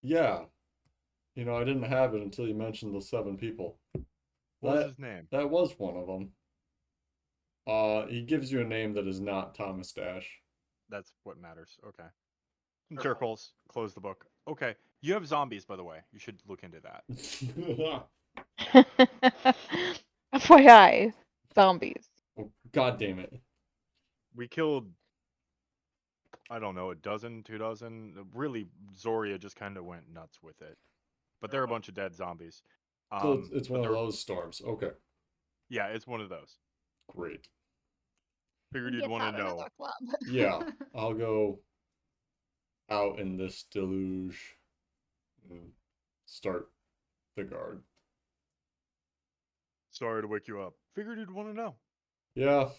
Yeah. You know, I didn't have it until you mentioned the 7 people. What was That his name? that was one of them. He gives you a name that is not Thomas Dash. That's what matters. Okay. Circles. Close the book. Okay. You have zombies, by the way. You should look into that. FYI, zombies. Oh, God damn it. We killed, I don't know, a dozen, 2 dozen. Really, Zoria just kind of went nuts with it. But they're a bunch of dead zombies. So it's But one of they're, those storms. Okay, yeah, it's one of those. great. Figured He you'd gets want out to know. another club. Yeah, I'll go out in this deluge and start the guard. Sorry to wake you up. Figured you'd want to know. Yeah,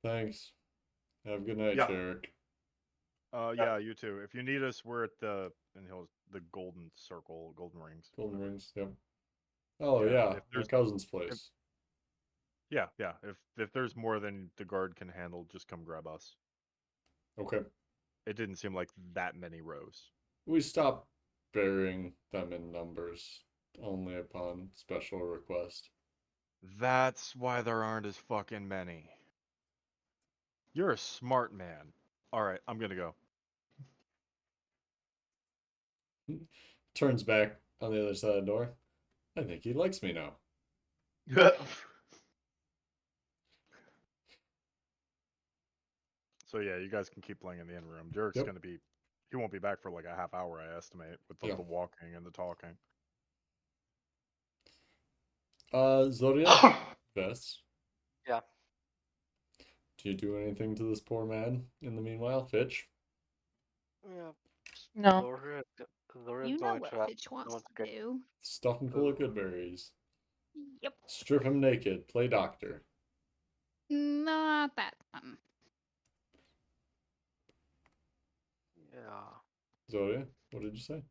thanks. Have a good night, Yeah. Sherrick. Yeah, you too. If you need us, we're at the golden circle, golden rings. Golden Rings, yep. Oh, Yeah, yeah, if my there's cousin's if, place. yeah, yeah. If there's more than the guard can handle, just come grab us. Okay. It didn't seem like that many rows. We stopped burying them in numbers only upon special request. That's why there aren't as fucking many. You're a smart man. All right, I'm gonna go. Turns back on the other side of the door. I think he likes me now. So yeah, you guys can keep playing in the end room. Derek's Yep. gonna be, he won't be back for like a half hour, I estimate, with Yeah. the walking and the talking. Zodia, Vess, Yeah. do you do anything to this poor man in the meanwhile? Fitch? Yeah. No. Laura's You know going what to Fitch wants going to do. Stuff him full of good berries. Yep. Strip him naked. Play doctor. Not that fun. Yeah. Zodia, what did you say?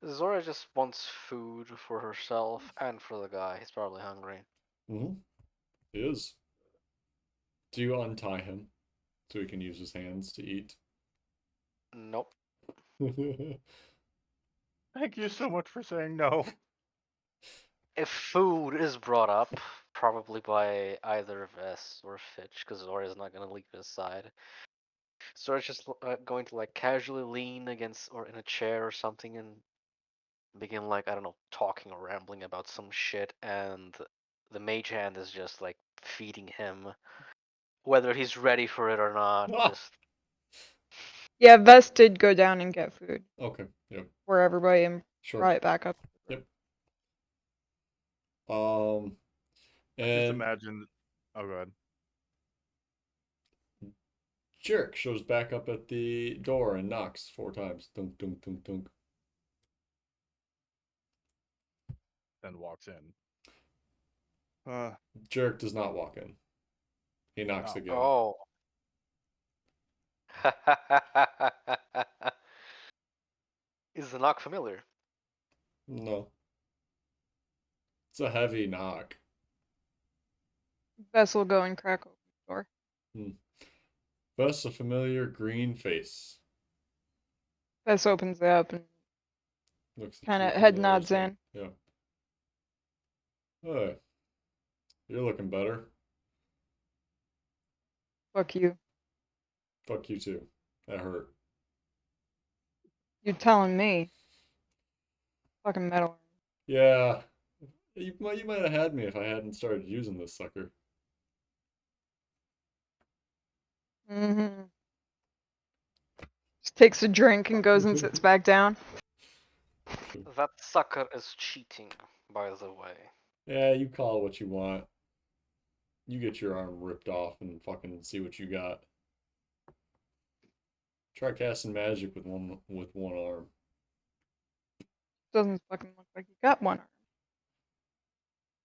Zora just wants food for herself and for the guy. He's probably hungry. Mm-hmm. He is. Do you untie him so he can use his hands to eat? Nope. Thank you so much for saying no. If food is brought up, probably by either Vess or Fitch, because Zora's not gonna leave his side. Zora's just going to like casually lean against or in a chair or something and begin like I don't know talking or rambling about some shit, and the mage hand is just like feeding him, whether he's ready for it or not. Ah! Just Yeah, Vess did go down and get food Okay, yep, for everybody and sure. brought it back up. Yep. Just And imagine. Oh god. Jerk shows back up at the door and knocks 4 times. Dunk, dunk, dunk, dunk. then walks in. Uh, Jerk does not walk in. He knocks Oh. again. Oh. Is the knock familiar? No. It's a heavy knock. Bess will go and crack open the door. Best a familiar green face. Bess opens it up and Looks at kind you of head familiar, nods so- in. Yeah. Hey, you're looking better. Fuck you. Fuck you too. That hurt. You're telling me. Fucking metal. Yeah. You might have had me if I hadn't started using this sucker. Mm-hmm. Just takes a drink and goes and sits back down. That sucker is cheating, by the way. Yeah, you call it what you want. You get your arm ripped off and fucking see what you got. Try casting magic with one arm. Doesn't fucking look like you got one arm.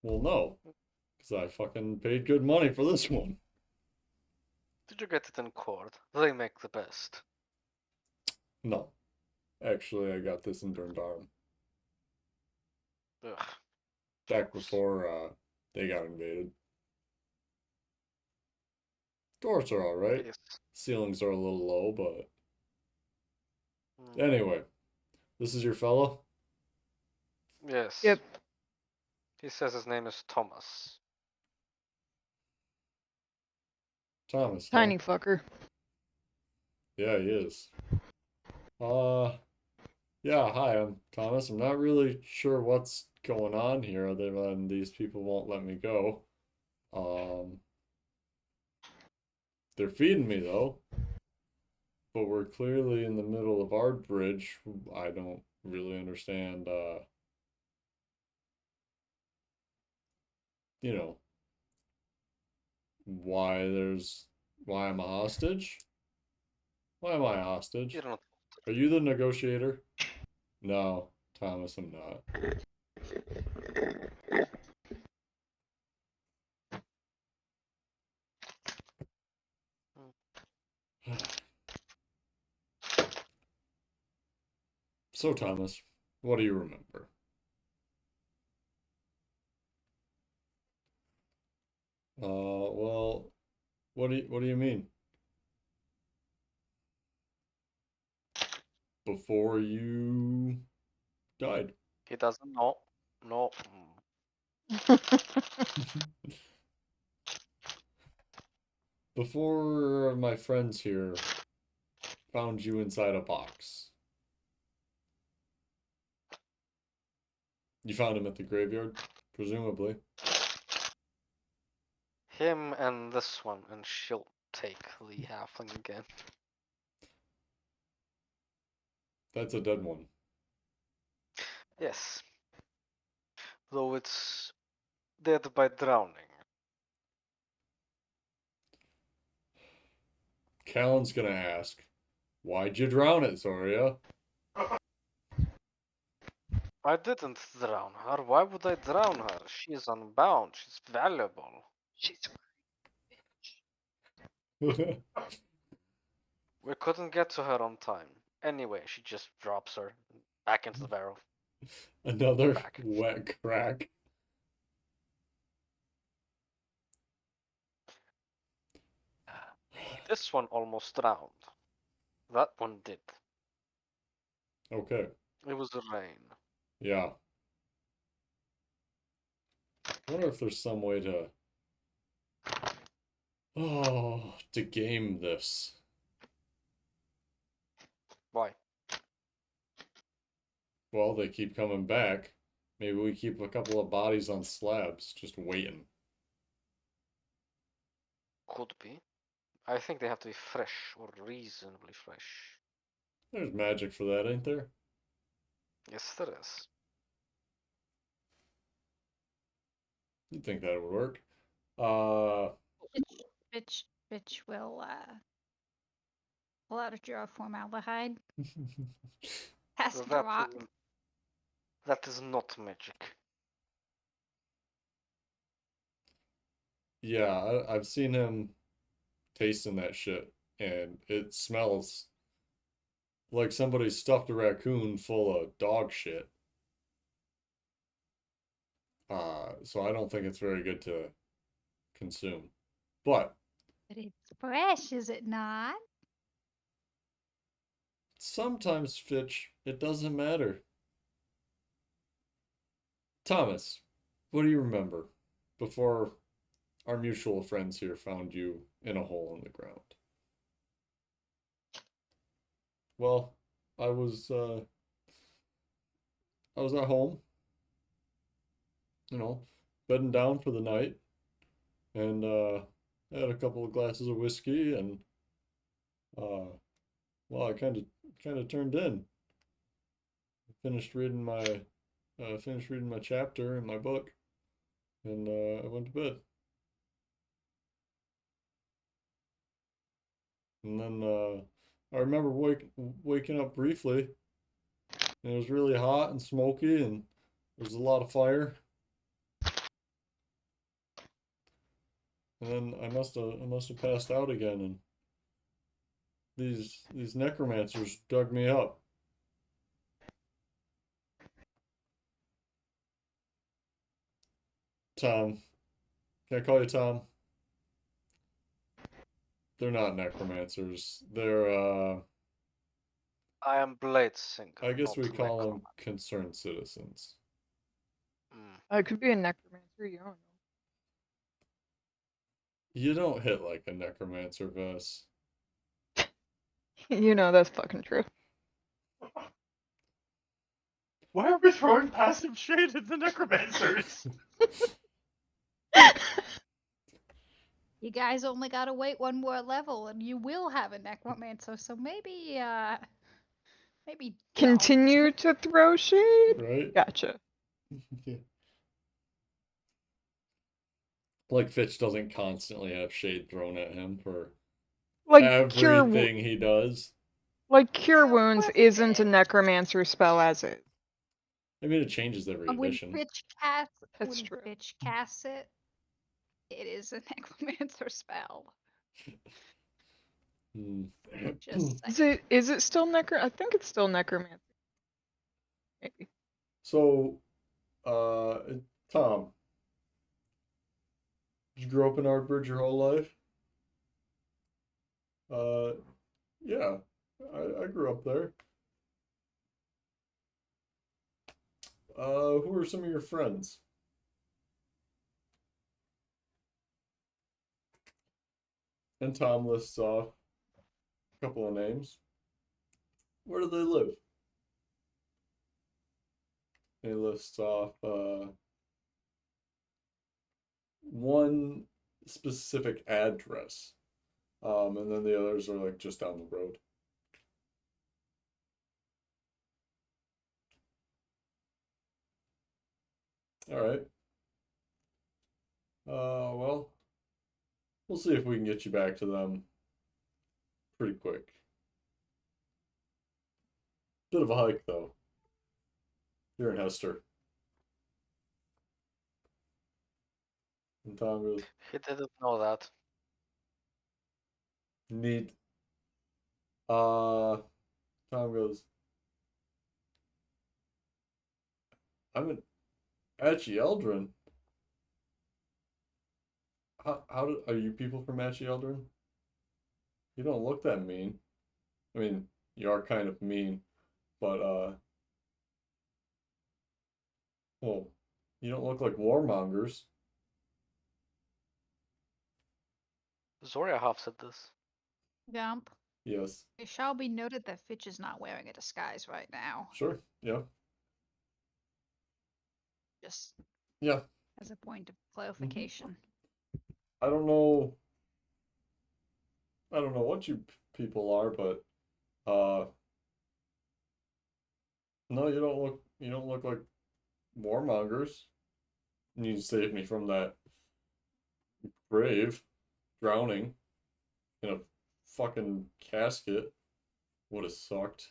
Well, no, because I fucking paid good money for this one. Did you get it in court? They make the best. No, actually, I got this in turned arm Ugh. back before they got invaded. Doors are all right. Yes. Ceilings are a little low, but Mm. anyway, this is your fellow. Yes. Yep. He says his name is Thomas. Thomas. Tiny Huh? fucker. Yeah, he is. Yeah, hi, I'm Thomas. I'm not really sure what's going on here other than these people won't let me go. Um, they're feeding me though, but we're clearly in the middle of our bridge. I don't really understand, you know, why I'm a hostage? Why am I a hostage? You don't. Are you the negotiator? No, Thomas, I'm not. So, Thomas, what do you remember? Well, what do you mean? Before you died. He doesn't know. No. Before my friends here found you inside a box. You found him at the graveyard, presumably. Him and this one, and she'll take the halfling again. That's a dead one. Yes. Though it's dead by drowning. Callan's gonna ask, why'd you drown it, Zoria? I didn't drown her. Why would I drown her? She is unbound. She's valuable. She's We couldn't get to her on time. Anyway, she just drops her back into the barrel. Another Back. wet crack. This one almost drowned. That one did. Okay, It was the rain. yeah. Wonder if there's some way to to game this. Why? Well, they keep coming back. Maybe we keep a couple of bodies on slabs, just waiting. Could be. I think they have to be fresh or reasonably fresh. There's magic for that, ain't there? Yes, there is. You'd think that would work. Bitch will pull out a jar of formaldehyde, pass So it to Rock. that is not magic. Yeah, I've seen him tasting that shit, and it smells like somebody stuffed a raccoon full of dog shit. So I don't think it's very good to consume. But But it's fresh, is it not? sometimes, Fitch, it doesn't matter. Thomas, what do you remember before our mutual friends here found you in a hole in the ground? Well, I was uh, I was at home, you know, bedding down for the night, and I had a couple of glasses of whiskey, and uh, well, I kind of turned in. Finished reading my finished reading my chapter in my book, and I went to bed. And then I remember waking up briefly, and it was really hot and smoky, and there was a lot of fire. And then I must have passed out again, and these necromancers dug me up. Tom, can I call you Tom? They're not necromancers. They're I am Blade Singer, I guess not we call them Necromancer. concerned citizens. Mm. It could be a necromancer. You don't You don't hit like a necromancer, Vess. know. You know that's fucking true. Why are we throwing passive shade at the necromancers? You guys only gotta wait one more level and you will have a necromancer, so maybe maybe don't. Continue to throw shade. Right? Gotcha. Like Fitch doesn't constantly have shade thrown at him for Like cure, everything he does. like cure Of wounds course isn't it a is. necromancer spell as is. I mean, it changes every When edition. Fitch casts That's when true. Fitch casts it, it is a necromancer spell. Hmm. Just Is it still necro? I think it's still necromancer. Maybe. So, Tom, did you grow up in Ardbridge your whole life? Uh, yeah, I grew up there. Who are some of your friends? And Tom lists off a couple of names. Where do they live? He lists off one specific address. And then the others are like just down the road. All right. Well, we'll see if we can get you back to them pretty quick. Bit of a hike, though. You're in Hester. And Tom goes, He didn't know that. neat. Tom goes, I'm in Atchi Eldrin. Are you people from Atchi Eldrin? You don't look that mean. I mean, you are kind of mean, but well, you don't look like warmongers. Zoriahoff said this. jump. Yes. It shall be noted that Fitch is not wearing a disguise right now. Sure. Yeah. Just Yeah. as a point of clarification. I don't know. I don't know what you people are, but uh, no, you don't look. You don't look like warmongers. You saved me from that grave, drowning in a fucking casket. Would have sucked.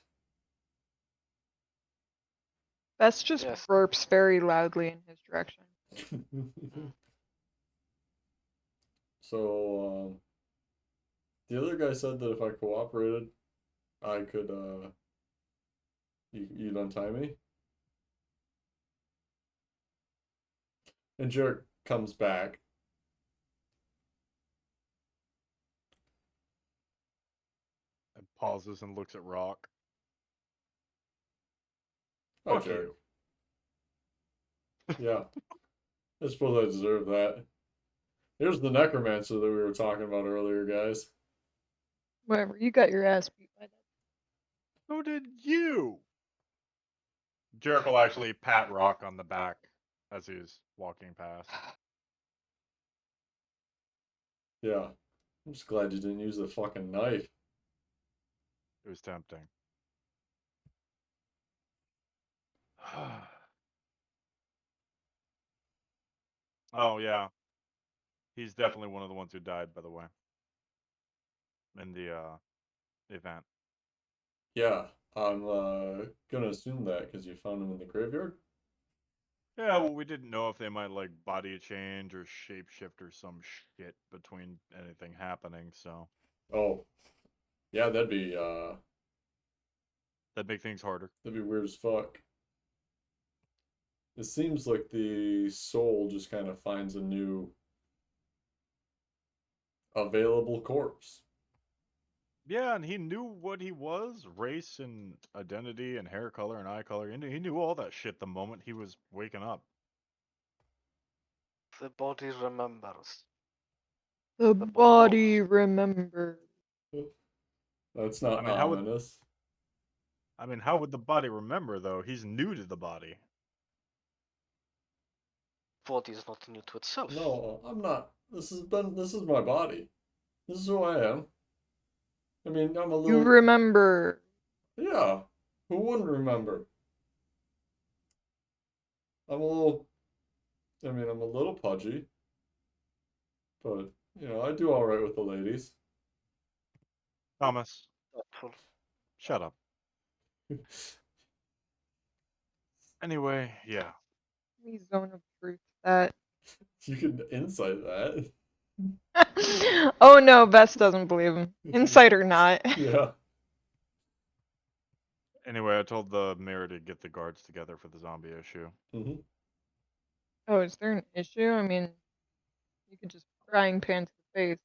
Bess just Yes. burps very loudly in his direction. Mm. So the other guy said that if I cooperated, I could you'd untie me. And Jarek comes back. And pauses and looks at Rock. Hi, Fuck Jarek. you. Yeah, I suppose I deserve that. Here's the necromancer that we were talking about earlier, guys. Whatever, you got your ass beat by that. So did you. Jarek will actually pat Rock on the back as he's walking past. Yeah, I'm just glad you didn't use the fucking knife. It was tempting. Oh yeah, he's definitely one of the ones who died, by the way, in the event. Yeah, I'm gonna assume that because you found him in the graveyard. Yeah, well, we didn't know if they might like body change or shapeshift or some shit between anything happening, so Oh, yeah, that'd make things harder. be weird as fuck. It seems like the soul just kind of finds a new available corpse. Yeah, and he knew what he was, race and identity and hair color and eye color. He knew all that shit the moment he was waking up. The body remembers. The body remember. That's not I mean, how would ominous. how would the body remember though? He's new to the body. Body is not new to itself. No, I'm not. This is my body. This is who I am. I mean, I'm a You little. remember. Yeah, who wouldn't remember? I'm a little. I mean, I'm a little pudgy, but I do all right with the ladies. Thomas, Thoughtful. shut up. Anyway, yeah. We zone of truth that. You can insight that. Oh no, Bess doesn't believe him. Insight or not. Yeah. Anyway, I told the mayor to get the guards together for the zombie issue. Hmm. Oh, is there an issue? I mean, you could just frying pan to the face.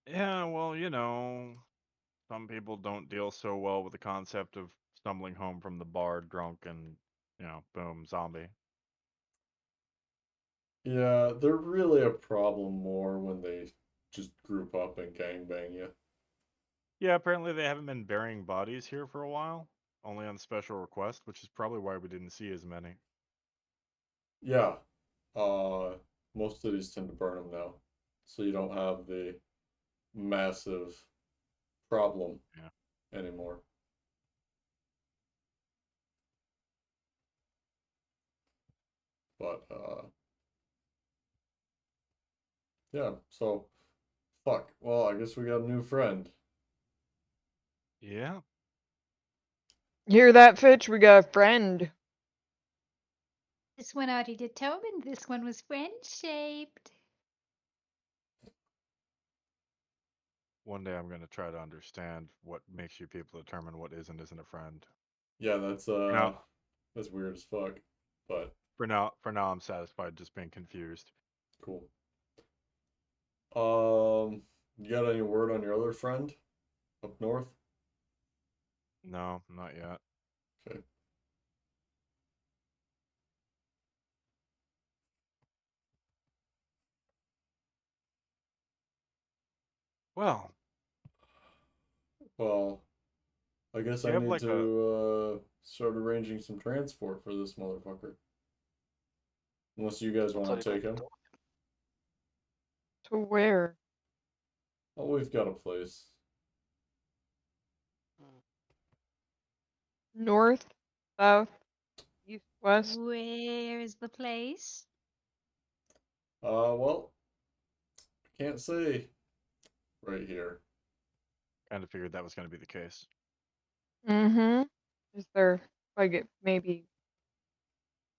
Yeah, well, some people don't deal so well with the concept of stumbling home from the bar drunk and, boom, zombie. Yeah, they're really a problem more when they just group up and gangbang you. Yeah, apparently they haven't been burying bodies here for a while, only on special request, which is probably why we didn't see as many. Yeah. Uh, most cities tend to burn them now, so you don't have the massive problem Yeah. anymore. But yeah. So, fuck. Well, I guess we got a new friend. Yeah. Hear that, Fitch? We got a friend. This one already determined this one was friend shaped. One day I'm going to try to understand what makes you people determine what is and isn't a friend. Yeah, that's Now, that's weird as fuck. But for now, I'm satisfied just being confused. cool. You got any word on your other friend up north? No, not yet. Okay. Well, Well, I guess do I you have need like a to start arranging some transport for this motherfucker. Unless you guys What are want you to going take to him. do? To where? Oh, we've got a place. North, south, east, west. Where is the place? Well, I can't say right here. kind of figured that was going to be the case. Mm-hmm. Is there like maybe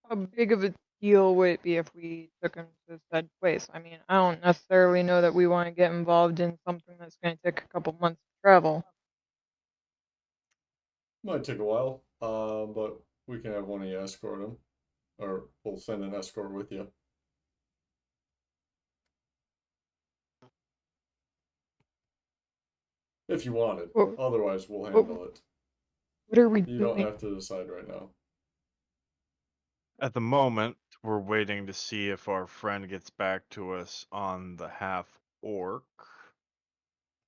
how big of a deal would it be if we took him to said place. I mean, I don't necessarily know that we want to get involved in something that's going to take a couple months of travel. Might take a while, but we can have one of you escort him, or we'll send an escort with you if you want it. What, Otherwise, we'll what, handle it. what are we You don't doing? have to decide right now. At the moment, we're waiting to see if our friend gets back to us on the half orc.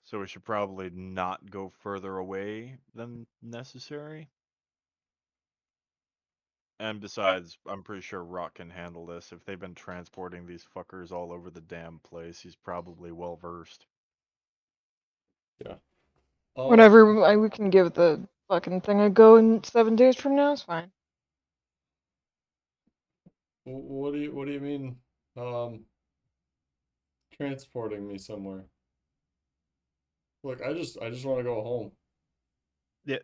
So we should probably not go further away than necessary. And besides, I'm pretty sure Rock can handle this. If they've been transporting these fuckers all over the damn place, he's probably well versed. Yeah. Whatever, we can give the fucking thing a go in 7 days from now. It's fine. What do you mean, transporting me somewhere? Look, I just want to go home. Yeah,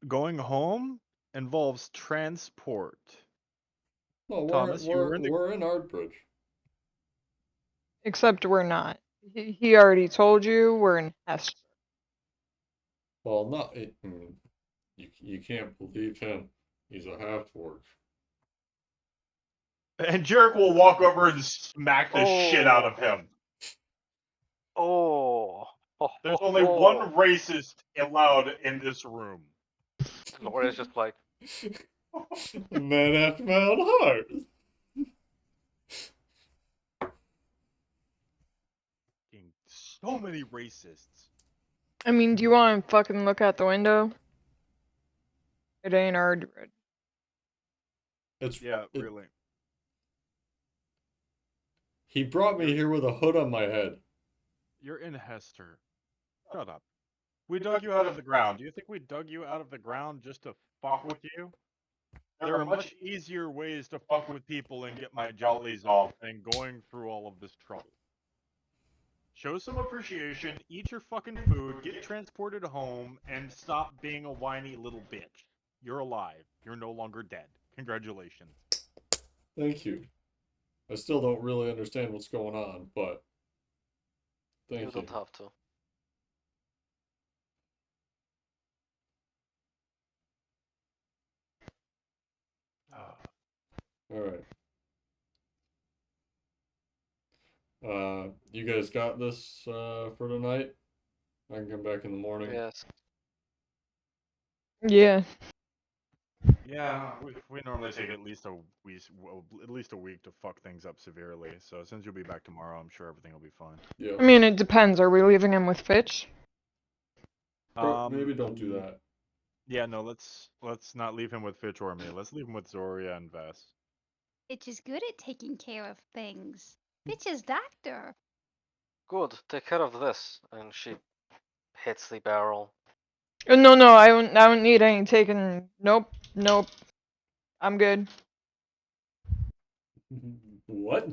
going home involves transport. No, Thomas, you were in the. we're in Ardbridge. Except we're not. He already told you we're in Hester. Well, not it. You can't believe him. He's a half orc. And Jarek will walk over and smack the shit out of him. Oh. There's only one racist allowed in this room. Laura's just like, A man after my own heart. So many racists. I mean, do you want to fucking look out the window? It ain't hard to read. It's Yeah, it- really. He brought me here with a hood on my head. You're in Hester. Shut up. We dug you out of the ground. Do you think we dug you out of the ground just to fuck with you? There are much easier ways to fuck with people and get my jollies off than going through all of this trouble. Show some appreciation, eat your fucking food, get transported home, and stop being a whiny little bitch. You're alive. You're no longer dead. Congratulations. Thank you. I still don't really understand what's going on, but you thank don't you. have to. All right. You guys got this for tonight? I can come back in the morning. Yes. Yeah. Yeah, we normally take at least a week to fuck things up severely. So since you'll be back tomorrow, I'm sure everything will be fine. Yeah. I mean, it depends. Are we leaving him with Fitch? Maybe don't do that. Yeah, no, let's not leave him with Fitch or me. Let's leave him with Zoria and Vess. Fitch is good at taking care of things. Fitch is doctor. Good. Take care of this. And she hits the barrel. No, no, I don't need any taken. Nope, nope. I'm good. What?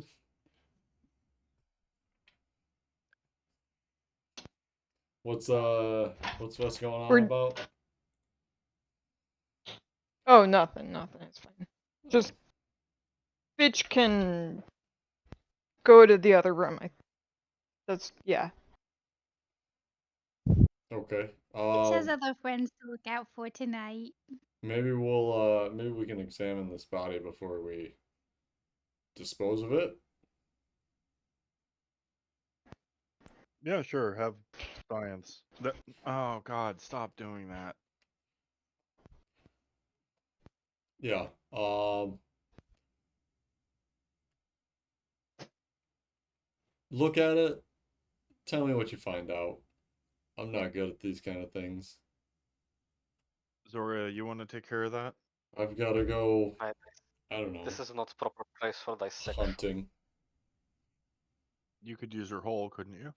What's Vess going on We're- about? Oh, nothing, nothing. It's fine. Just Fitch can go to the other room. That's yeah. Okay. Fitch has other friends to look out for tonight. Maybe maybe we can examine this body before we dispose of it. Yeah, sure. Have science. Oh God, stop doing that. Yeah. Look at it. Tell me what you find out. I'm not good at these kind of things. Zoria, you want to take care of that? I've got to go, I, I don't know, this is not proper place for dissection. hunting. You could use your hole, couldn't you?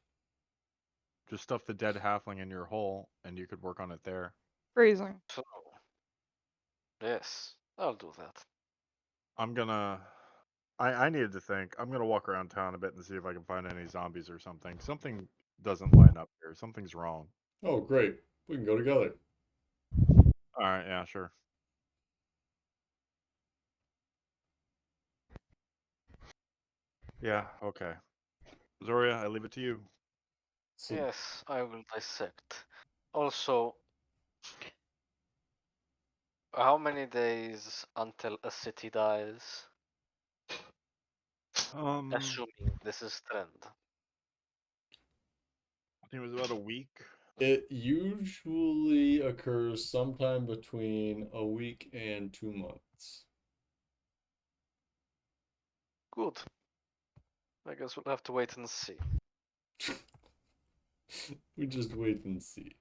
Just stuff the dead halfling in your hole, and you could work on it there. Phrasing. So, yes, I'll do that. I'm gonna. I needed to think. I'm gonna walk around town a bit and see if I can find any zombies or something. Something doesn't line up here. Something's wrong. Oh, great. We can go together. All right, yeah, sure. Yeah, okay. Zoria, I leave it to you. So Yes, I will dissect. Also, how many days until a city dies? Assuming this is trend. I think it was about a week. it usually occurs sometime between a week and 2 months. Good. I guess we'll have to wait and see. We just wait and see.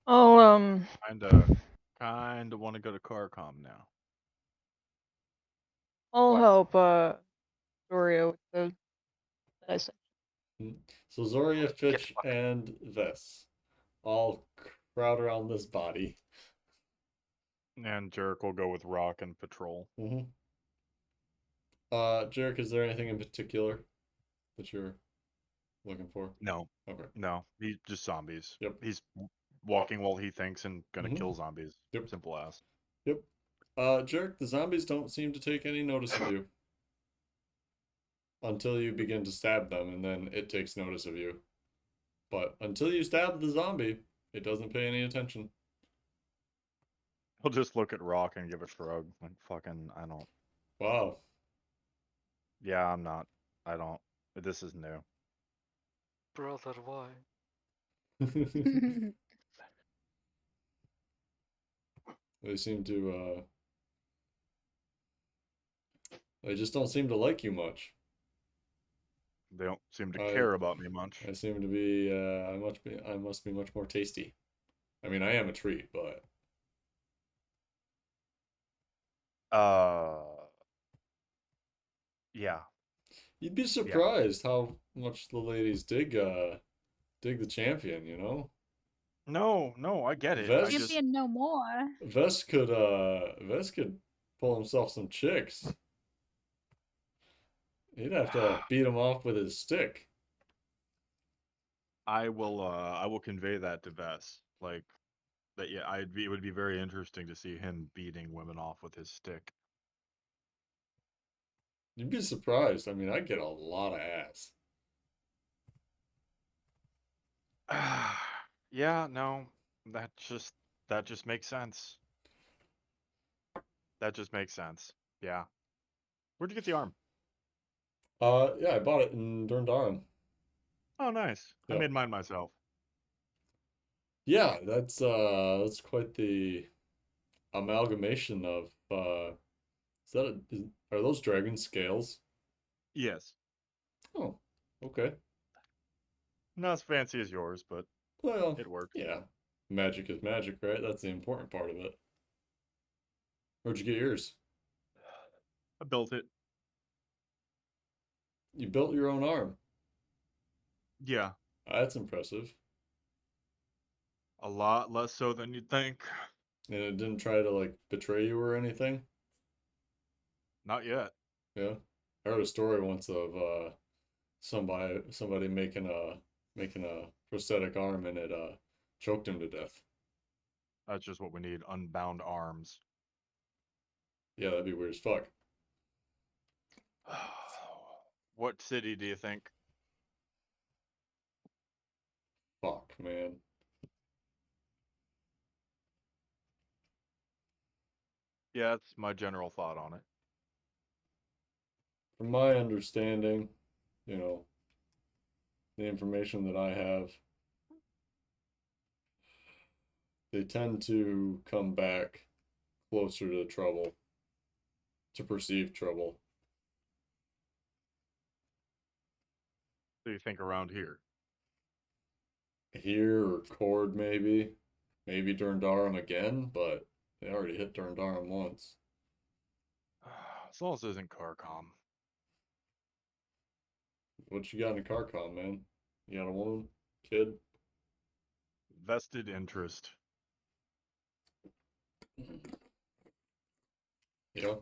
I'll Kinda want to go to Carcom now. I'll What? help Doria with the dissect. So Zoria, Get Fitch, fucked. and Vess all crowd around this body. And Jarek will go with Rock and Patrol. Mm-hmm. Jarek, is there anything in particular that you're looking for? No, Okay. no, he's just zombies. Yep. He's walking while he thinks and gonna Mhm. kill zombies. Yep. Simple as. Yep. Jarek, the zombies don't seem to take any notice of you until you begin to stab them, and then it takes notice of you. But until you stab the zombie, it doesn't pay any attention. He'll just look at Rock and give a shrug. Like, fucking, I don't. Wow. Yeah, I'm not. I don't. This is new. Brother, why? They seem to, they just don't seem to like you much. They don't seem to I, care about me much. I seem to be, I must be much more tasty. I mean, I am a treat, but Uh, yeah, you'd be yeah. surprised how much the ladies dig the champion, you know? No, no, I get it. I Vest just Champion no more. Vest could pull himself some chicks. He'd have to beat him off with his stick. I will convey that to Vess. Like that yeah, it would be very interesting to see him beating women off with his stick. You'd be surprised. I mean, I get a lot of ass. Yeah, no. That just that just makes sense. That just makes sense. Yeah. Where'd you get the arm? Yeah, I bought it in Durndarum. Oh, nice. I Yeah. made mine myself. Yeah, that's quite the amalgamation of is that are those dragon scales? Yes. Oh, okay. Not as fancy as yours, but Well, it works. yeah. Magic is magic, right? That's the important part of it. Where'd you get yours? I built it. You built your own arm. Yeah. That's impressive. A lot less so than you'd think. And it didn't try to like betray you or anything. Not yet. Yeah. I heard a story once of somebody making a prosthetic arm and it choked him to death. That's just what we need. Unbound arms. Yeah, that'd be weird as fuck. What city do you think? Fuck, man. Yeah, that's my general thought on it. From my understanding, you know, the information that I have, they tend to come back closer to trouble, to perceived trouble. So you think around here? Here or Cord maybe Durndarum again, but they already hit Durndarum once. As long as it isn't Carcom. What you got in a car com, man? You got a woman, kid? Vested interest. Yeah.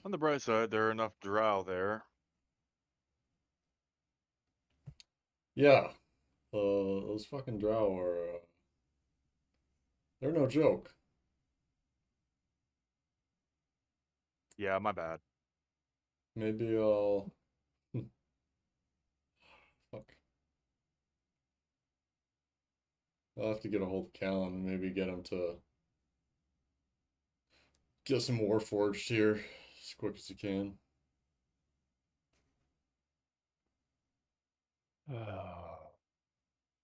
On the bright side, there are enough drow there. Yeah. Those fucking drow are they're no joke. Yeah, my bad. Maybe I'll. Fuck. I'll have to get a hold of Callan and maybe get him to get some war forged here as quick as he can.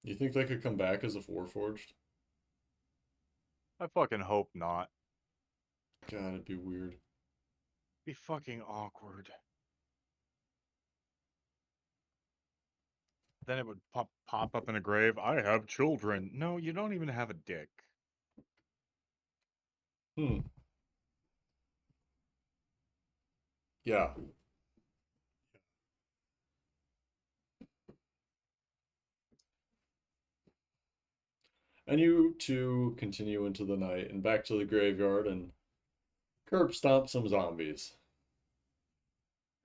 You think they could come back as a war forged? I fucking hope not. God, it'd be weird. Be fucking awkward. Then it would pop up in a grave. I have children. No, you don't even have a dick. Hmm. Yeah. And you two continue into the night and back to the graveyard and curb stomp some zombies.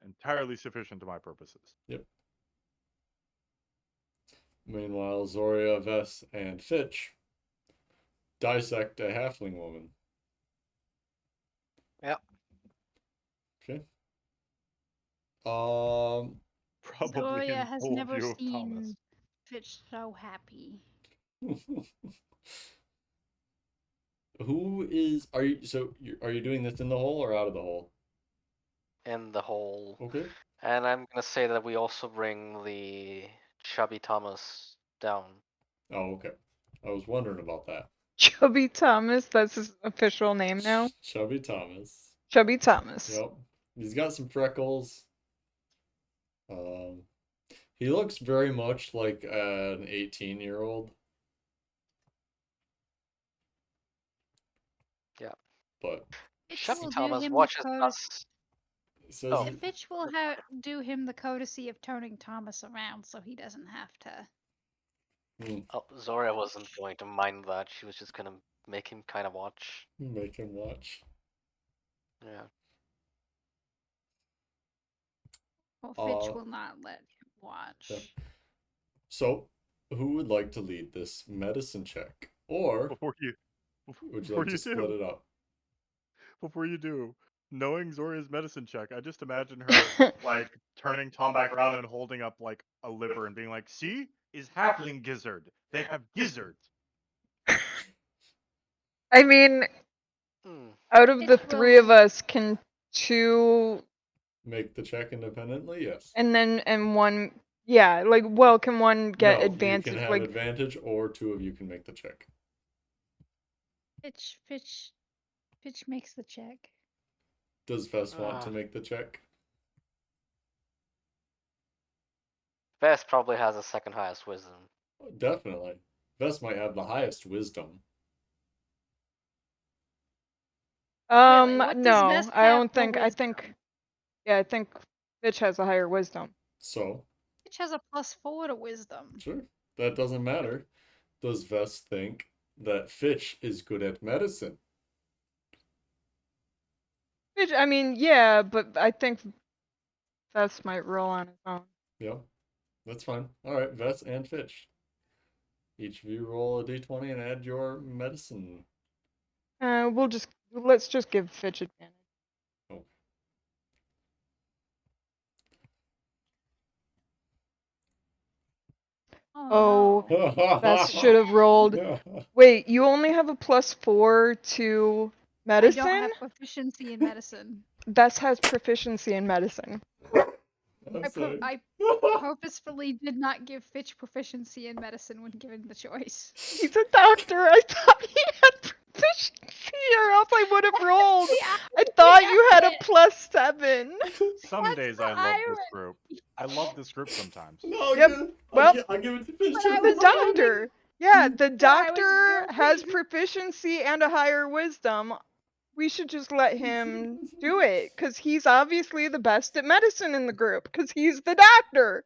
Entirely sufficient to my purposes. Yep. Meanwhile, Zoria, Vess, and Fitch dissect a halfling woman. Yep. Okay. Um. Probably Zoya in has full never view of Thomas. seen Fitch so happy. Who is? Are you? Are you doing this in the hole or out of the hole? In the hole. Okay. And I'm gonna say that we also bring the chubby Thomas down. Oh, okay. I was wondering about that. Chubby Thomas, that's his official name now. Chubby Thomas. Chubby Thomas. Yep. He's got some freckles. He looks very much like an 18-year-old. Yeah. But Fitch Chubby will do Thomas him the watches courtesy. us. it says Oh. Fitch will do him the courtesy of turning Thomas around so he doesn't have to. Oh, Zoria wasn't going to mind that. She was just gonna make him kind of watch. Make him watch. Yeah. Well, Fitch Uh, will not let him watch. yeah. So, who would like to lead this medicine check? Or Before you would you like to split it up? Before you do, knowing Zoria's medicine check, I just imagine her like turning Tom back around and holding up like a liver and being like, "See, is halfling gizzard. They have gizzards." I mean, out of the Fitch three of will- us, can two Make the check independently? Yes. and one, yeah, like, well, can one get No, advantage? you can have Like, advantage, or two of you can make the check. Fitch makes the check. Does Vess want to Ah. make the check? Vess probably has the second highest wisdom. Definitely. Vess might have the highest wisdom. Really, what does no, Vest I have don't for think. I think, wisdom? yeah, I think Fitch has a higher wisdom. So, Fitch has a +4 to wisdom. sure, that doesn't matter. Does Vess think that Fitch is good at medicine? Fitch, I mean, yeah, but I think Vess might roll on his own. Yeah, that's fine. All right, Vess and Fitch. Each of you roll a d20 and add your medicine. Let's just give Fitch advantage. Oh, Oh, no. Vess should have rolled. Wait, you only have a +4 to I medicine? don't have proficiency in medicine. Vess has proficiency in medicine. I'm sorry. I purposefully did not give Fitch proficiency in medicine when given the choice. He's a doctor. I thought he had proficiency, or else I would have rolled. I thought you had a +7. Some That's days the I love this irony. group. I love this group sometimes. No, Yep. Well, I give it to Fitch. but I The was doctor. Yeah, the but I was doctor has building- proficiency and a higher wisdom. We should just let him do it, because he's obviously the best at medicine in the group, because he's the doctor.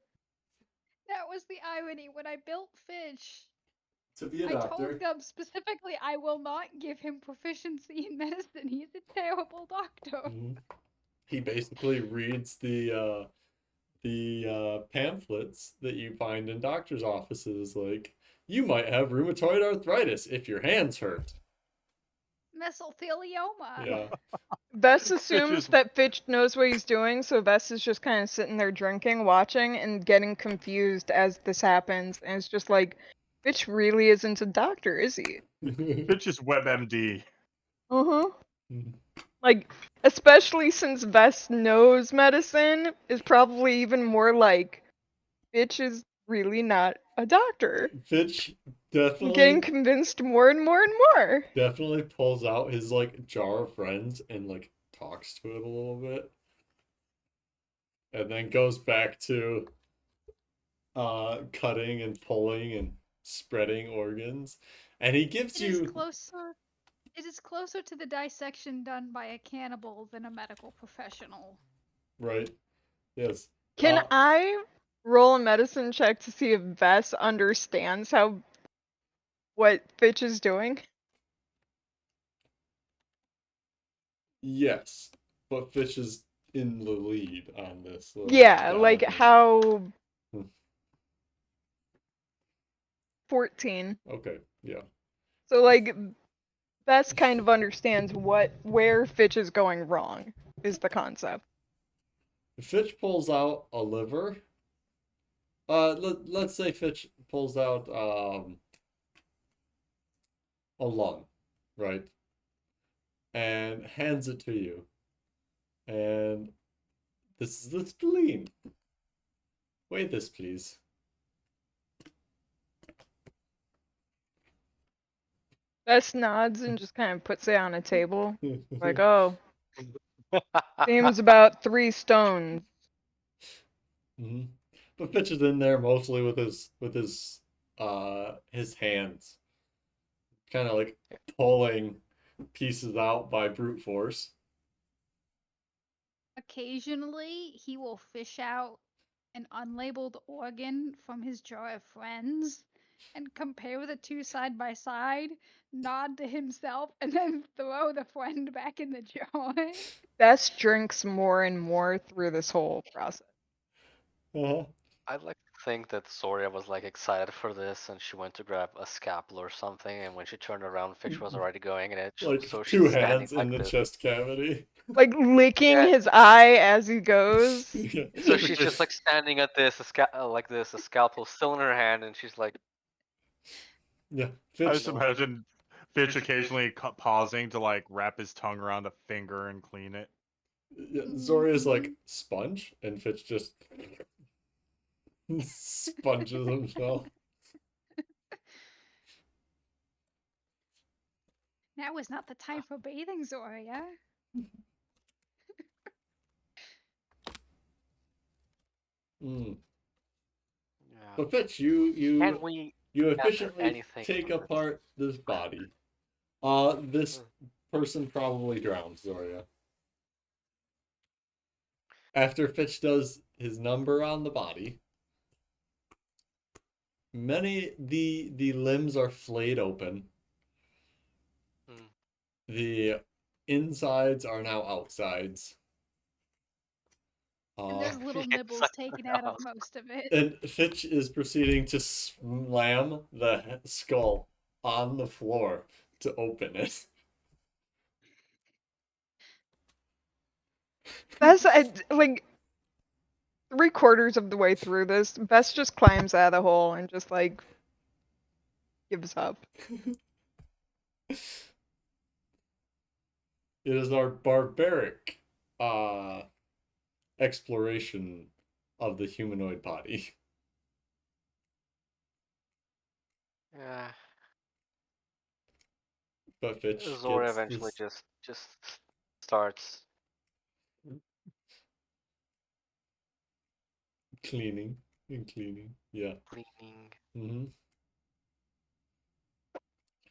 That was the irony. When I built Fitch, To be a I doctor. told Gub specifically I will not give him proficiency in medicine. He's a terrible doctor. Mhm. He basically reads the pamphlets that you find in doctor's offices, like, you might have rheumatoid arthritis if your hands hurt. Mesothelioma. Yeah. Vess assumes is- that Fitch knows what he's doing, so Vess is just kind of sitting there drinking, watching, and getting confused as this happens. And it's just like, Fitch really isn't a doctor, is he? Fitch is WebMD. Uh-huh. Like, especially since Vess knows medicine, is probably even more like, Fitch is really not a doctor. Fitch I'm getting definitely convinced more and more and more. definitely pulls out his like jar of friends and like talks to it a little bit. And then goes back to cutting and pulling and spreading organs. And he gives It is you closer. It is closer to the dissection done by a cannibal than a medical professional. right. Yes. Can I roll a medicine check to see if Vess understands what Fitch is doing? Yes. But Fish is in the lead on this. Yeah, like down. how Hmm. 14. Okay, yeah. So like Vess kind of understands where Fitch is going wrong is the concept. Fitch pulls out a liver. Let's say Fitch pulls out a lung, right? And hands it to you. And this is the spleen. Weigh this, please. Vess nods and just kind of puts it on a table. Like, oh, seems about 3 stones. Mhm. But Fitch is in there mostly with his hands, kind of like pulling pieces out by brute force. Occasionally, he will fish out an unlabeled organ from his jar of friends and compare the two side by side, nod to himself, and then throw the friend back in the jar. Vess drinks more and more through this whole process. Uh-huh. I'd like to think that Zoria was like excited for this and she went to grab a scalpel or something, and when she turned around, Fitch was already going in it. Like So two she's standing hands in like the this. chest cavity. Like licking Yeah. his eye as he goes. Yeah. So she's just like standing at this, like this, a scalpel still in her hand, and she's like, Yeah. I Fitch just imagine Fitch occasionally pausing to like wrap his tongue around a finger and clean it. yeah, Zoria's like sponge and Fitch just sponges himself. Now is not the time for bathing, Zoria. Mm. yeah. But Fitch, Can we you gather efficiently anything take from this? apart this body. This person probably drowned, Zoria. After Fitch does his number on the body, the limbs are flayed open. Hmm. The insides are now outsides. And there's little Yes, nibbles taken out of most of it. And Fitch is proceeding to slam the skull on the floor to open it. Vess, like 3/4 of the way through this, Vess just climbs out of the hole and just like gives up. It is our barbaric exploration of the humanoid body. Yeah. But Fitch Zora gets eventually his just starts cleaning and cleaning. Yeah. cleaning. Mm-hmm.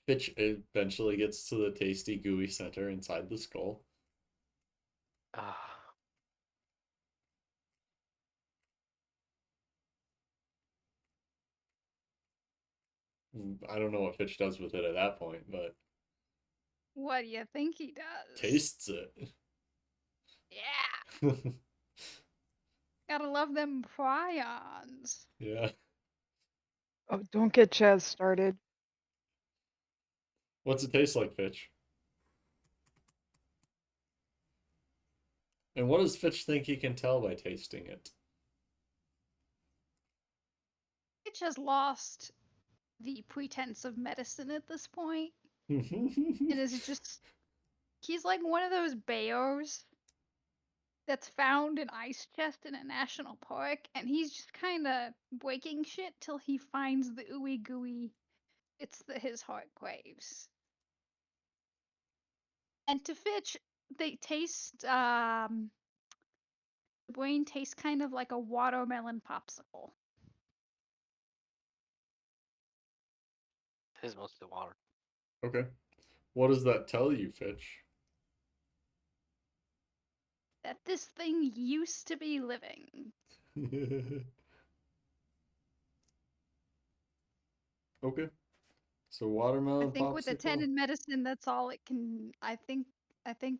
Fitch eventually gets to the tasty, gooey center inside the skull. Ah. I don't know what Fitch does with it at that point, but What do you think he does? tastes it. Yeah, gotta love them prions. Yeah. Oh, don't get Chaz started. What's it taste like, Fitch? And what does Fitch think he can tell by tasting it? Fitch has lost the pretense of medicine at this point, and is just he's like one of those bears that's found in ice chest in a national park, and he's just kind of breaking shit till he finds the ooey gooey. It's his heart craves. And to Fitch, they taste the brain tastes kind of like a watermelon popsicle. It is mostly water. Okay. What does that tell you, Fitch? That this thing used to be living. Okay. So I watermelon think with a 10 popsicle. in medicine, that's all it can. I think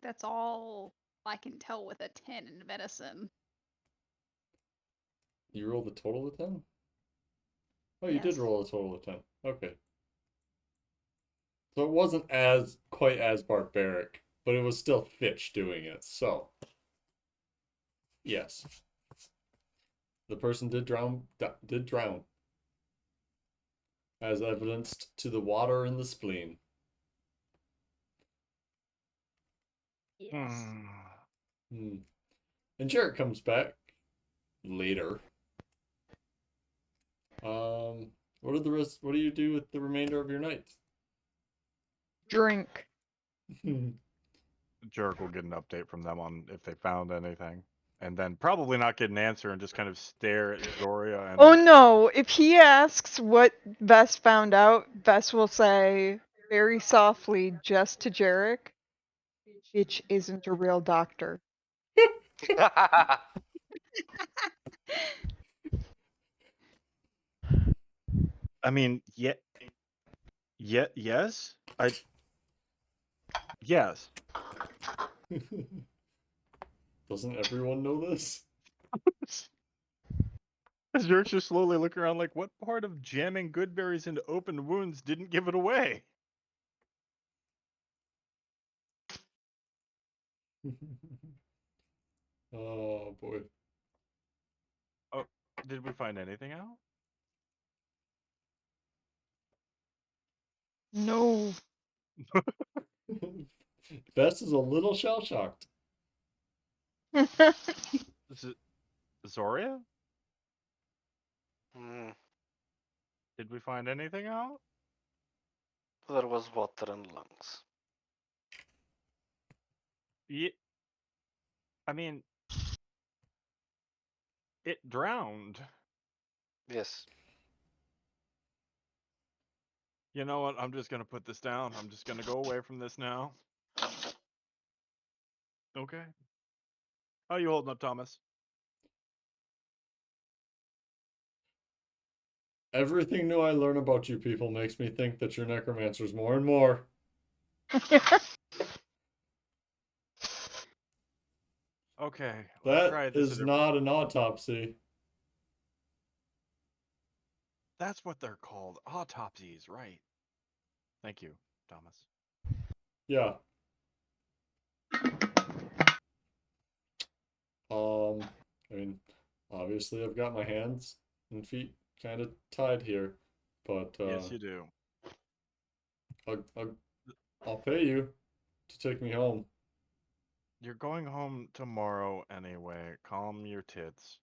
that's all I can tell with a 10 in medicine. You rolled a total of 10? Oh, you did Yes. roll a total of 10. Okay. So it wasn't as quite as barbaric, but it was still Fitch doing it. So, yes. The person did drown, as evidenced to the water in the spleen. Yes. Hmm. And Jarrett comes back later. What do you do with the remainder of your night? Drink. Jarek will get an update from them on if they found anything. And then probably not get an answer and just kind of stare at Zoria and Oh no, if he asks what Vess found out, Vess will say very softly just to Jarek, Bitch isn't a real doctor. I mean, yes. Yes. Doesn't everyone know this? Jarek's just slowly looking around like, what part of jamming good berries into open wounds didn't give it away? Oh boy. Oh, did we find anything out? No. Bess is a little shell shocked. Zoria? Mm, Did we find anything out? there was water in lungs. Yeah. I mean, it drowned. Yes. You know what? I'm just gonna put this down. I'm just gonna go away from this now. Okay. How you holding up, Thomas? Everything new I learn about you people makes me think that you're necromancers more and more. Okay, let's That try this. is not an autopsy. That's what they're called. Autopsies, right. Thank you, Thomas. Yeah. I mean, obviously I've got my hands and feet kind of tied here, but Yes, you do. I'll pay you to take me home. You're going home tomorrow anyway. Calm your tits.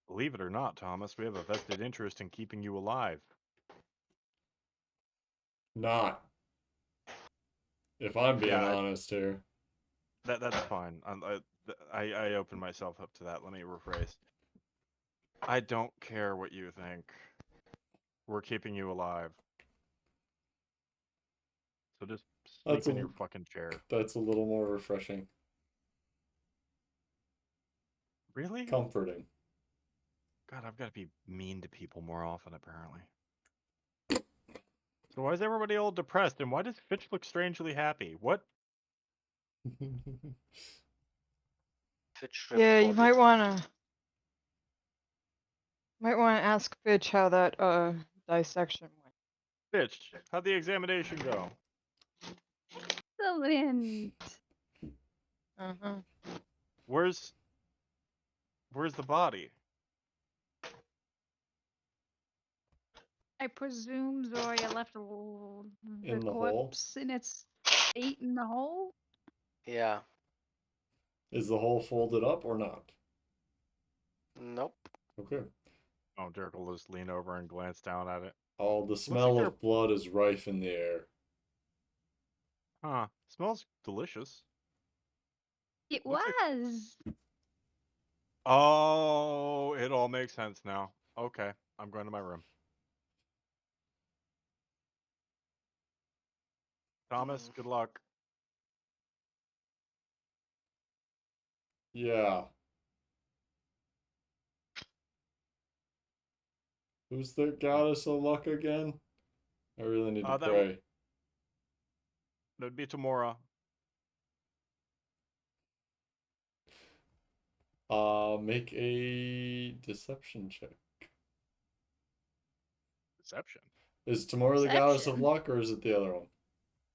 Believe it or not, Thomas, we have a vested interest in keeping you alive. Not, if I'm being Yeah, honest here. that's fine. I opened myself up to that. Let me rephrase. I don't care what you think. We're keeping you alive. So just That's sleep in a your fucking chair. that's a little more refreshing, Really? comforting. God, I've got to be mean to people more often, apparently. So why is everybody all depressed, and why does Fitch look strangely happy? What? Fitch Yeah, you reported. might wanna ask Fitch how that dissection went. Fitch, how'd the examination go? Excellent. Uh-huh. Where's the body? I presume Zoria left the In the hole? corpse in its state in the hole. Yeah. Is the hole folded up or not? Nope. Okay. Oh, Dirk will just lean over and glance down at it. Oh, the like smell they're- of blood is rife in the air. Huh. Smells delicious. It Looks like- was. Oh, it all makes sense now. Okay, I'm going to my room. Thomas, good luck. Yeah. Who's the goddess of luck again? I really need to That pray. That'd be tomorrow. Make a deception check. Deception. Is tomorrow the goddess of Deception. luck, or is it the other one?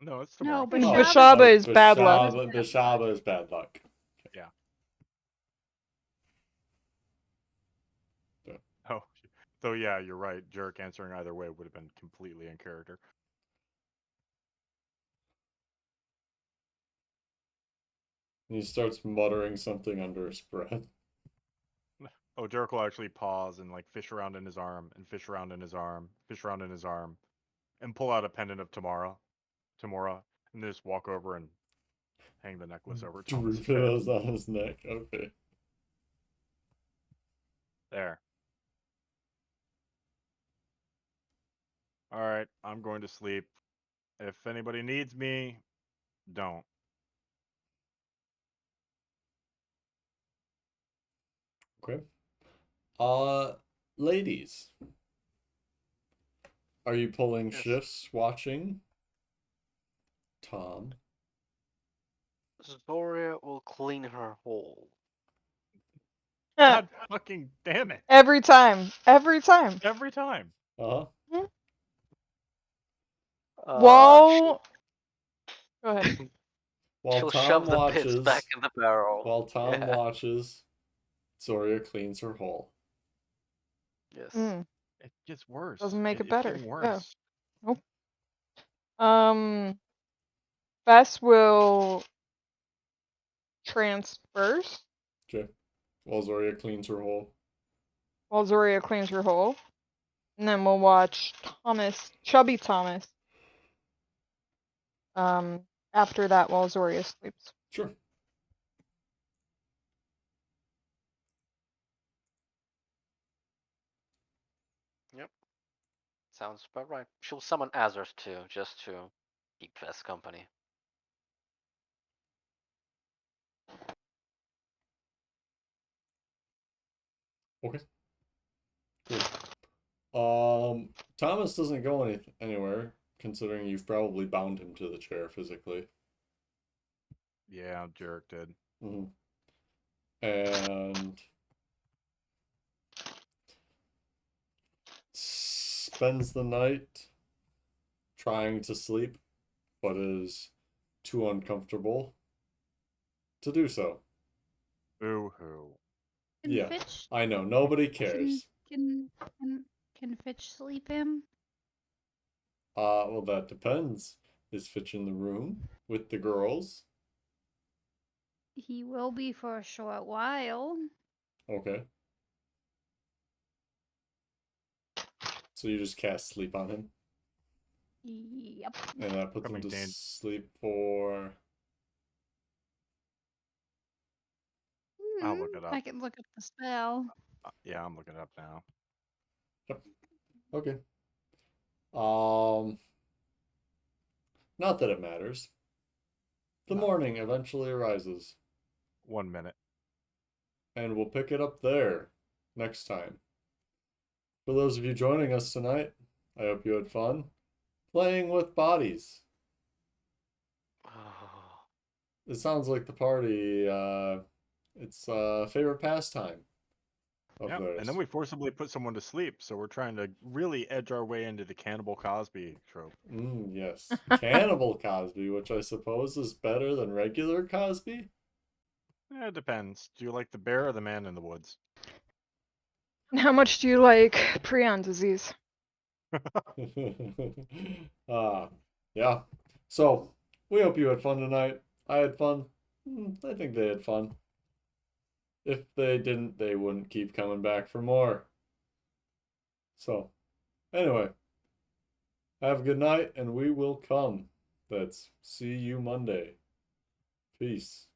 No, it's No, tomorrow. Bashaba. Bashaba is bad luck. Bashaba is bad luck. Yeah. Oh, so yeah, you're right. Jerk answering either way would have been completely in character. And he starts muttering something under his breath. Oh, Jerk will actually pause and like fish around in his arm and fish around in his arm, fish around in his arm, and pull out a pendant of Tamara, and then just walk over and hang the necklace over Thomas' head. Drupidos on his neck. Okay. There. All right, I'm going to sleep. If anybody needs me, don't. Okay. Ladies. Are you pulling Yes. shifts watching? Tom. Zoria will clean her hole. God fucking damn it! Every time. Every time. Every time. Uh-huh. While. Go ahead. While She'll Tom shove the pits watches, back in the barrel. while Tom Yeah. watches, Zoria cleans her hole. Yes. Mm. It gets worse. Doesn't make it It's better. getting Yeah. worse. Nope. Bess will transverse Okay. While Zoria cleans her hole. while Zoria cleans her hole. And then we'll watch Chubby Thomas. After that while Zoria sleeps. Sure. Sounds about right. She'll summon Azers too, just to keep Vess company. Okay. Cool. Thomas doesn't go anywhere, considering you've probably bound him to the chair physically. Yeah, Jerk did. Mm-hmm. And spends the night trying to sleep, but is too uncomfortable to do so. Boo hoo. Can Yeah, Fitch I know, nobody cares. can Fitch sleep him? Well, that depends. Is Fitch in the room with the girls? He will be for a short while. Okay. So you just cast sleep on him, Yep. and that puts him Coming to Dan- sleep for. I'll look it up. I can look up the spell. Yeah, I'm looking it up now. Okay. Not that it matters. The No. morning eventually arises, 1 minute. and we'll pick it up there next time. For those of you joining us tonight, I hope you had fun playing with bodies. It sounds like the party, it's a favorite pastime of Yeah, theirs. and then we forcibly put someone to sleep, so we're trying to really edge our way into the Cannibal Cosby trope. Yes. Cannibal Cosby, which I suppose is better than regular Cosby? It depends. Do you like the bear or the man in the woods? And how much do you like prion disease? Yeah. So, we hope you had fun tonight. I had fun. I think they had fun. If they didn't, they wouldn't keep coming back for more. So, anyway, have a good night, and we will come. Let's see you Monday. Peace.